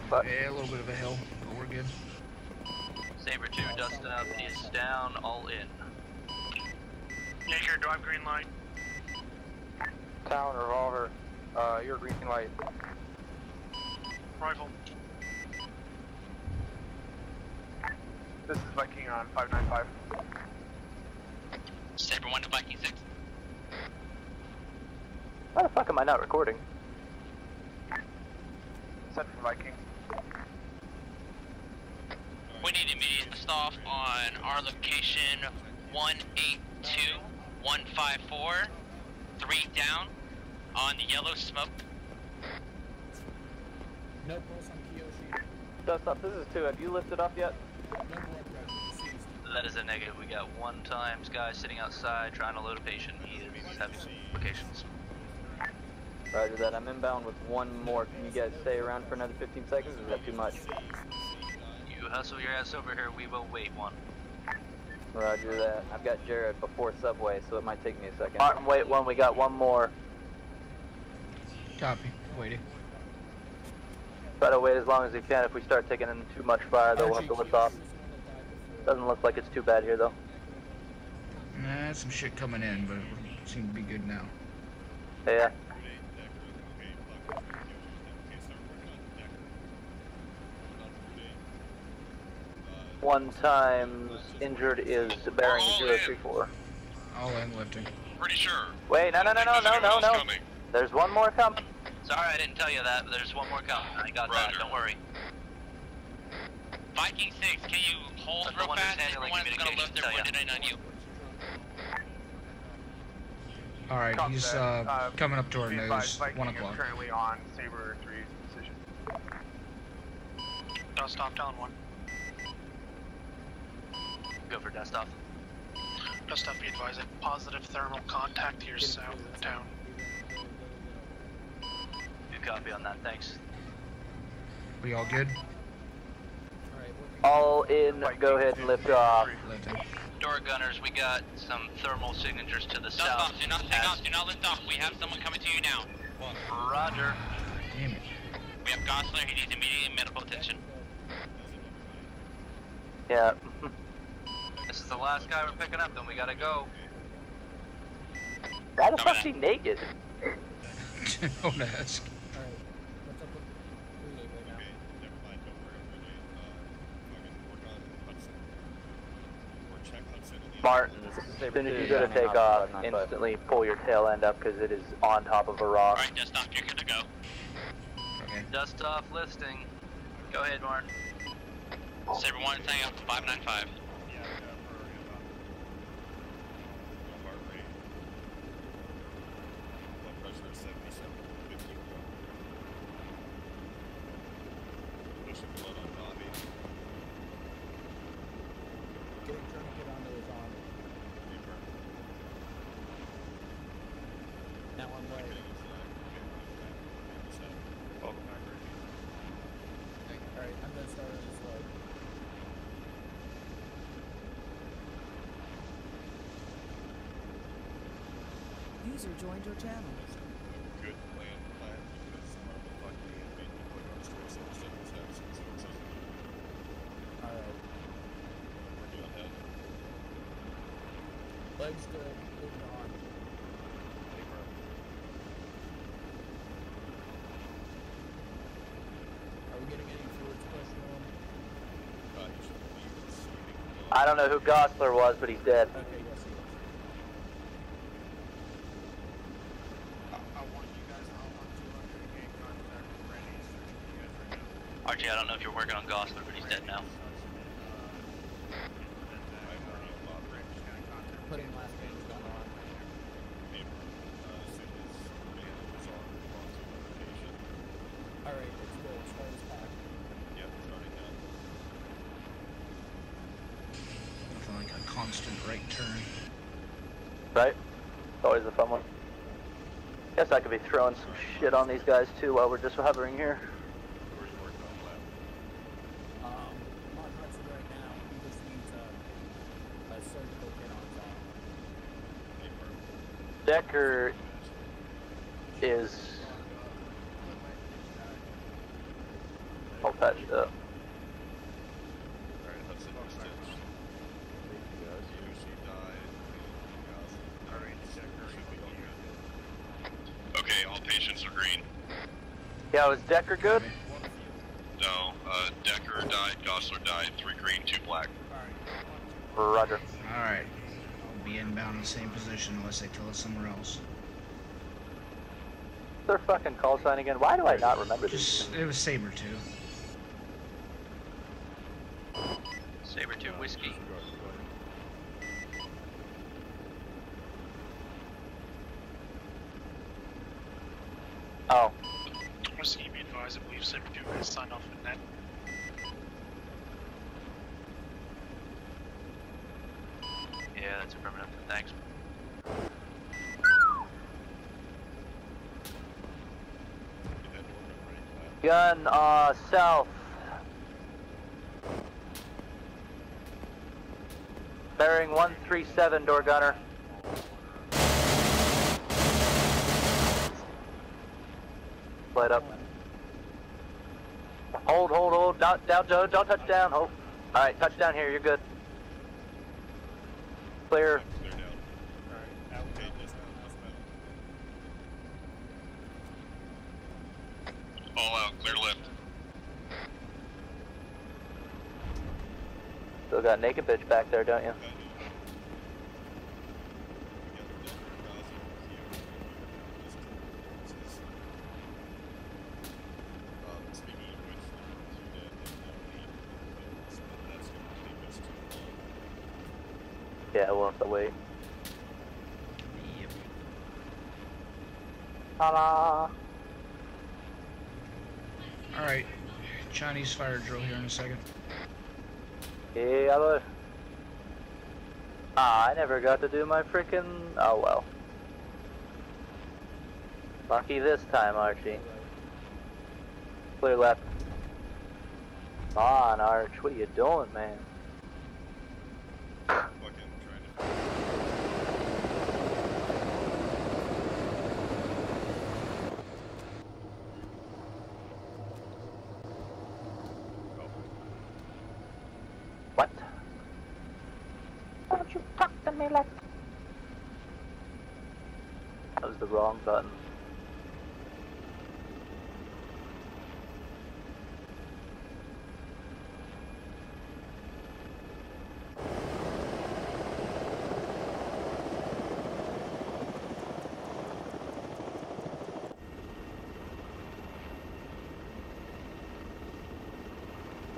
fuck. Yeah, a little bit of a hill, but we're good. Saber 2, dust up is down, all in. Jaeger, drive green light. Town revolver, your green light. Rifle. This is Viking on 595. Saber 1 to Viking 6. Why the fuck am I not recording? Set for Viking. We need immediate stop on our location 182154. 3 down on the yellow smoke. No pulse on Kiyoshi. Dust up, this is 2. Have you lifted up yet? No blood pressure. Deceased. That is a negative. We got 1 times guy sitting outside trying to load a patient. He is having some complications. Roger that. I'm inbound with 1 more. Can you guys stay around for another 15 seconds, or is that too much? You hustle your ass over here. We will wait 1. Roger that. I've got Jared before Subway, so it might take me a second. Martin, wait 1. We got 1 more. Copy. Waiting. Try to wait as long as you can. If we start taking in too much fire, though, we'll have to lift off. Doesn't look like it's too bad here, though. Nah, some shit coming in, but it seems to be good now. Yeah. 1 times injured is bearing 034. All in lifting. Pretty sure. Wait, no. There's 1 more coming. Sorry I didn't tell you that, but there's 1 more coming. I got that, don't worry. Viking 6, can you hold real fast? Everyone's gonna lift their wounded in on you. Alright, he's coming up to our nose. 1 o'clock. Currently on Saber 3's position. Dust off down 1. Go for dust off. Dust off, be advised. Positive thermal contact to your south down. Good copy on that, thanks. We all good? All in, go ahead and lift off. Door gunners, we got some thermal signatures to the Dust south. off, do not take off, do not lift off. We have someone coming to you now. Roger. Damn it. We have Gosler, he needs immediate medical attention. Yeah. This is the last guy we're picking up, then we gotta go. Why the fuck's he naked? Don't ask. Alright, what's up with relay right now? Martin, as soon as you go to take off, instantly pull your tail end up because it is on top of a rock. Alright, dust off, you're good to go. Okay. Dust off listing. Go ahead, Martin. Saber 1, thing up to 595. Get a tourniquet onto his arm. Now I'm way. Alright, I'm gonna start on this leg. User joined your channel. Good plan, because some motherfucking made me put on straight 777. Alright. We're ahead. Are we getting any fluids pushed on? I don't know who Gosler was, but he's dead. Okay, yes, he is. Archie, I don't know if you're working on Gosler, but he's dead now. Putting last bandage gun on. Alright, it's good. Charlie's back. Yep, starting now. Nothing like a constant right turn. Right? It's always a fun one. Guess I could be throwing some shit on these guys too while we're just hovering here. Not Hudson right now. He just needs a surgical kit on top. Decker is all patched up. Alright, Hudson, stitched. Yoshi died. Alright, Decker should be all good. Okay, all patients are green. Yeah, was Decker good? No, Decker died, Gosler died, 3 green, 2 black. Roger. Alright. I'll be inbound in the same position unless they tell us somewhere else. What's their fucking call sign again? Why do I not remember this? It was Saber 2. Saber 2 whiskey. Oh. Whiskey, be advised, I believe Saber 2 has signed off with net. Yeah, that's affirmative. Thanks. Gun, south. Bearing 137, door gunner. Light up. Hold. Don't touch down. Hold. Alright, touch down here, you're good. Clear. All out, clear left. Still got naked bitch back there, don't you? Yeah, we'll have to wait. Yep. Ta-da! Alright. Chinese fire drill here in a second. Yeah, but... I never got to do my frickin'... Oh well. Lucky this time, Archie. Clear left. Come on, Arch. What are you doing, man? What? Don't you talk to me like... That was the wrong button.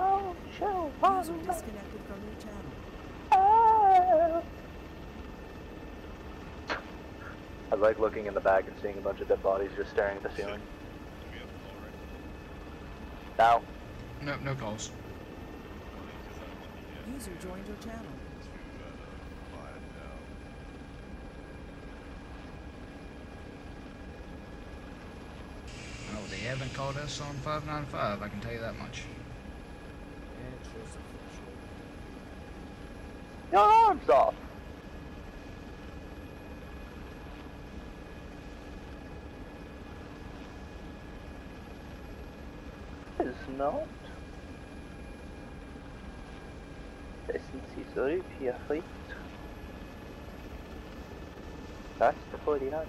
Oh, chill. User disconnected from your channel. I like looking in the back and seeing a bunch of dead bodies just staring at the ceiling. Now. Nope, no calls. User joined your channel. Oh, they haven't called us on 595, I can tell you that much. Your arm's off. Is not. Dessen sie zurück hier fliegt. That's the 49.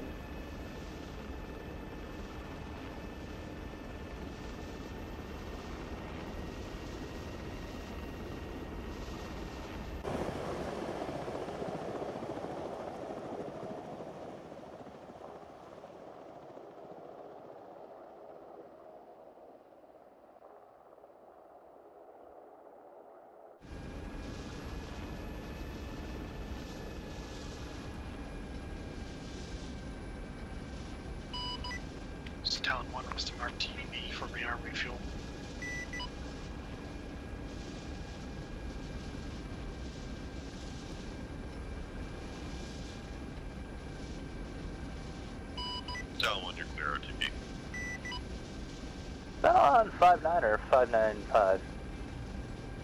It's Talon 1 requesting RTB for rearm refuel. Talon 1, you're clear RTB. On 5-9 or 595?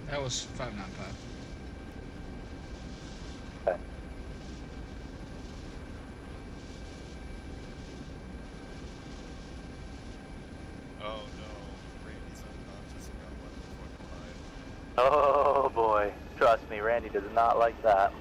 That was 595. Okay. Oh no, Randy's unconscious and got one fucking line. Oh boy. Trust me, Randy does not like that.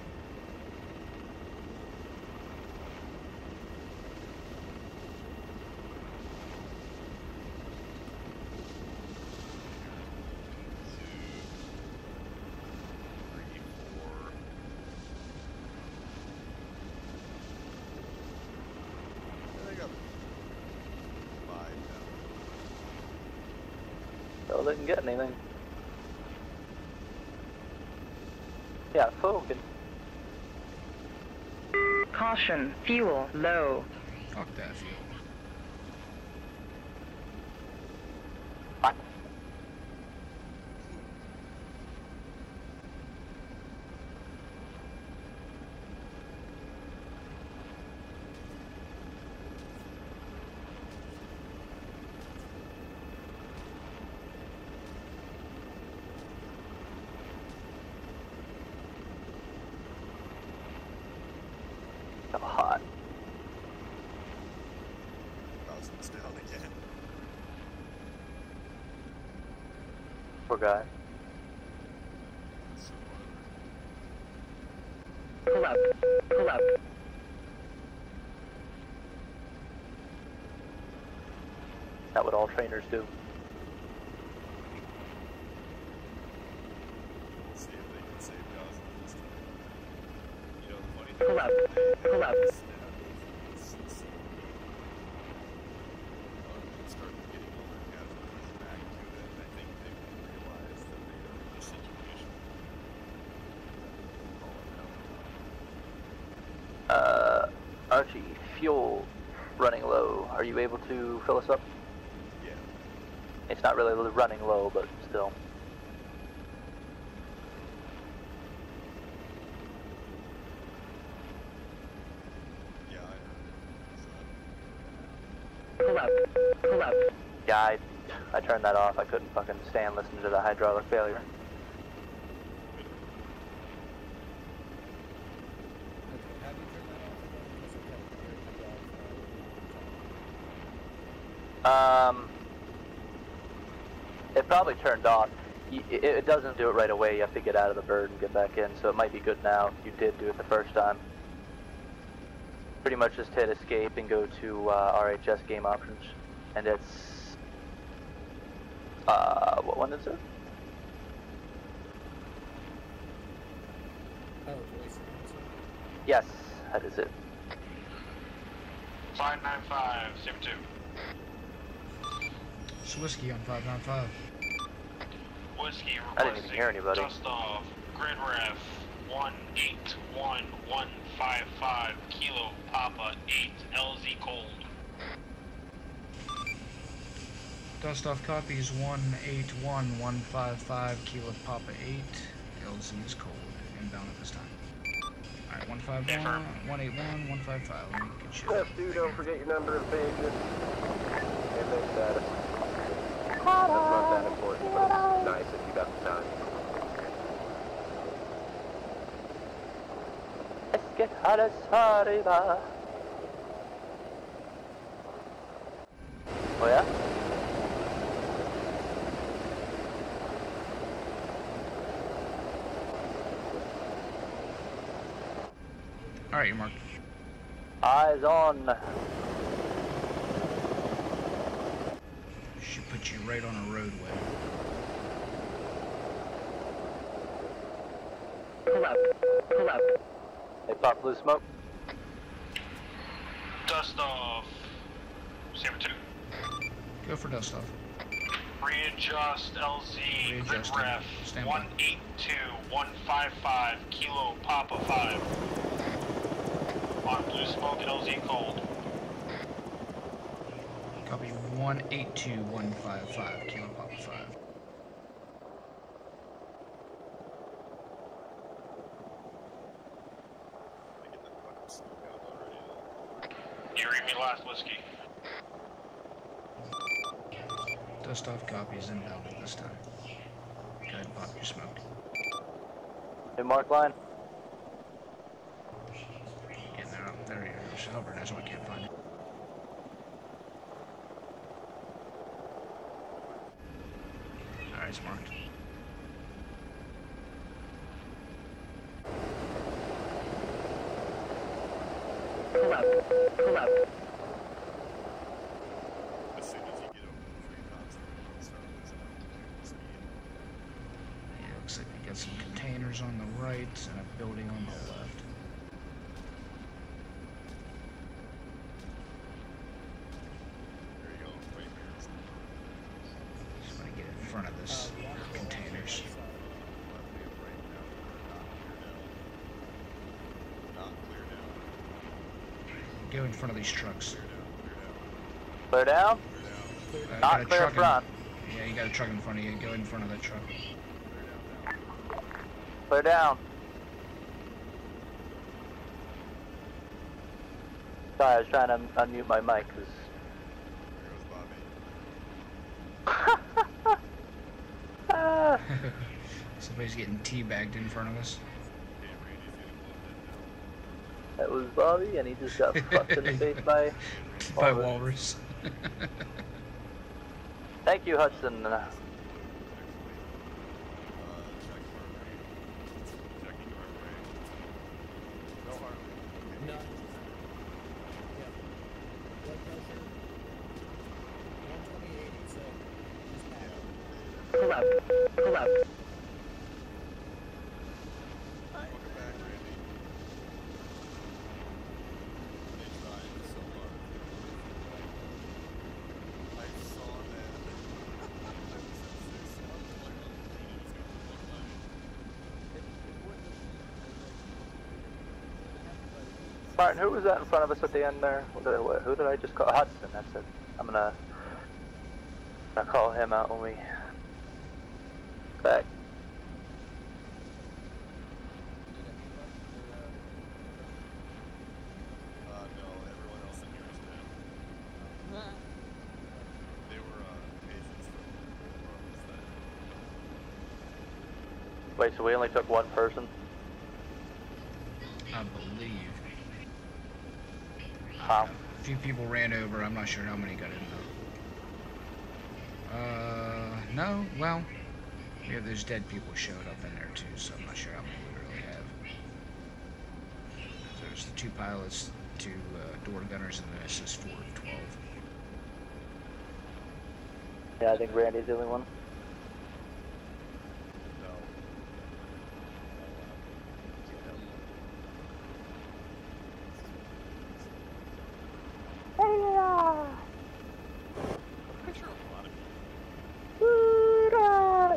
I got 5 now. Still didn't get anything. Yeah, Fogan. Caution, fuel low. Fuck that fuel. Hot. Dawson's down again. Poor guy. Pull up. Pull up. That's what all trainers do. See if they can save Dawson this time. You know, the funny thing Pull is up. they Pull up. started getting all their casualties back to them. I think they realized that they were in a situation. Archie, fuel running low. Are you able to fill us up? Yeah. It's not really running low, but still. Yeah, I heard it. Pull up. Pull up. Yeah, I turned that off. I couldn't fucking stand listening to the hydraulic failure. Okay, have you turned that off again? Because I kept hearing the dog It probably turned off. It doesn't do it right away. You have to get out of the bird and get back in, so it might be good now if you did do it the first time. Pretty much just hit escape and go to RHS game options. And it's... what one is it? Oh, voice answer. Yes, that is it. 595, Sim 2. It's whiskey on 595. Whiskey I didn't even hear anybody. Dust off, grid ref 181155 Kilo Papa 8 LZ cold. Dust off copies 181155 Kilo Papa 8. LZ is cold. Inbound at this time. Alright, 151, 181, 155. Let me get shit. F2, don't forget your number of pages. And their status. That's not that important, but it's nice if you got the time. Escaladas arriba. Oh yeah? Alright, you're marked. Eyes on. Should put you right on a roadway. Pull up. Pull up. They pop blue smoke. Dust off. Saber 2. Go for dust off. Readjust LZ. Grid Readjusting. ref. Stand by. 182155 Kilo Papa 5. On blue smoke LZ cold. Copy 182155 Kilo Papa 5. You read me last, Whiskey. Dust off copies inbound at this time. Go ahead and pop your smoke. New mark line. Getting there. There you go. Albert knows I can't find it. Alright, it's marked. Pull up. Pull up. As soon as you get over the free console, it'll start losing altitude speed. Yeah, looks like we got some containers on the right and a building on the left. There you go, right here. Just want to get in front of this containers. Not clear down. Go in front of these trucks. Clear down. Got Not a clear truck in front. Yeah, you got a truck in front of you. Go in front of that truck. Clear down. Sorry, I was trying to unmute my mic because. Somebody's getting teabagged in front of us. That was Bobby, and he just got fucked in the face by Walrus. Thank you, Hudson. None. Yeah. Blood pressure. 128, so just back. Pull up. Pull up. Welcome back, Randy. They tried so hard. I saw that. Martin, who was that in front of us at the end there? Who did I just call? Hudson, that's it. I'm gonna call him out when we back. No, everyone else in here is dead. They were patients from that. Wait, so we only took one person? I believe. Wow. A few people ran over. I'm not sure how many got in though. No. Well, yeah, those dead people showed up in there too, so I'm not sure how many we really have. There's the 2 pilots, 2 door gunners, and the SS4 of 12. Yeah, I think Randy's the only one.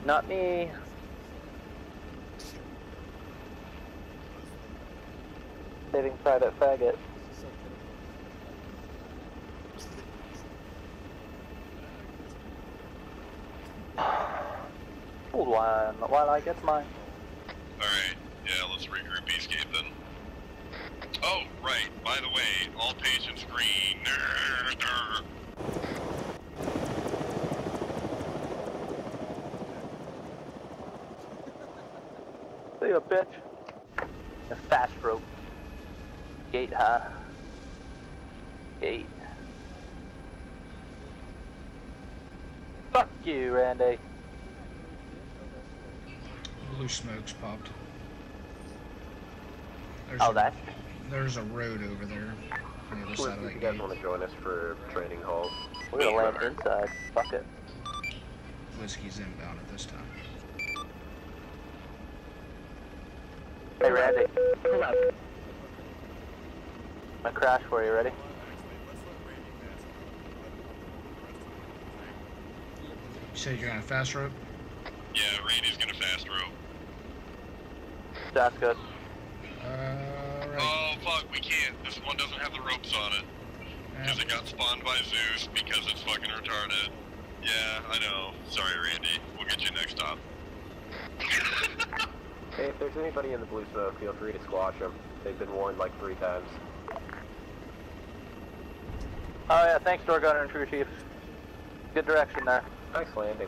Not me. Saving Private Faggot. Hold one while I get mine. Alright, yeah, let's regroup Eastgate then. Oh, right, by the way, all patients green. See you, bitch. A fast rope. Gate, huh? Gate. Fuck you, Randy. Blue smoke's popped. Oh, that? There's a road over there on the other side of If that you guys gate. want to join us for training halls, We're gonna land inside. Fuck it. Whiskey's inbound at this time. Hey Randy, Pull up. I'm gonna crash for you. Ready? You said you're on a fast rope? Yeah, Randy's gonna fast rope. That's good. Right. Oh fuck, we can't. This one doesn't have the ropes on it. Because it got spawned by Zeus because it's fucking retarded. Yeah, I know. Sorry, Randy. We'll get you next stop. hey, if there's anybody in the blue smoke, feel free to squash them. They've been warned like 3 times. Oh yeah, thanks, Door Gunner and Crew Chief. Good direction there. Nice landing.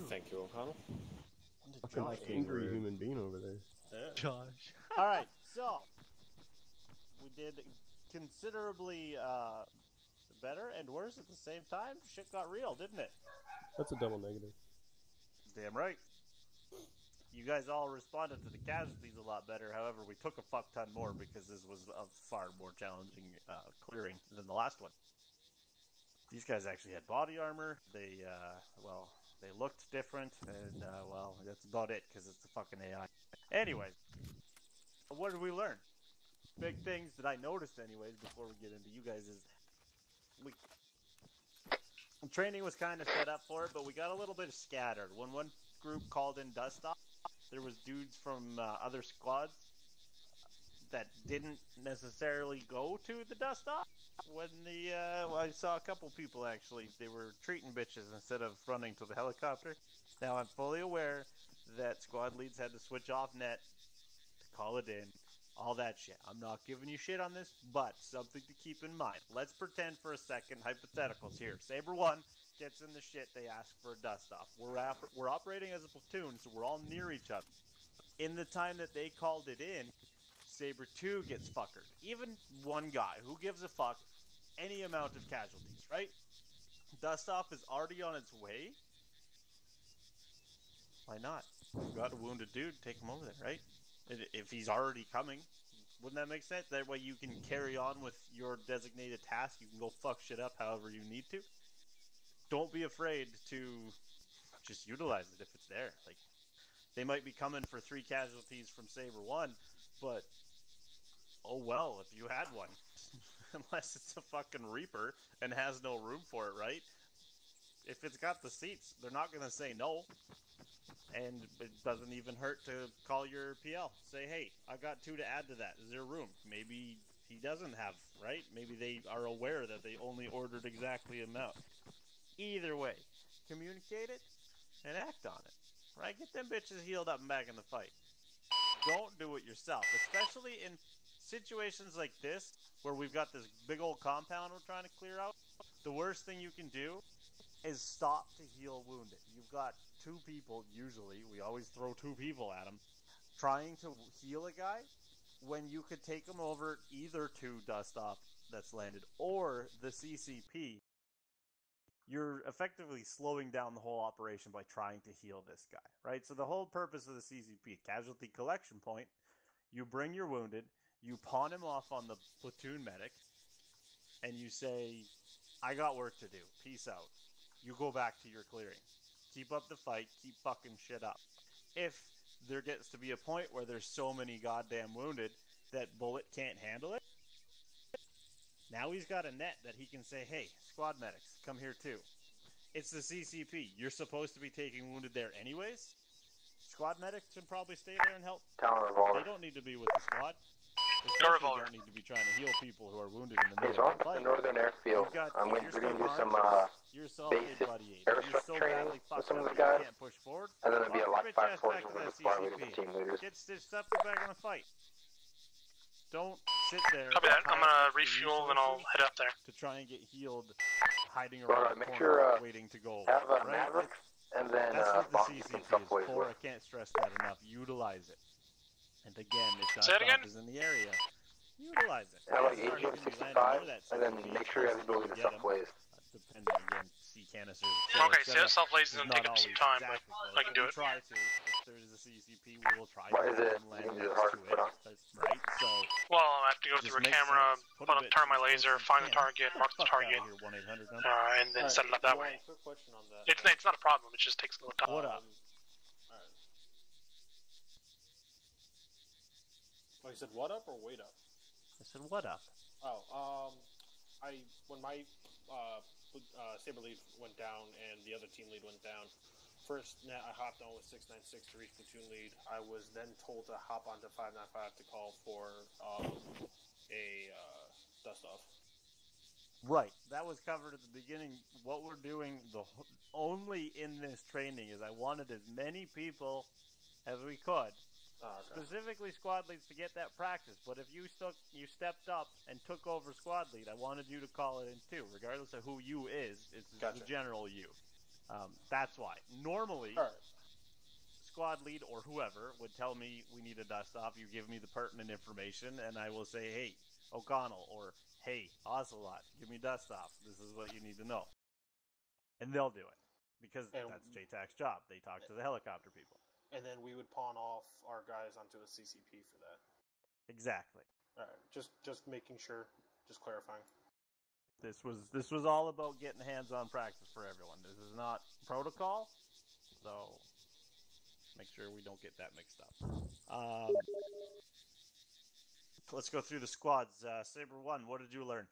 Thank you, O'Connell. Fucking angry human being over there. Josh. All right, so we did considerably better and worse at the same time. Shit got real, didn't it? That's a double negative. Damn right. You guys all responded to the casualties a lot better. However, we took a fuck ton more because this was a far more challenging clearing than the last one. These guys actually had body armor. They, they looked different, and, that's about it, because it's the fucking AI. Anyways, what did we learn? Big things that I noticed anyways, before we get into you guys, is training was kind of set up for it, but we got a little bit scattered. When one group called in dust off, there was dudes from other squads that didn't necessarily go to the dust off. When I saw a couple people actually, they were treating bitches instead of running to the helicopter. Now I'm fully aware that squad leads had to switch off net to call it in, all that shit. I'm not giving you shit on this, but something to keep in mind. Let's pretend for a second, hypotheticals here. Saber 1 gets in the shit, they ask for a dust off. We're operating as a platoon, so we're all near each other. In the time that they called it in, Saber 2 gets fuckered. Even one guy, who gives a fuck, any amount of casualties, right? Dust off is already on its way. Why not? You've got a wounded dude, take him over there, right? If he's already coming, wouldn't that make sense? That way you can carry on with your designated task. You can go fuck shit up however you need to. Don't be afraid to just utilize it if it's there. Like, they might be coming for 3 casualties from Saber 1, but oh well, if you had one. Unless it's a fucking Reaper and has no room for it, right? If it's got the seats, they're not going to say no. And it doesn't even hurt to call your PL. Say, hey, I got 2 to add to that. Is there room? Maybe he doesn't have, right? Maybe they are aware that they only ordered exactly amount. Either way, communicate it and act on it, right? Get them bitches healed up and back in the fight. Don't do it yourself, especially in situations like this where we've got this big old compound we're trying to clear out. The worst thing you can do is stop to heal wounded. You've got 2 people, usually, we always throw 2 people at them, trying to heal a guy when you could take them over either to dust off that's landed or the CCP. You're effectively slowing down the whole operation by trying to heal this guy, right? So the whole purpose of the CCP, casualty collection point, you bring your wounded, you pawn him off on the platoon medic, and you say, I got work to do, peace out. You go back to your clearing. Keep up the fight, keep fucking shit up. If there gets to be a point where there's so many goddamn wounded that Bullet can't handle it, now he's got a net that he can say, hey, squad medics, come here too. It's the CCP. You're supposed to be taking wounded there anyways. Squad medics can probably stay there and help. They don't need to be with the squad. especially don't need to be trying to heal people who are wounded in the Okay, middle so of the on fight. the northern airfield, You've got, we're you're going to still do some conscious, yourself a basic buddy aid. If you're airstrike so training badly with fucked some of up the that you guys, can't push forward, and then there'll be a walk live your bitch fire ass back portion to with that the squad leaders CCP. and team leaders. Get stitched up, get back on the fight. Don't sit there. Copy that. I'm gonna extra refuel and I'll head up there. to try and get healed, hiding So, around the make corner, sure, waiting to go. have right? Mavericks, and then That's what the bomb CCP keeping is subways for. with. I can't stress that enough. Utilize it. And again, if Say it again? that is in the area, utilize it. Have like Chances are he's gonna be landing AGM-65, near that and then CCP make sure you have the ability to get him. subways. Depending again, sea canisters. Okay, so self-lays is gonna take up some time, but I can do it. Try to. If there is a CCP, we will try Why to is it land easy next to hard to to it. put on? Right? So. Well, I have to go Just through a makes camera, sense. Put a bit turn my as laser, close as find you the can. target, Get mark the the fuck target, out of here, 1-800 number. and then set it up that way. Quick question on that. It's not a problem. It just takes a little time. What up? Alright. Oh, you said what up or wait up? I said what up? Oh, when my saber lead went down and the other team lead went down, first net I hopped on with 696 to reach platoon lead. I was then told to hop onto 595 to call for a dust off. Right. That was covered at the beginning. What we're doing only in this training is I wanted as many people as we could. Specifically squad leads to get that practice, but if you stepped up and took over squad lead, I wanted you to call it in too, regardless of who you is. It's the general you. That's why. Normally, squad lead or whoever would tell me we need a dust off. You give me the pertinent information, and I will say, hey, O'Connell, or hey, Ocelot, give me dust off. This is what you need to know. And they'll do it, because that's JTAC's job. They talk to the helicopter people. And then we would pawn off our guys onto a CCP for that. Exactly. Alright, just making sure, just clarifying. This was all about getting hands-on practice for everyone. This is not protocol, so make sure we don't get that mixed up. Let's go through the squads. Saber 1, what did you learn?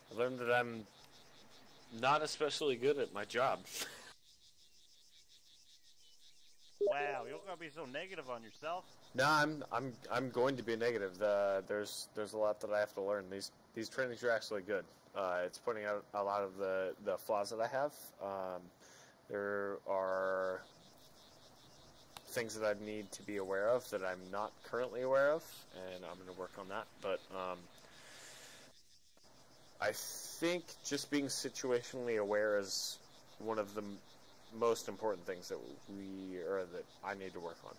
I learned that I'm not especially good at my job. Wow, you don't gotta be so negative on yourself. No, I'm going to be negative. There's a lot that I have to learn. These trainings are actually good. It's pointing out a lot of the flaws that I have. There are things that I need to be aware of that I'm not currently aware of, and I'm going to work on that. But I think just being situationally aware is one of the most important things that I need to work on.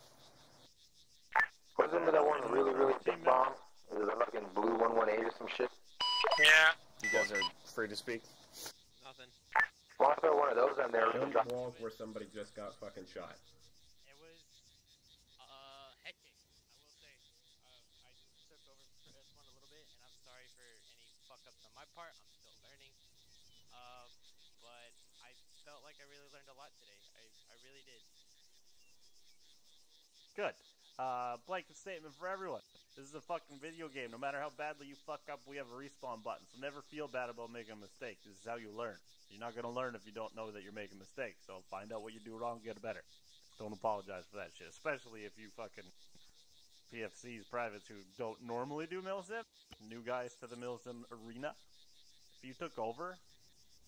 Wasn't there that one really, really big bomb? It was a fucking blue 118 or some shit? Yeah. You guys are free to speak. Nothing. Well, I throw one of those on there. Don't walk where somebody just got fucking shot. It was hectic. I will say. I just took over for this one a little bit, and I'm sorry for any fuck ups on my part. I'm still learning. But I felt like I really learned a lot today. I really did. Good. Blanket statement for everyone. This is a fucking video game. No matter how badly you fuck up, we have a respawn button. So never feel bad about making a mistake. This is how you learn. You're not going to learn if you don't know that you're making mistakes. So find out what you do wrong, get better. Don't apologize for that shit. Especially if you fucking PFCs, privates who don't normally do milsim. New guys to the milsim arena. If you took over,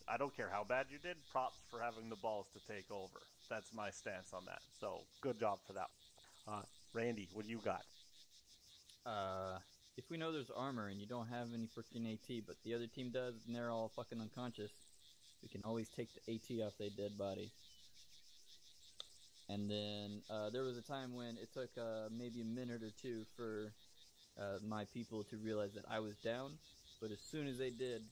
I don't care how bad you did, props for having the balls to take over. That's my stance on that. So good job for that. Randy, what do you got? If we know there's armor and you don't have any freaking AT, but the other team does, and they're all fucking unconscious, we can always take the AT off their dead body. And then, there was a time when it took, maybe a minute or two for, my people to realize that I was down, but as soon as they did,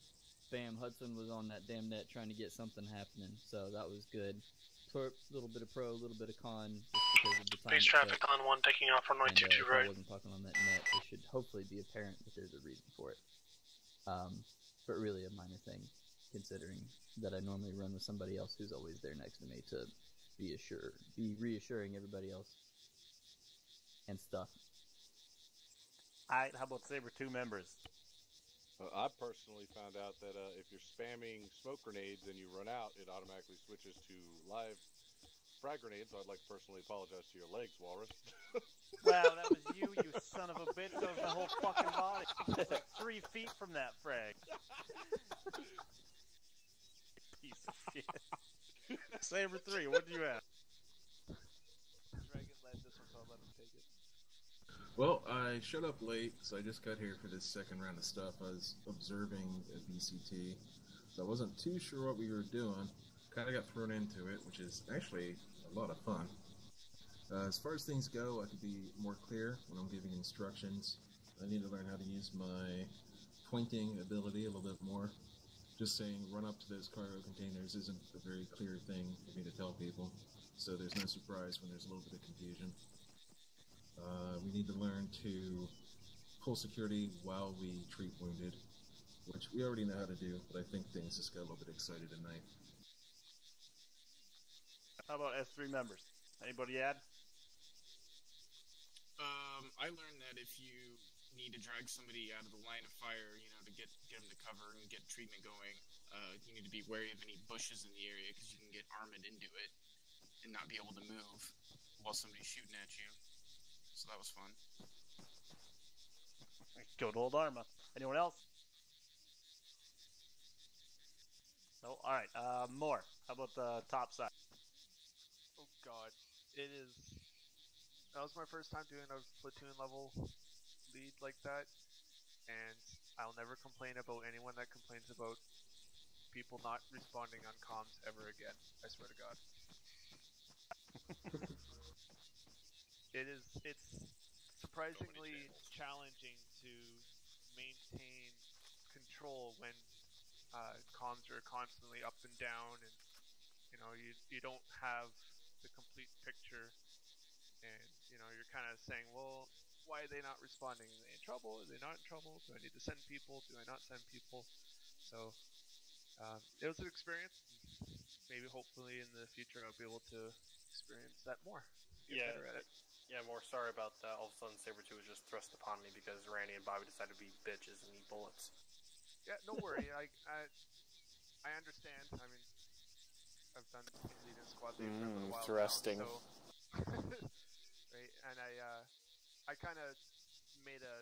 bam, Hudson was on that damn net trying to get something happening, so that was good. A little bit of pro, a little bit of con, just because of the time. Base traffic on 1 taking off runway 22 if right. I wasn't talking on that net, it should hopefully be apparent that there's a reason for it. But really a minor thing, considering that I normally run with somebody else who's always there next to me to be reassuring everybody else and stuff. Alright, how about Saber 2 members? I personally found out that if you're spamming smoke grenades and you run out, it automatically switches to live frag grenade, so I'd like to personally apologize to your legs, Walrus. Wow, that was you, you son of a bitch. That was my whole fucking body. It's like 3 feet from that frag. Piece of shit. Saber 3, what do you have? Dragon led this one, so I'll let him take it. Well, I showed up late, so I just got here for this second round of stuff. I was observing a BCT, so I wasn't too sure what we were doing. Kind of got thrown into it, which is actually a lot of fun. As far as things go, I could be more clear when I'm giving instructions. I need to learn how to use my pointing ability a little bit more. Just saying run up to those cargo containers isn't a very clear thing for me to tell people, so there's no surprise when there's a little bit of confusion. We need to learn to pull security while we treat wounded, which we already know how to do, but I think things just got a little bit excited tonight. How about S3 members? Anybody add? I learned that if you need to drag somebody out of the line of fire, to get them to cover and get treatment going, you need to be wary of any bushes in the area because you can get armored into it and not be able to move while somebody's shooting at you. So that was fun. Good old Arma. Anyone else? No? Alright, more. How about the top side? Oh god. That was my first time doing a platoon level lead like that, and I'll never complain about anyone that complains about people not responding on comms ever again. I swear to god. It's surprisingly challenging to maintain control when comms are constantly up and down, and you don't have the complete picture, and you're kind of saying, well, why are they not responding? Are they in trouble? Are they not in trouble? Do I need to send people? Do I not send people? So it was an experience. Maybe hopefully in the future I'll be able to experience that more. Get better at it. Yeah, more sorry about that. All of a sudden, Saber 2 was just thrust upon me because Randy and Bobby decided to be bitches and eat bullets. Yeah, no worry. I understand. I mean, I've done team lead and squad lead for a little while thrusting. now, so right, and I kind of made a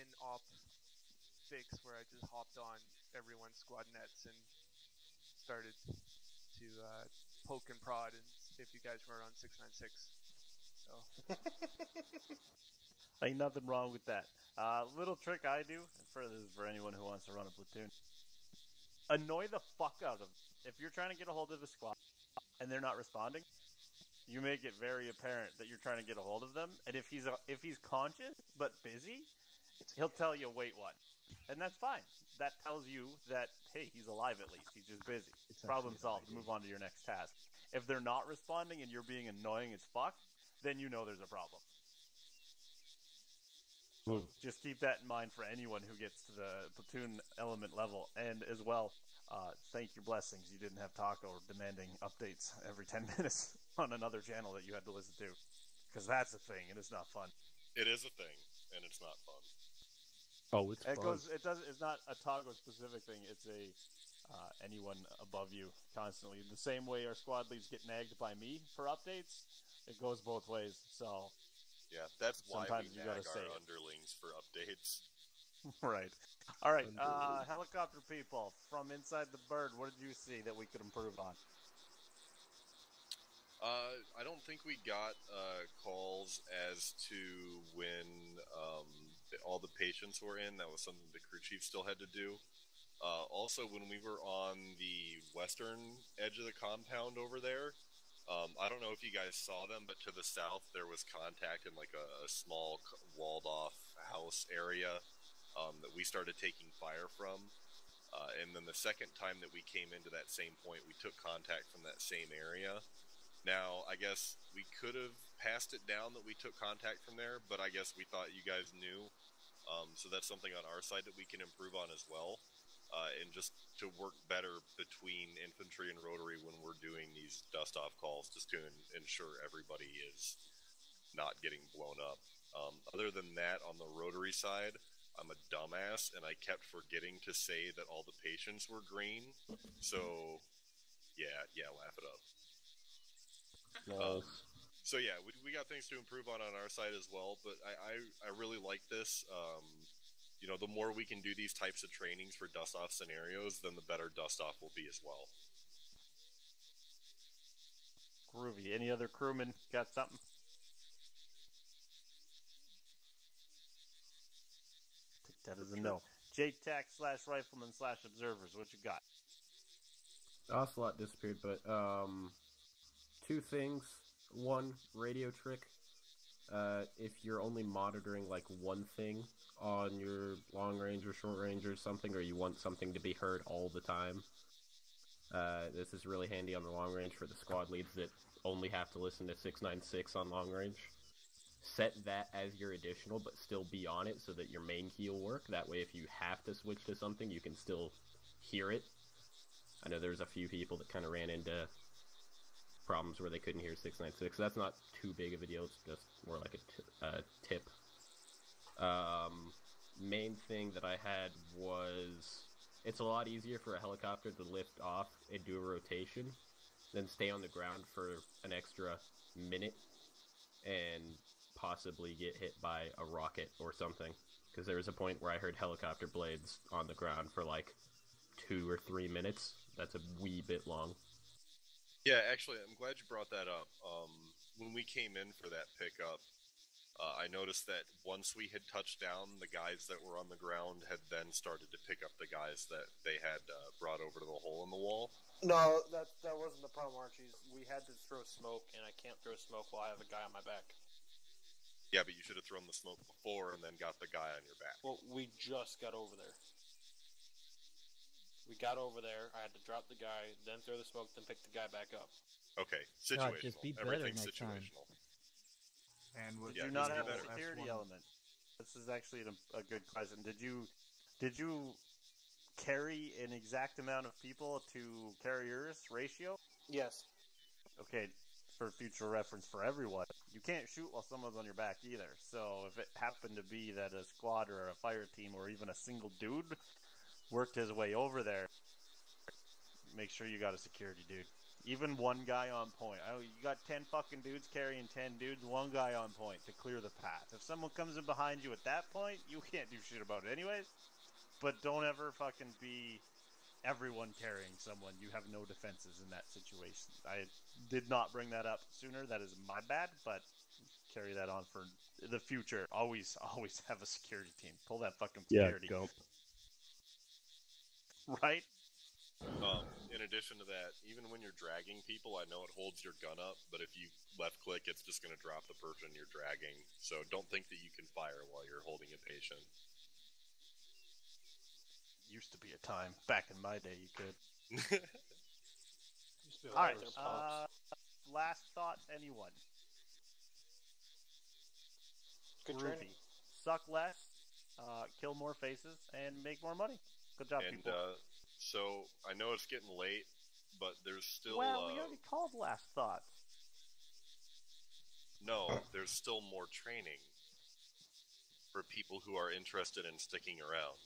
in-op fix where I just hopped on everyone's squad nets and started to poke and prod and if you guys were on 696. So Ain't nothing wrong with that. Little trick I do, and this is for anyone who wants to run a platoon. Annoy the fuck out of them. If you're trying to get a hold of a squad and they're not responding, you make it very apparent that you're trying to get a hold of them. And if he's conscious but busy, he'll tell you, wait, what? And that's fine. That tells you that, hey, he's alive at least. He's just busy. Problem solved. Move on to your next task. If they're not responding and you're being annoying as fuck, then you know there's a problem. Just keep that in mind for anyone who gets to the platoon element level. And as well, thank your blessings you didn't have Taco demanding updates every 10 minutes on another channel that you had to listen to. Because that's a thing, and it's not fun. It is a thing, and it's not fun. Oh, it's fun. It's not a Taco specific thing. It's anyone above you constantly. The same way our squad leads get nagged by me for updates, it goes both ways. So yeah, that's why sometimes we you nag gotta say our it. underlings for updates. Right. All right. Helicopter people from inside the bird. What did you see that we could improve on? I don't think we got calls as to when all the patients were in. That was something the crew chief still had to do. Also, when we were on the western edge of the compound over there, I don't know if you guys saw them, but to the south there was contact in like a small walled-off house area that we started taking fire from. And then the second time that we came into that same point, we took contact from that same area. Now, I guess we could have passed it down that we took contact from there, but I guess we thought you guys knew. So that's something on our side that we can improve on as well. And just to work better between infantry and rotary when we're doing these dust-off calls, just to ensure everybody is not getting blown up. Other than that, on the rotary side, I'm a dumbass, and I kept forgetting to say that all the patients were green. So, yeah, laugh it up. So yeah, we got things to improve on our side as well, but I really like this. You know, the more we can do these types of trainings for dust-off scenarios, then the better dust-off will be as well. Groovy. Any other crewmen got something? Take that as a no. JTAC/rifleman/observers, what you got? Ocelot disappeared, but two things. One, radio trick. If you're only monitoring like one thing on your long range or short range or something, or you want something to be heard all the time, this is really handy on the long range for the squad leads that only have to listen to 696 on long range. Set that as your additional, but still be on it so that your main key will work. That way, if you have to switch to something, you can still hear it. I know there's a few people that kind of ran into problems where they couldn't hear 696. That's not too big of a deal. It's just more like a tip. Main thing that I had was it's a lot easier for a helicopter to lift off and do a rotation than stay on the ground for an extra minute and possibly get hit by a rocket or something. Because there was a point where I heard helicopter blades on the ground for like 2 or 3 minutes. That's a wee bit long. Yeah, actually, I'm glad you brought that up. When we came in for that pickup, I noticed that once we had touched down, the guys that were on the ground had then started to pick up the guys that they had brought over to the hole in the wall. No, that wasn't the problem, Archie. We had to throw smoke, and I can't throw smoke while I have a guy on my back. Yeah, but you should have thrown the smoke before and then got the guy on your back. Well, we just got over there. We got over there, I had to drop the guy, then throw the smoke, then pick the guy back up. Okay, situational. God, just be better Everything's next time. situational. And would you not have a security element? This is actually a good question. Did you carry an exact amount of people to carriers ratio? Yes. Okay, for future reference for everyone, you can't shoot while someone's on your back either. So if it happened to be that a squad or a fire team or even a single dude worked his way over there, make sure you got a security dude. Even one guy on point. You got 10 fucking dudes carrying 10 dudes, one guy on point to clear the path. If someone comes in behind you at that point, you can't do shit about it anyways. But don't ever fucking be everyone carrying someone. You have no defenses in that situation. I did not bring that up sooner. That is my bad, but carry that on for the future. Always have a security team. Pull that fucking security. Yeah, Gump. Right? In addition to that, even when you're dragging people, I know it holds your gun up, but if you left click, it's just going to drop the person you're dragging. So don't think that you can fire while you're holding a patient. Used to be a time. Back in my day, you could. Used to be Alright, last thoughts, anyone? Good Groovy. training. Suck less, kill more faces, and make more money. Good job, And people. so I know it's getting late, but there's still Well, we already called last thoughts. no, there's still more training for people who are interested in sticking around.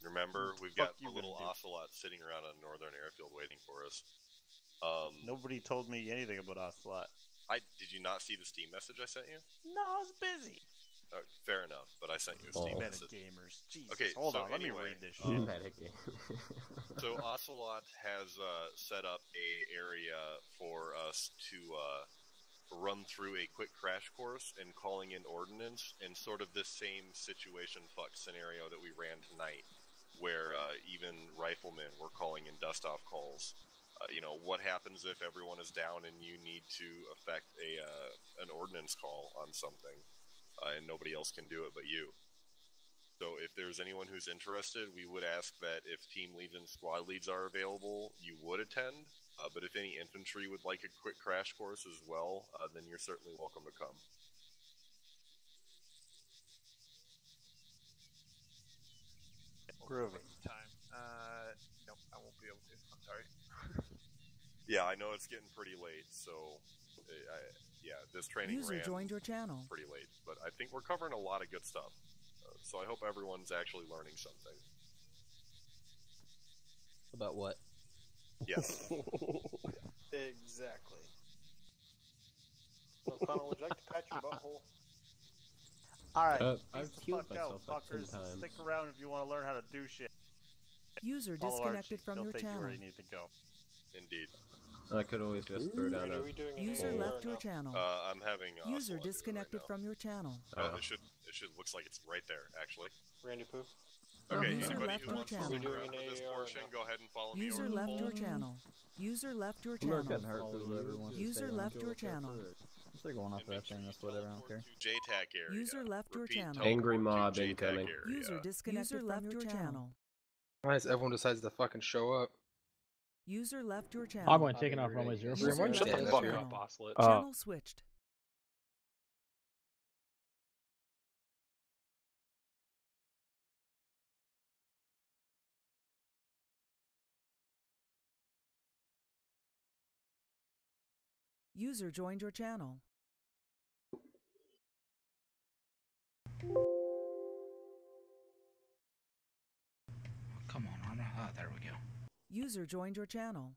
Remember, we've got a little ocelot sitting around on Northern Airfield waiting for us. Nobody told me anything about Ocelot. Did you not see the Steam message I sent you? No, I was busy. Fair enough, but I sent you a Steam message. Metagamers. Jesus. Okay, Hold so on, let me anyway, read this shit. So Ocelot has set up a area for us to run through a quick crash course and calling in ordnance in sort of this same situation fuck scenario that we ran tonight, where even riflemen were calling in dust-off calls. You know, what happens if everyone is down and you need to effect an ordnance call on something, and nobody else can do it but you. So if there's anyone who's interested, we would ask that if team leads and squad leads are available, you would attend. But if any infantry would like a quick crash course as well, then you're certainly welcome to come. Groovy. Time. Nope, I won't be able to. I'm sorry. Yeah, I know it's getting pretty late, so this training User ran joined your channel. pretty late, but I think we're covering a lot of good stuff. So I hope everyone's actually learning something. About what? Yes. Exactly. So Connell, would you like to pat your butthole? Alright, I've peace the healed fuck out, myself like 10 fuckers. times. Stick around if you want to learn how to do shit. User Follow disconnected Archie. from He'll your take you where channel. you need to go. Indeed. I could always just throw down a... User left your channel. I'm having User Ocelot do it disconnected right from your channel. now. Oh, it should looks like it's right there actually. Randy Poo. Okay, User anybody left who your wants to channel. stick around for this portion, go ahead and follow me User over to the left your vault. channel. User left your I'm not channel. getting hurt for whoever wants to User stay on. left your channel. If they're going off that thing, that's whatever, I don't care. JTAC area. User left your Repeat, channel. Angry teleport to mob JTAC incoming. area. User disconnected from your channel. Nice, everyone decides to fucking show up. User left your channel. I'm going to take it off runway 0 for User Shut left the your fuck channel. up, Ocelot. Channel switched. User joined your channel. Come on, Arma. Ah, there we go. User joined your channel.